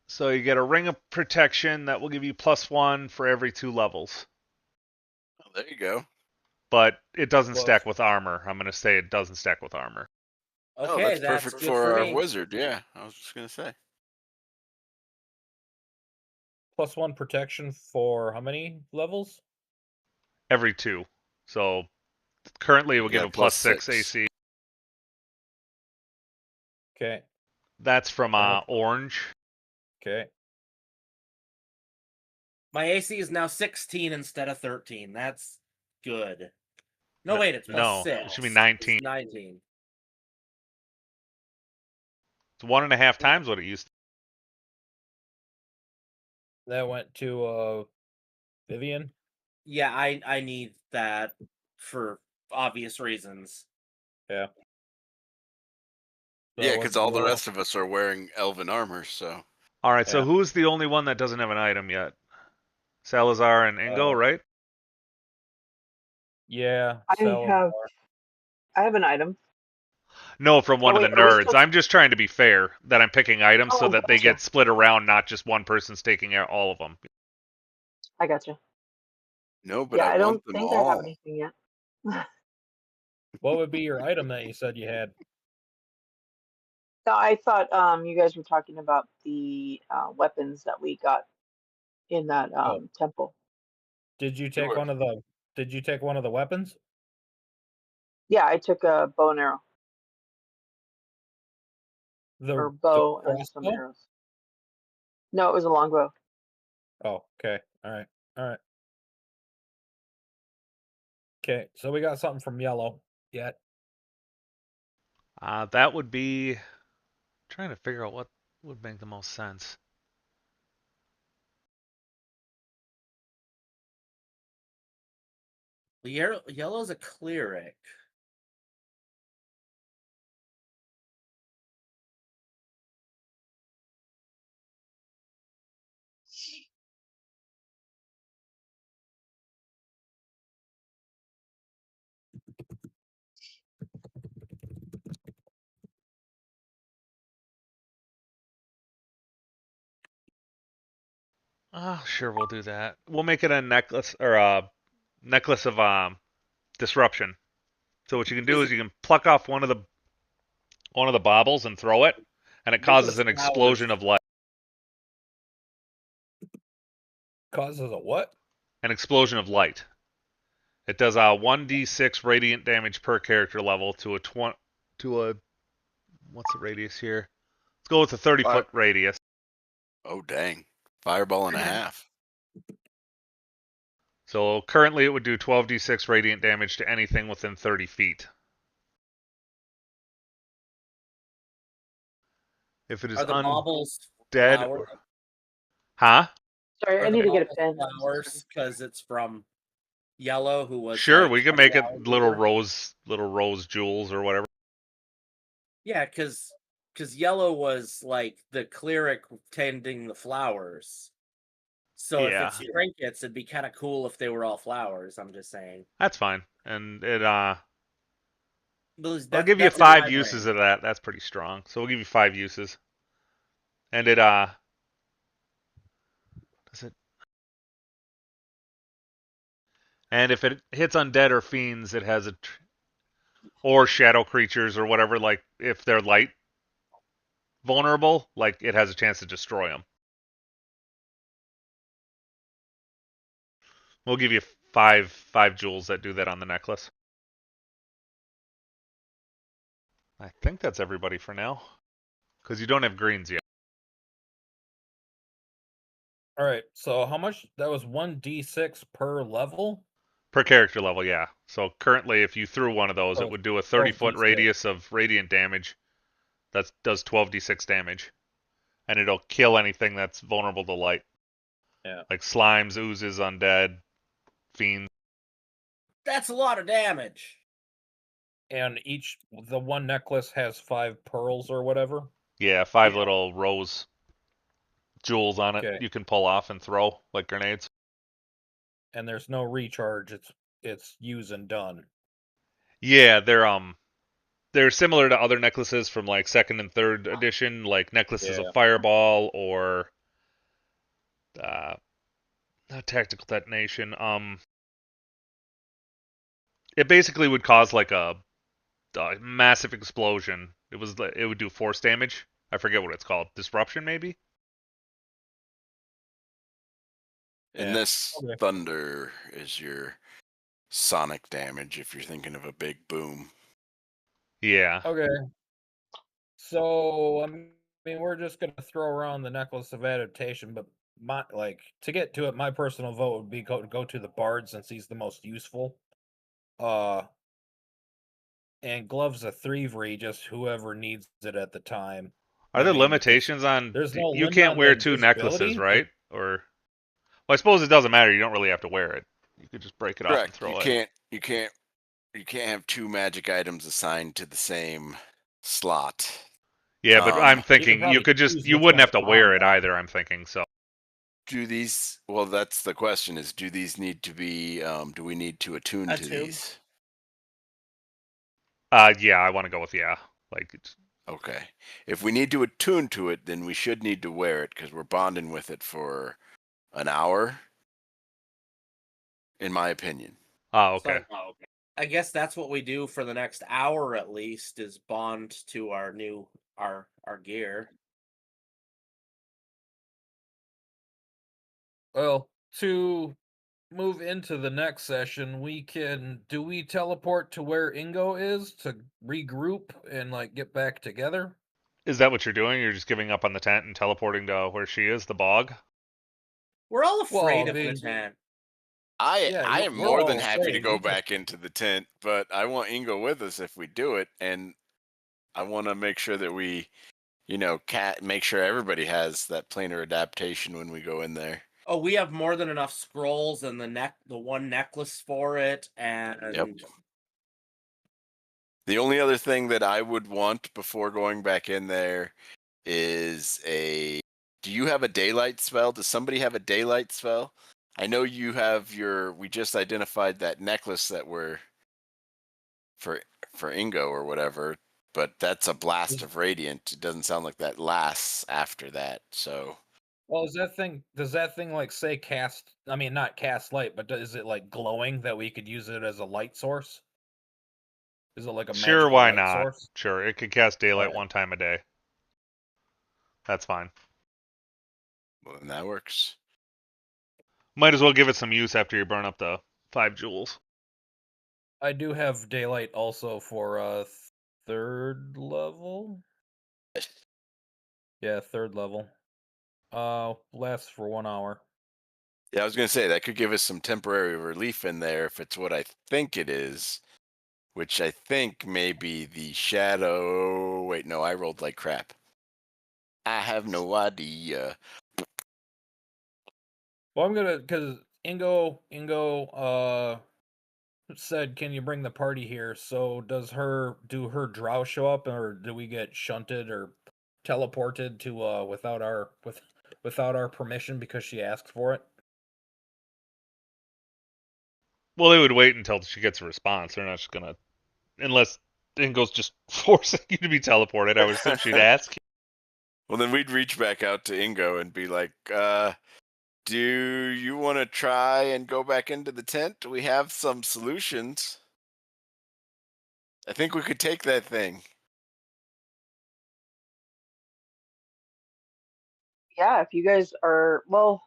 So you get a ring of protection that will give you +1 for every 2 levels. Oh, there you go. But it doesn't Close. stack with armor. I'm going to say it doesn't stack with armor. Okay, Oh, that's that's perfect good for a me. wizard. Yeah, I was just gonna say. +1 protection for how many levels? Every 2. So currently it will give Yeah, a +6 +6. AC. Okay. That's from Okay. orange. Okay. My AC is now 16 instead of 13. That's good. No, No- wait, it's no, +6. it should be 19. It's 19. It's 1.5 times what it used to. That went to Vivian. Yeah, I need that for obvious reasons. Yeah. So Yeah, what's because all the going- rest of us are wearing elven armor. So All right, so Yeah. who's the only one that doesn't have an item yet? Salazar and Ingo, right? Yeah. I Salazar. have an item. No, from one Oh, of wait, the are we nerds. still- I'm just trying to be fair that I'm picking items so Oh, that they gotcha. get split around, not just one person's taking out all of them. I gotcha. no, but Yeah, I don't want them think I have all. anything yet. What would be your item that you said you had? No, I thought you guys were talking about the weapons that we got in that temple. Did you Sure. take one of the? Did you take one of the weapons? Yeah, I took a bow and arrow, or The bow and some crossbow? arrows. No, it was a longbow. Oh, okay. All right. All right. Okay, so we got something from yellow yet. That would be trying to figure out what would make the most sense. Yellow's a cleric. Sure, we'll do that. We'll make it a necklace or a necklace of disruption. So what you can do is you can pluck off one of the baubles and throw it, and it causes an explosion of light. Causes a what? An explosion of light. It does 1d6 radiant damage per character level to a what's the radius here? Let's go with a 30-foot radius. Oh, dang. Fireball and a half. So currently it would do 12d6 radiant damage to anything within 30 feet. If it is Are the baubles undead, flowers? huh? Sorry, I Are need the to get a baubles pen. flowers because it's from Yellow, who was Sure, like we can 20 make it hours little later. rose jewels or whatever. Yeah, because Yellow was like the cleric tending the flowers. So if it's trinkets, it'd be kind of cool if they were all flowers. I'm just saying. That's fine. And it I'll give you 5 uses of that. That's pretty strong. So we'll give you 5 uses. And it does it. And if it hits undead or fiends, it has or shadow creatures or whatever. Like if they're light vulnerable, like it has a chance to destroy them. We'll give you five jewels that do that on the necklace. I think that's everybody for now, because you don't have greens yet. All right. So how much? That was 1d6 per level. Per character level, yeah. So currently, if you threw one of those, it would do a 30-foot radius of radiant damage. That does 12d6 damage. And it'll kill anything that's vulnerable to light. Yeah. Like slimes, oozes, undead, fiends. That's a lot of damage. And the one necklace has 5 pearls or whatever? Yeah, 5 little rose jewels on it you can pull off and throw like grenades. And there's no recharge. It's use and done. Yeah, they're similar to other necklaces from like 2nd and 3rd edition, like necklaces of fireball or not tactical detonation. It basically would cause like a massive explosion. It would do force damage. I forget what it's called. Disruption, maybe? And this thunder is your sonic damage if you're thinking of a big boom. Yeah. Okay. So, I mean, we're just going to throw around the necklace of adaptation, but to get to it, my personal vote would be go to the bard since he's the most useful. And gloves of thievery, just whoever needs it at the time. Are there limitations on? You can't wear 2 necklaces, right? Or, well, I suppose it doesn't matter. You don't really have to wear it. You could just break it off and throw it. You can't have 2 magic items assigned to the same slot. Yeah, but I'm thinking you wouldn't have to wear it either. I'm thinking so. Do these? Well, that's the question: is do these need to be? Do we need to attune to these? Yeah, I want to go with yeah. Okay. If we need to attune to it, then we should need to wear it because we're bonding with it for an hour. In my opinion. Oh, okay. I guess that's what we do for the next hour at least, is bond to our new our gear. Well, to move into the next session, do we teleport to where Ingo is to regroup and like get back together? Is that what you're doing? You're just giving up on the tent and teleporting to where she is, the bog? We're all Well, afraid I of the mean, tent. I yeah, am we're more than all happy to afraid. go back into the tent, but I want Ingo with us if we do it, and I want to make sure that we, make sure everybody has that planar adaptation when we go in there. Oh, we have more than enough scrolls and the one necklace for it, and Yep. The only other thing that I would want before going back in there is do you have a daylight spell? Does somebody have a daylight spell? I know you have we just identified that necklace that we're for Ingo or whatever, but that's a blast of radiant. It doesn't sound like that lasts after that. So, Well, does that thing like say cast? I mean, not cast light, but is it like glowing that we could use it as a light source? Is it like a Sure, magical why light not? source? Sure, it could cast daylight Alright. one time a day. That's fine. well, then that works. Might as well give it some use after you burn up the 5 joules. I do have daylight also for third level. Yeah, third level. Lasts for 1 hour. Yeah, I was gonna say that could give us some temporary relief in there if it's what I think it is, which I think may be the shadow. Wait, no, I rolled like crap. I have no idea. Well, because Ingo said, "Can you bring the party here?" So do her drow show up, or do we get shunted or teleported to without our permission because she asked for it? Well, they would wait until she gets a response. They're not just gonna, unless Ingo's just forcing you to be teleported. I would assume she'd ask. Well, then we'd reach back out to Ingo and be like, do you want to try and go back into the tent? We have some solutions. I think we could take that thing. Yeah, if you guys are, well,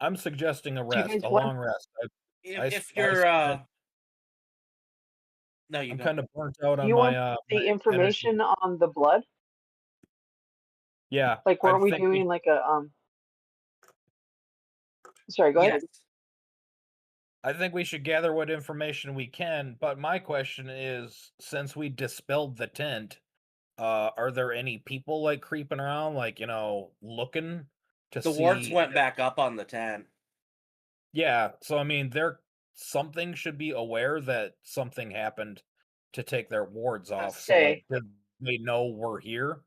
I'm suggesting a do you rest, guys a want, long rest. if you're no, you I'm go. kind of burnt out do on you want my the energy. information on the blood? Yeah, Like, I weren't we think doing like a, sorry, go ahead. Yes. I think we should gather what information we can, but my question is, since we dispelled the tent, are there any people like creeping around, like, looking to The wards see? went back up on the tent. Yeah, so I mean, something should be aware that something happened to take their wards I off. So, like, say, did they know we're here?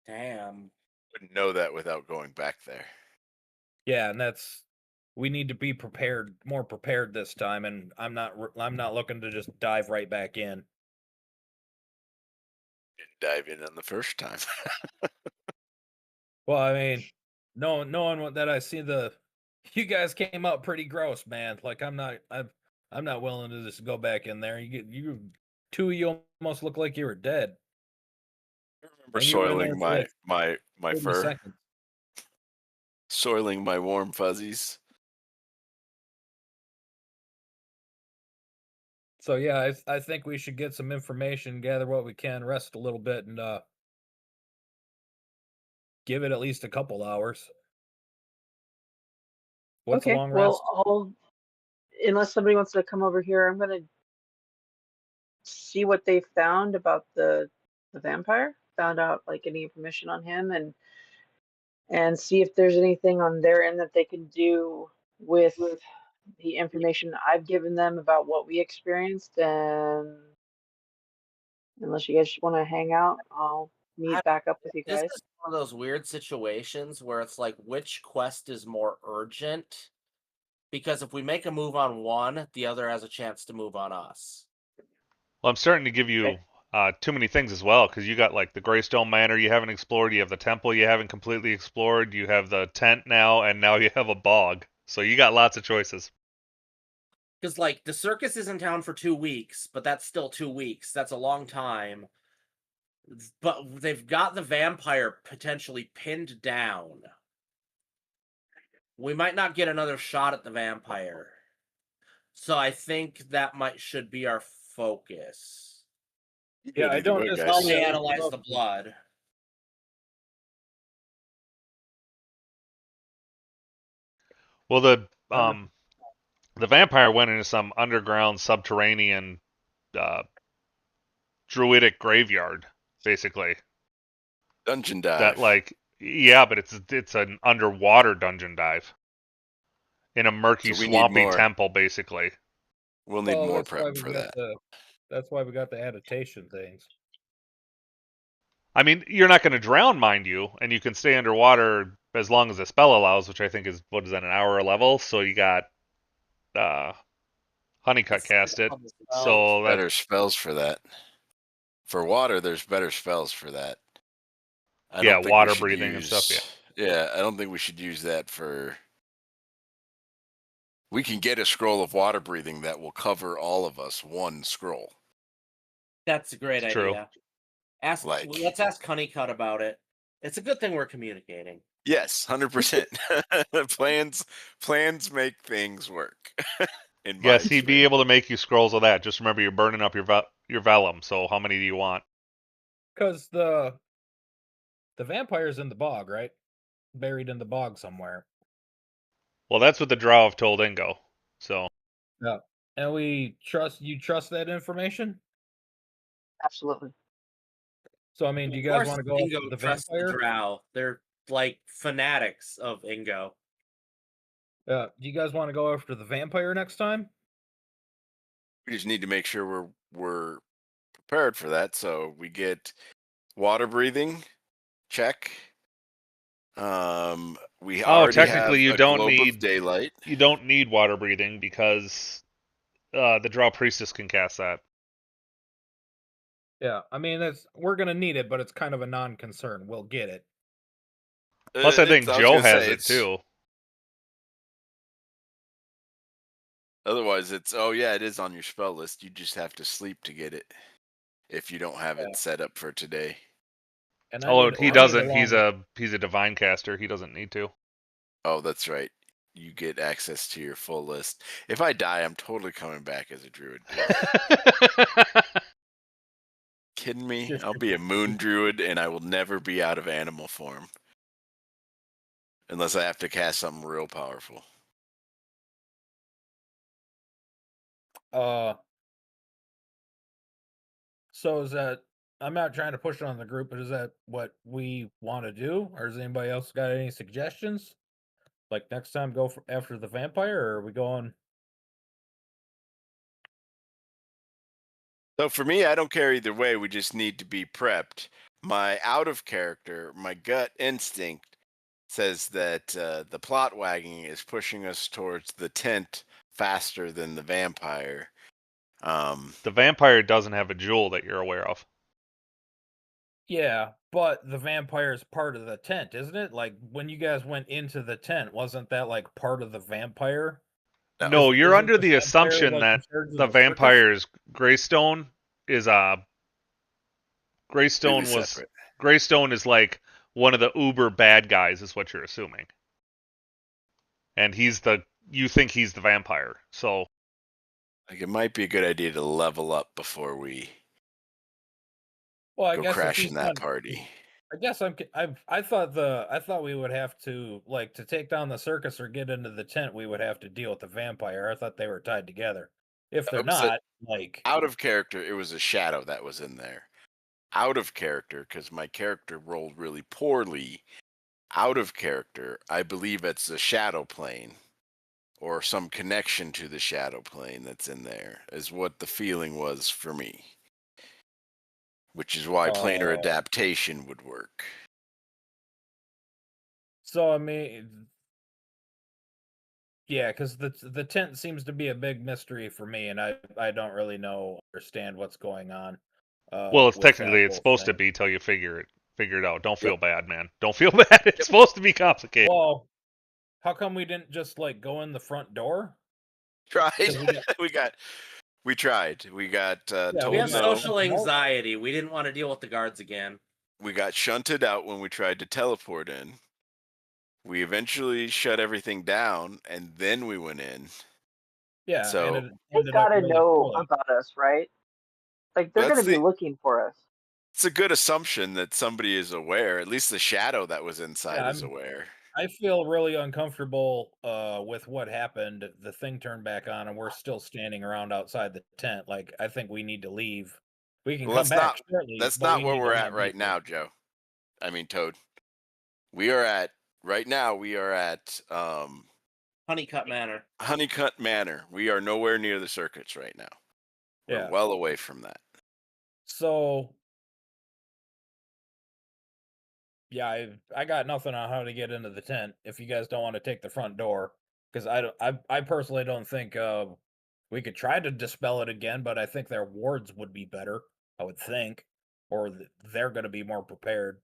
Damn. Wouldn't know that without going back there. Yeah, and we need to be prepared, more prepared this time, and I'm not looking to just dive right back in. Didn't dive in on the first time. Well, I mean, knowing that I see you guys came out pretty gross, man. Like I'm not willing to just go back in there. Two of you almost look like you were dead. I remember And you were in there soiling for like my 30 fur, seconds. soiling my warm fuzzies. So yeah, I think we should get some information, gather what we can, rest a little bit, and give it at least a couple hours. What's a okay, long well, rest? unless somebody wants to come over here, I'm gonna see what they found about the vampire. Found out like any information on him, and see if there's anything on their end that they can do with the information I've given them about what we experienced. And unless you guys want to hang out, I'll meet back up with you This guys. is one of those weird situations where it's like, which quest is more urgent? Because if we make a move on one, the other has a chance to move on us. Well, I'm starting to give you too many things as well, because you got like the Greystone Manor you haven't explored, you have the temple you haven't completely explored, you have the tent now, and now you have a bog. So you got lots of choices. Because, like, the circus is in town for 2 weeks, but that's still 2 weeks. That's a long time. But they've got the vampire potentially pinned down. We might not get another shot at the vampire. So I think that should be our focus. Yeah, I Either don't way, just guys. Only Yeah, analyze the blood. Well, the vampire went into some underground, subterranean, druidic graveyard, basically. Dungeon dive. That like, yeah, but it's an underwater dungeon dive in a murky, So we need swampy more. temple, basically. We'll need Well, more that's why prep we for got that. that's why we got the adaptation things. I mean, you're not going to drown, mind you, and you can stay underwater as long as the spell allows, which I think is, what is that, an hour a level? So you got Honeycut cast it. So Better spells for that. For water, there's better spells for that. I yeah, don't think water we should breathing and stuff. Yeah, I don't think we should use that for. We can get a scroll of water breathing that will cover all of us. One scroll. That's a great It's idea. true. Let's ask Honeycut about it. It's a good thing we're communicating. Yes, 100%. Plans make things work. Yes, he'd be able to make you scrolls of that. Just remember, you're burning up your vellum. So how many do you want? Because the vampire's in the bog, right? Buried in the bog somewhere. Well, that's what the drow have told Ingo. So yeah, and you trust that information? Absolutely. So I mean, do you guys want to go Ingo after the trusts vampire? the drow. They're like fanatics of Ingo. Do you guys want to go after the vampire next time? We just need to make sure we're prepared for that. So we get water breathing, check. We already technically have you don't globe need of daylight. You don't need water breathing because the drow priestess can cast that. Yeah, I mean we're gonna need it, but it's kind of a non-concern. We'll get it. Plus, I think Joe has it too. Otherwise, it is on your spell list. You just have to sleep to get it if you don't have it set up for today. And he doesn't. He's a divine caster. He doesn't need to. Oh, that's right. You get access to your full list. If I die, I'm totally coming back as a druid. Kidding me? I'll be a moon druid, and I will never be out of animal form. Unless I have to cast something real powerful. So is that, I'm not trying to push it on the group, but is that what we want to do? Or has anybody else got any suggestions? Like next time go after the vampire, or are we going? So for me, I don't care either way. We just need to be prepped. My out of character, my gut instinct says that the plot wagging is pushing us towards the tent faster than the vampire. The vampire doesn't have a jewel that you're aware of. Yeah, but the vampire is part of the tent, isn't it? Like when you guys went into the tent, wasn't that like part of the vampire? No, you're under the assumption that the vampire's Greystone is Greystone is like one of the uber bad guys, is what you're assuming. And you think he's the vampire, so like it might be a good idea to level up before we go crashing that party. I guess I thought we would have to, like, to take down the circus or get into the tent, we would have to deal with the vampire. I thought they were tied together. If they're not, like out of character, it was a shadow that was in there. Out of character, because my character rolled really poorly. Out of character, I believe it's the shadow plane or some connection to the shadow plane that's in there, is what the feeling was for me. Which is why planar adaptation would work. So I mean, yeah, because the tent seems to be a big mystery for me, and I don't really understand what's going on. Well, it's technically it's supposed to be till you figure it out. Don't feel bad, man. Don't feel bad. It's supposed to be complicated. Well, how come we didn't just like go in the front door? Tried. 'Cause We tried. We got Yeah, told We have no. social anxiety. We didn't want to deal with the guards again. We got shunted out when we tried to teleport in. We eventually shut everything down, and then we went in. yeah, So- and it They ended up gotta really know poorly. about us, right? Like they're That's gonna be the- looking for us. It's a good assumption that somebody is aware. At least the shadow that was inside Yeah, is aware. I feel really uncomfortable with what happened. The thing turned back on, and we're still standing around outside the tent. Like, I think we need to leave. We can Well, come back that's shortly. That's but not we where need to we're at leave right before- now, Joe. I mean, Toad. We are at right now. We are at Honeycut Manor. Honeycut Manor. We are nowhere near the circuits right now. We're Yeah. well away from that. So, yeah, I got nothing on how to get into the tent if you guys don't want to take the front door, because I personally don't think we could try to dispel it again, but I think their wards would be better. I would think, or they're going to be more prepared.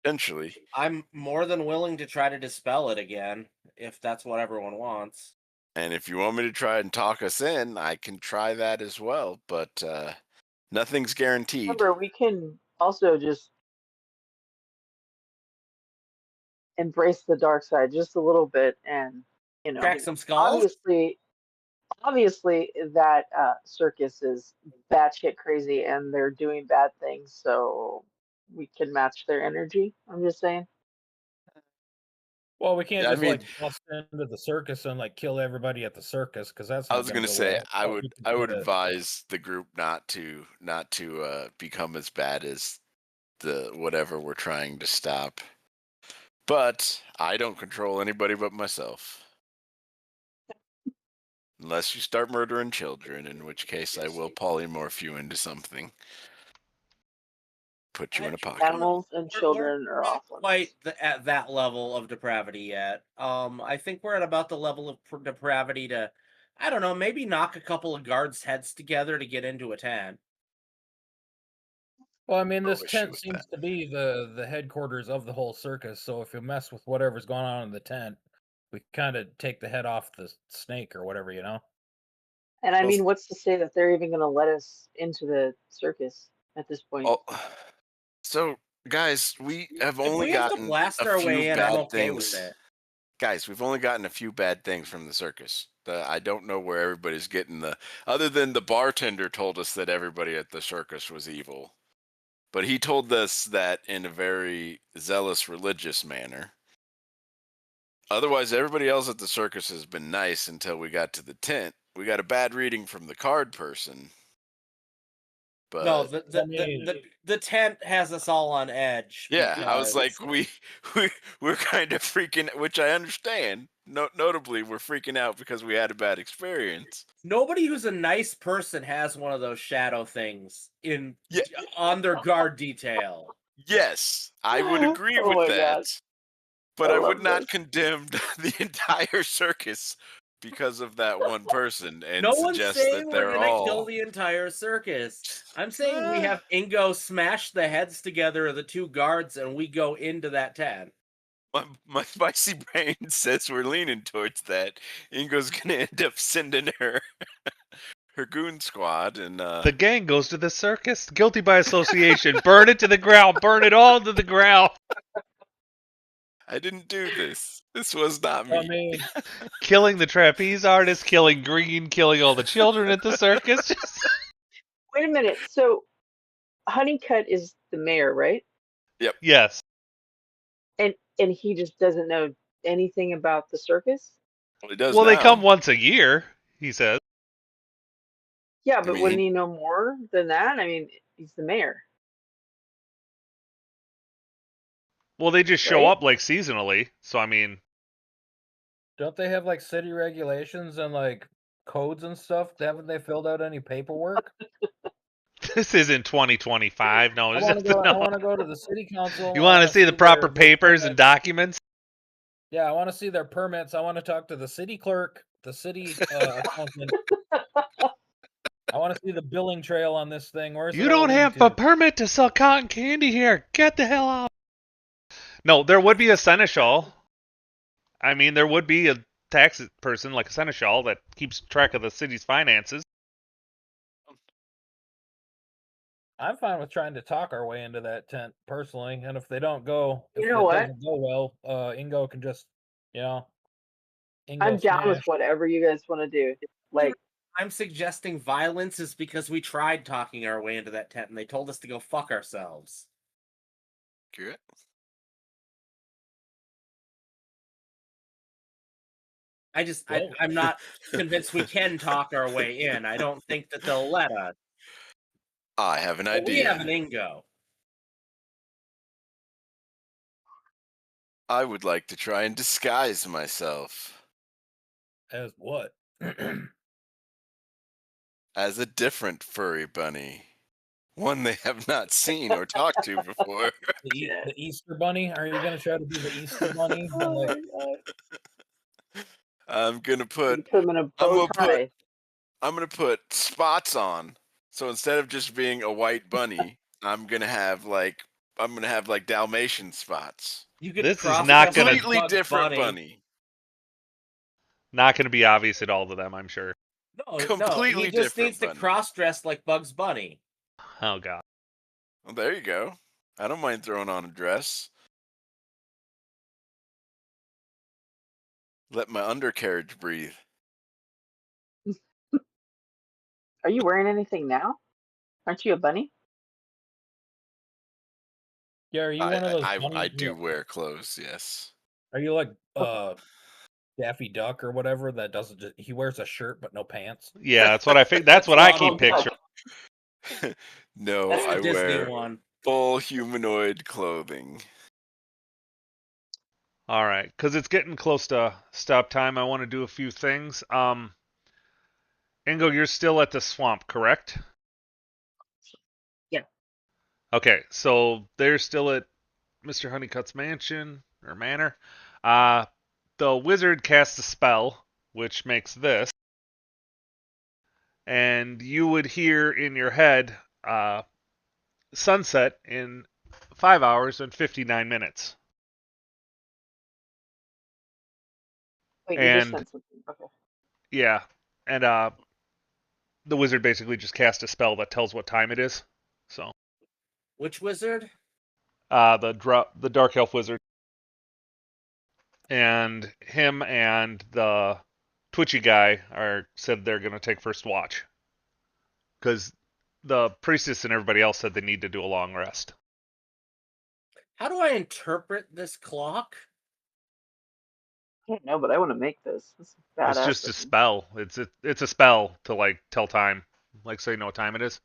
Potentially. I'm more than willing to try to dispel it again, if that's what everyone wants. And if you want me to try and talk us in, I can try that as well. But nothing's guaranteed. Remember, we can also just embrace the dark side just a little bit, and Crack some skulls. obviously that circus is batshit crazy and they're doing bad things, so we can match their energy. I'm just saying. Well, we can't Yeah, I just mean- like bust into the circus and like kill everybody at the circus, because that's. I not was gonna going to go say well. I But would we can I would try to- advise the group not to become as bad as the whatever we're trying to stop. But I don't control anybody but myself. Unless you start murdering children, in which case I will polymorph you into something. Put you in a pocket. Animals and children are not off limits. quite at that level of depravity yet. I think we're at about the level of depravity to, I don't know, maybe knock a couple of guards' heads together to get into a tent. Well, I mean, this issue tent with seems that. to be the headquarters of the whole circus. So if you mess with whatever's going on in the tent, we kind of take the head off the snake or whatever, you know. And I Well, mean, what's to say that they're even going to let us into the circus at this point? Oh, so guys, we have If only we have to gotten blast a our few way in, bad I'm okay things. with it. Guys, we've only gotten a few bad things from the circus. I don't know where everybody's getting other than the bartender told us that everybody at the circus was evil. But he told us that in a very zealous religious manner. Otherwise, everybody else at the circus has been nice until we got to the tent. We got a bad reading from the card person. But No, I mean- the tent has us all on edge. yeah, I was like, because- we're kind of freaking, which I understand. Notably, we're freaking out because we had a bad experience. nobody who's a nice person has one of those shadow things Yeah. on their guard detail. Yes, I would agree Oh with my that. God. But I I would love not this. condemn the entire circus because of that one person and No one's suggest saying that we're they're gonna all. kill the entire circus. I'm saying we have Ingo smash the heads together of the two guards and we go into that tent. My spicy brain says we're leaning towards that. Ingo's gonna end up sending her goon squad, and The gang goes to the circus. Guilty by association. Burn it to the ground. Burn it all to the ground. I didn't do this. This was not me. I mean, Killing the trapeze artist. Killing Green. Killing all the children at the circus. Wait a minute. So, Honeycutt is the mayor, right? Yes. And he just doesn't know anything about the circus? Well, he does Well, they now. come once a year, he says. Yeah, but mean, wouldn't he know more than that? I mean, he's the mayor. Well, they just show Right? up like seasonally. So, I mean, don't they have like city regulations and like codes and stuff? Haven't they filled out any paperwork? this isn't 2025. No, I it's want to just, go. I no. want to go to the city council. You I want wanna to see the their- proper their papers and permits. documents? Yeah, I want to see their permits. I want to talk to the city clerk, the city accountant. I want to see the billing trail on this thing. Where's You it all don't lead have to? a permit to sell cotton candy here. Get the hell out. No, there would be a seneschal. I mean, there would be tax person like a seneschal that keeps track of the city's finances. I'm fine with trying to talk our way into that tent personally, and if they don't go, You if know it what? doesn't go well, Ingo can just, Ingo I'm down with smash. whatever you guys want to do. Like, I'm suggesting violence is because we tried talking our way into that tent and they told us to go fuck ourselves. Accurate. I'm not convinced we can talk our way in. I don't think that they'll let us. I have an But we idea. have an Ingo. I would like to try and disguise myself As what? as a different furry bunny. One they have not seen or talked to before. The Easter Bunny? Are you gonna try to be the Easter Bunny? oh Like, my god. I'm gonna You put put him in a bow tie. I'm gonna put spots on. So instead of just being a white bunny, I'm gonna have like Dalmatian spots. You could This is cross not dress gonna- as Completely Bugs different Bunny. bunny. Not going to be obvious at all to them, I'm sure. No, Completely he just different needs to bunny. cross dress like Bugs Bunny. Oh god. Well, there you go. I don't mind throwing on a dress. Let my undercarriage breathe. Are you wearing anything now? Aren't you a bunny? yeah, are you one of those I bunnies? do wear clothes, yes. Are you like Daffy Duck or whatever that doesn't just, he wears a shirt but no pants? Yeah, that's what I think. That's what I keep Donald Duck. picturing. No, That's the I Disney wear one. full humanoid clothing. All right, because it's getting close to stop time. I want to do a few things. Ingo, you're still at the swamp, correct? Yeah. Okay, so they're still at Mr. Honeycutt's mansion or manor. The wizard casts a spell, which makes this, and you would hear in your head, sunset in 5 hours and 59 minutes. Wait, you just And said something. Okay. yeah, and the wizard basically just cast a spell that tells what time it is. So Which wizard? the dark elf wizard, and him and the twitchy guy said they're gonna take first watch because the priestess and everybody else said they need to do a long rest. How do I interpret this clock? I don't know, but I want to make this. This is badass. It's just a looking. spell. It's a spell to like tell time, like so you know what time it is.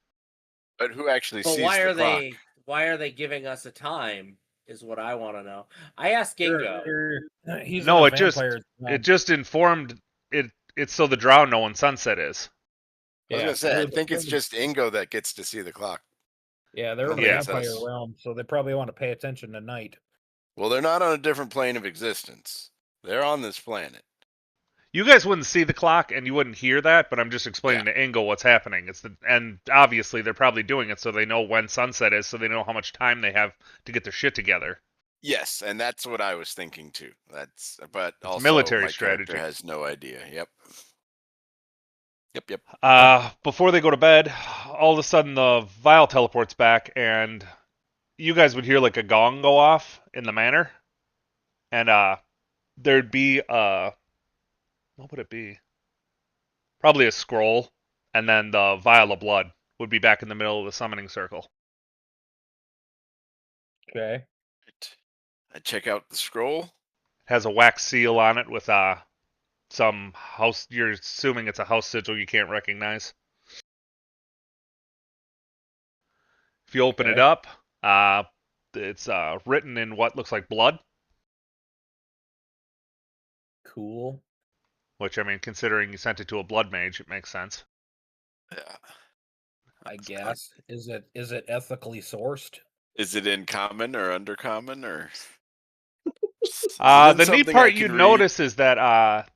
But who actually But sees the clock? why are they giving us a time? Is what I want to know. I asked Gingo. He's No, in a it just vampire's it just informed it. It's so the drow know when sunset is. I was gonna say, I they're- think it's just Ingo that gets to see the clock. Yeah, they're in the Nobody Yeah. vampire else. realm, so they probably want to pay attention tonight. Well, they're not on a different plane of existence. They're on this planet. You guys wouldn't see the clock and you wouldn't hear that, but I'm just explaining to Ingo what's happening. And obviously they're probably doing it so they know when sunset is, so they know how much time they have to get their shit together. Yes, and that's what I was thinking too. But also military my strategy. character has no idea. Yep. Before they go to bed, all of a sudden the vial teleports back, and you guys would hear like a gong go off in the manor, and there'd be what would it be? Probably a scroll, and then the vial of blood would be back in the middle of the summoning circle. Okay. I check out the scroll. Has a wax seal on it with some house. You're assuming it's a house sigil you can't recognize. If you open it up, it's written in what looks like blood. Cool. Which, I mean, considering you sent it to a blood mage, it makes sense. Yeah. I guess. Is it ethically sourced? Is it in common or undercommon or? The neat part you notice is that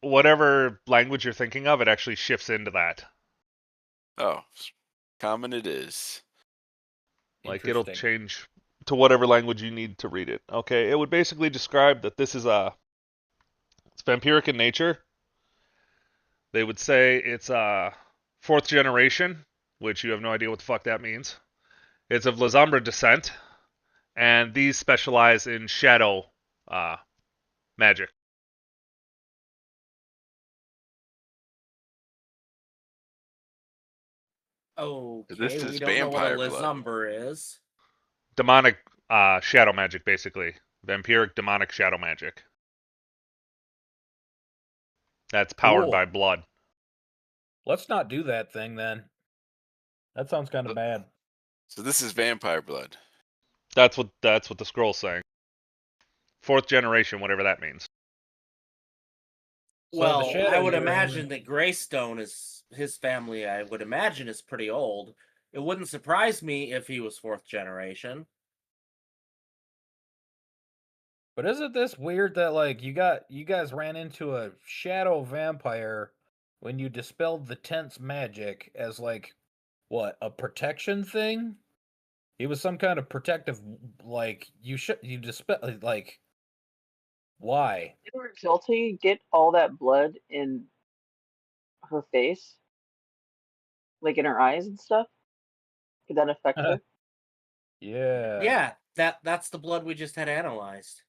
whatever language you're thinking of, it actually shifts into that. Oh, common it is. Like it'll change to whatever language you need to read it. Okay, it would basically describe that this is a It's vampiric in nature. They would say it's 4th generation, which you have no idea what the fuck that means. It's of Lasombra descent, and these specialize in shadow magic. Okay, is we don't know what a vampire blood. Lizumber is. Demonic shadow magic, basically. Vampiric demonic shadow magic. That's powered Cool. by blood. Let's not do that thing then. That sounds kind of bad. So this is vampire blood. That's what the scroll's saying. 4th generation, whatever that means. So the Well, shadow I would you're in- imagine that Greystone is his family. I would imagine is pretty old. It wouldn't surprise me if he was 4th generation. But isn't this weird that like you guys ran into a shadow vampire when you dispelled the tent's magic as like what, a protection thing? He was some kind of protective, like you dispel, like why? Didn't Rilty get all that blood in her face? Like in her eyes and stuff? Could that affect her? Yeah. Yeah, that's the blood we just had analyzed.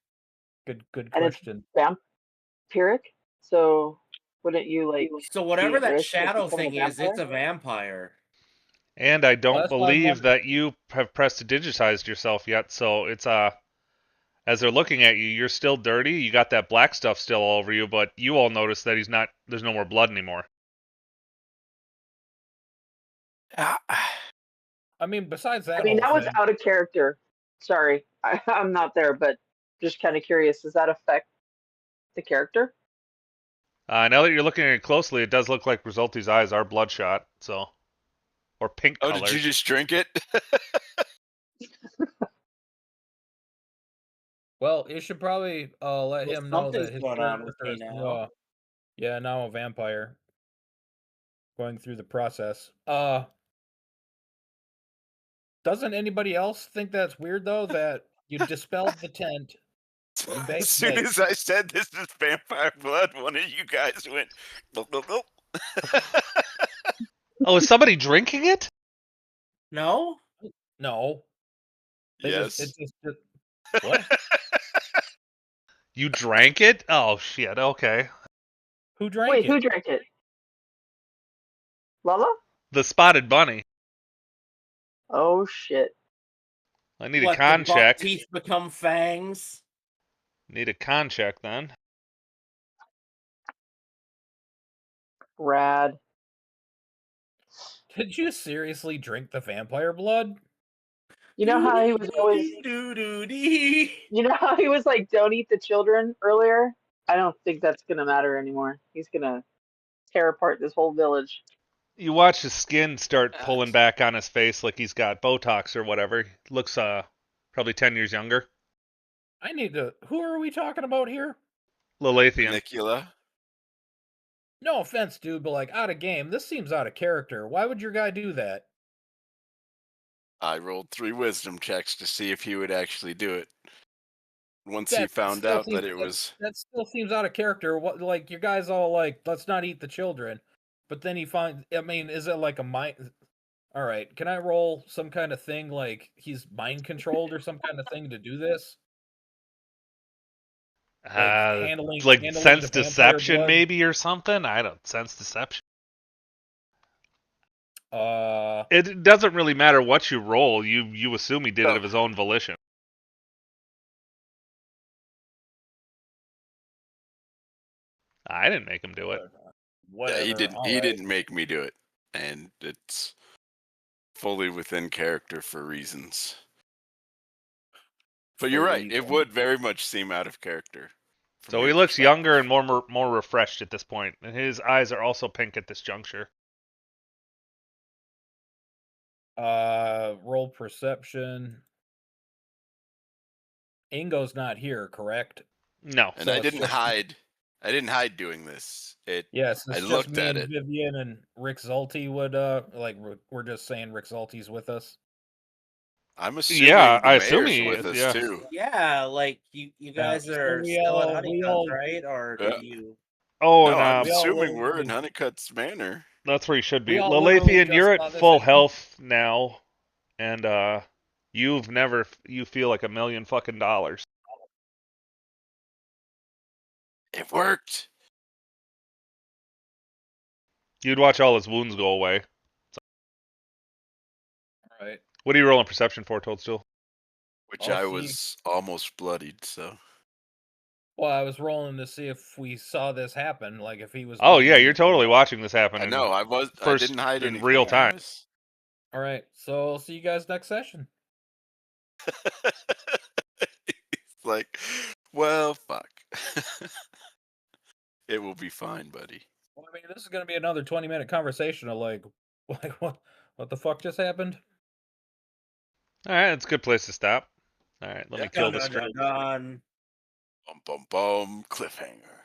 Good And it's question. vampiric? So wouldn't you like So be whatever at that risk of shadow becoming thing a is, it's vampire? a vampire. And I don't That's why I'm believe wondering- that you have prestidigitized yourself yet, so it's as they're looking at you, you're still dirty. You got that black stuff still all over you, but you all notice that there's no more blood anymore. I mean, besides that I mean, whole that was thing, out of character. Sorry, I'm not there, but just kind of curious. Does that affect the character? Now that you're looking at it closely, it does look like Resulti's eyes are bloodshot, so or pink Oh, color. did you just drink it? well, you should probably let Well, him know something's that his going on with character me is now. yeah, now a vampire. Going through the process. Doesn't anybody else think that's weird though that you dispelled the tent? You As soon like, as I said this is vampire blood, one of you guys went. "Nope, nope, nope." Oh, is somebody drinking it? No? no. They Yes. just what? You drank it? Oh shit. Okay. Who drank Wait, it? who drank it? Lala? The spotted bunny. Oh shit! I need a What, con the buck check. teeth become fangs? Need a con check then. Rad. Did you seriously drink the vampire blood? You know how he was always. Doo-doo-doo-doo-dee. You know how he was like, "Don't eat the children" earlier. I don't think that's gonna matter anymore. He's gonna tear apart this whole village. You watch his skin start pulling back on his face like he's got Botox or whatever. Looks probably 10 years younger. I need to. Who are we talking about here? Lilithian. Nicula. No offense, dude, but like out of game. This seems out of character. Why would your guy do that? I rolled 3 wisdom checks to see if he would actually do it. Once he That found still out seems- that it was. That still seems out of character. What, like your guy's all like, let's not eat the children, but then he finds. I mean, is it like a mind? All right, can I roll some kind of thing like he's mind controlled or some kind of thing to do this? handling Like the sense vampire deception blood? maybe or something? I don't sense deception. Uh, It doesn't really matter what you roll. You assume he did it of his own volition. I didn't make him do it. whatever. Yeah, he didn't. all He right. didn't make me do it, and it's fully within character for reasons. But you're right; it would very much seem out of character. from So your he looks perspective. younger and more refreshed at this point, and his eyes are also pink at this juncture. Roll perception. Ingo's not here, correct? No. And So I it's didn't just- hide. I didn't hide doing this. Yes, I it's just looked me at and it. Vivian and Rick Zulte would like we're just saying Rick Zulte's with us. I'm assuming Yeah, the I assume mayor's he with is, us yeah. too. Yeah, like you guys so are we still at all- we Honeycutt, all- right? Or Yeah. did you? Oh, No, I'm and we all assuming we're in literally- Honeycutt's manor. that's where you should be. we all literally Lalathian, just you're saw at this full in- health now, and you feel like $1 million fucking dollars. It worked. You'd watch all his wounds go away. All right. What are you rolling perception for, Toadstool? Which I'll I see. was almost bloodied, so. Well, I was rolling to see if we saw this happen, like if he was. Oh being- yeah, you're totally watching this happen. I know, I first didn't hide in anything. real time. All right, so I'll see you guys next session. It's like, well, fuck. It will be fine, buddy. Well, I mean, this is gonna be another 20-minute conversation of like what the fuck just happened? All right, it's a good place to stop. All right, let me kill this. Dun, dun, dun, dun. Bum, bum, bum. Cliffhanger.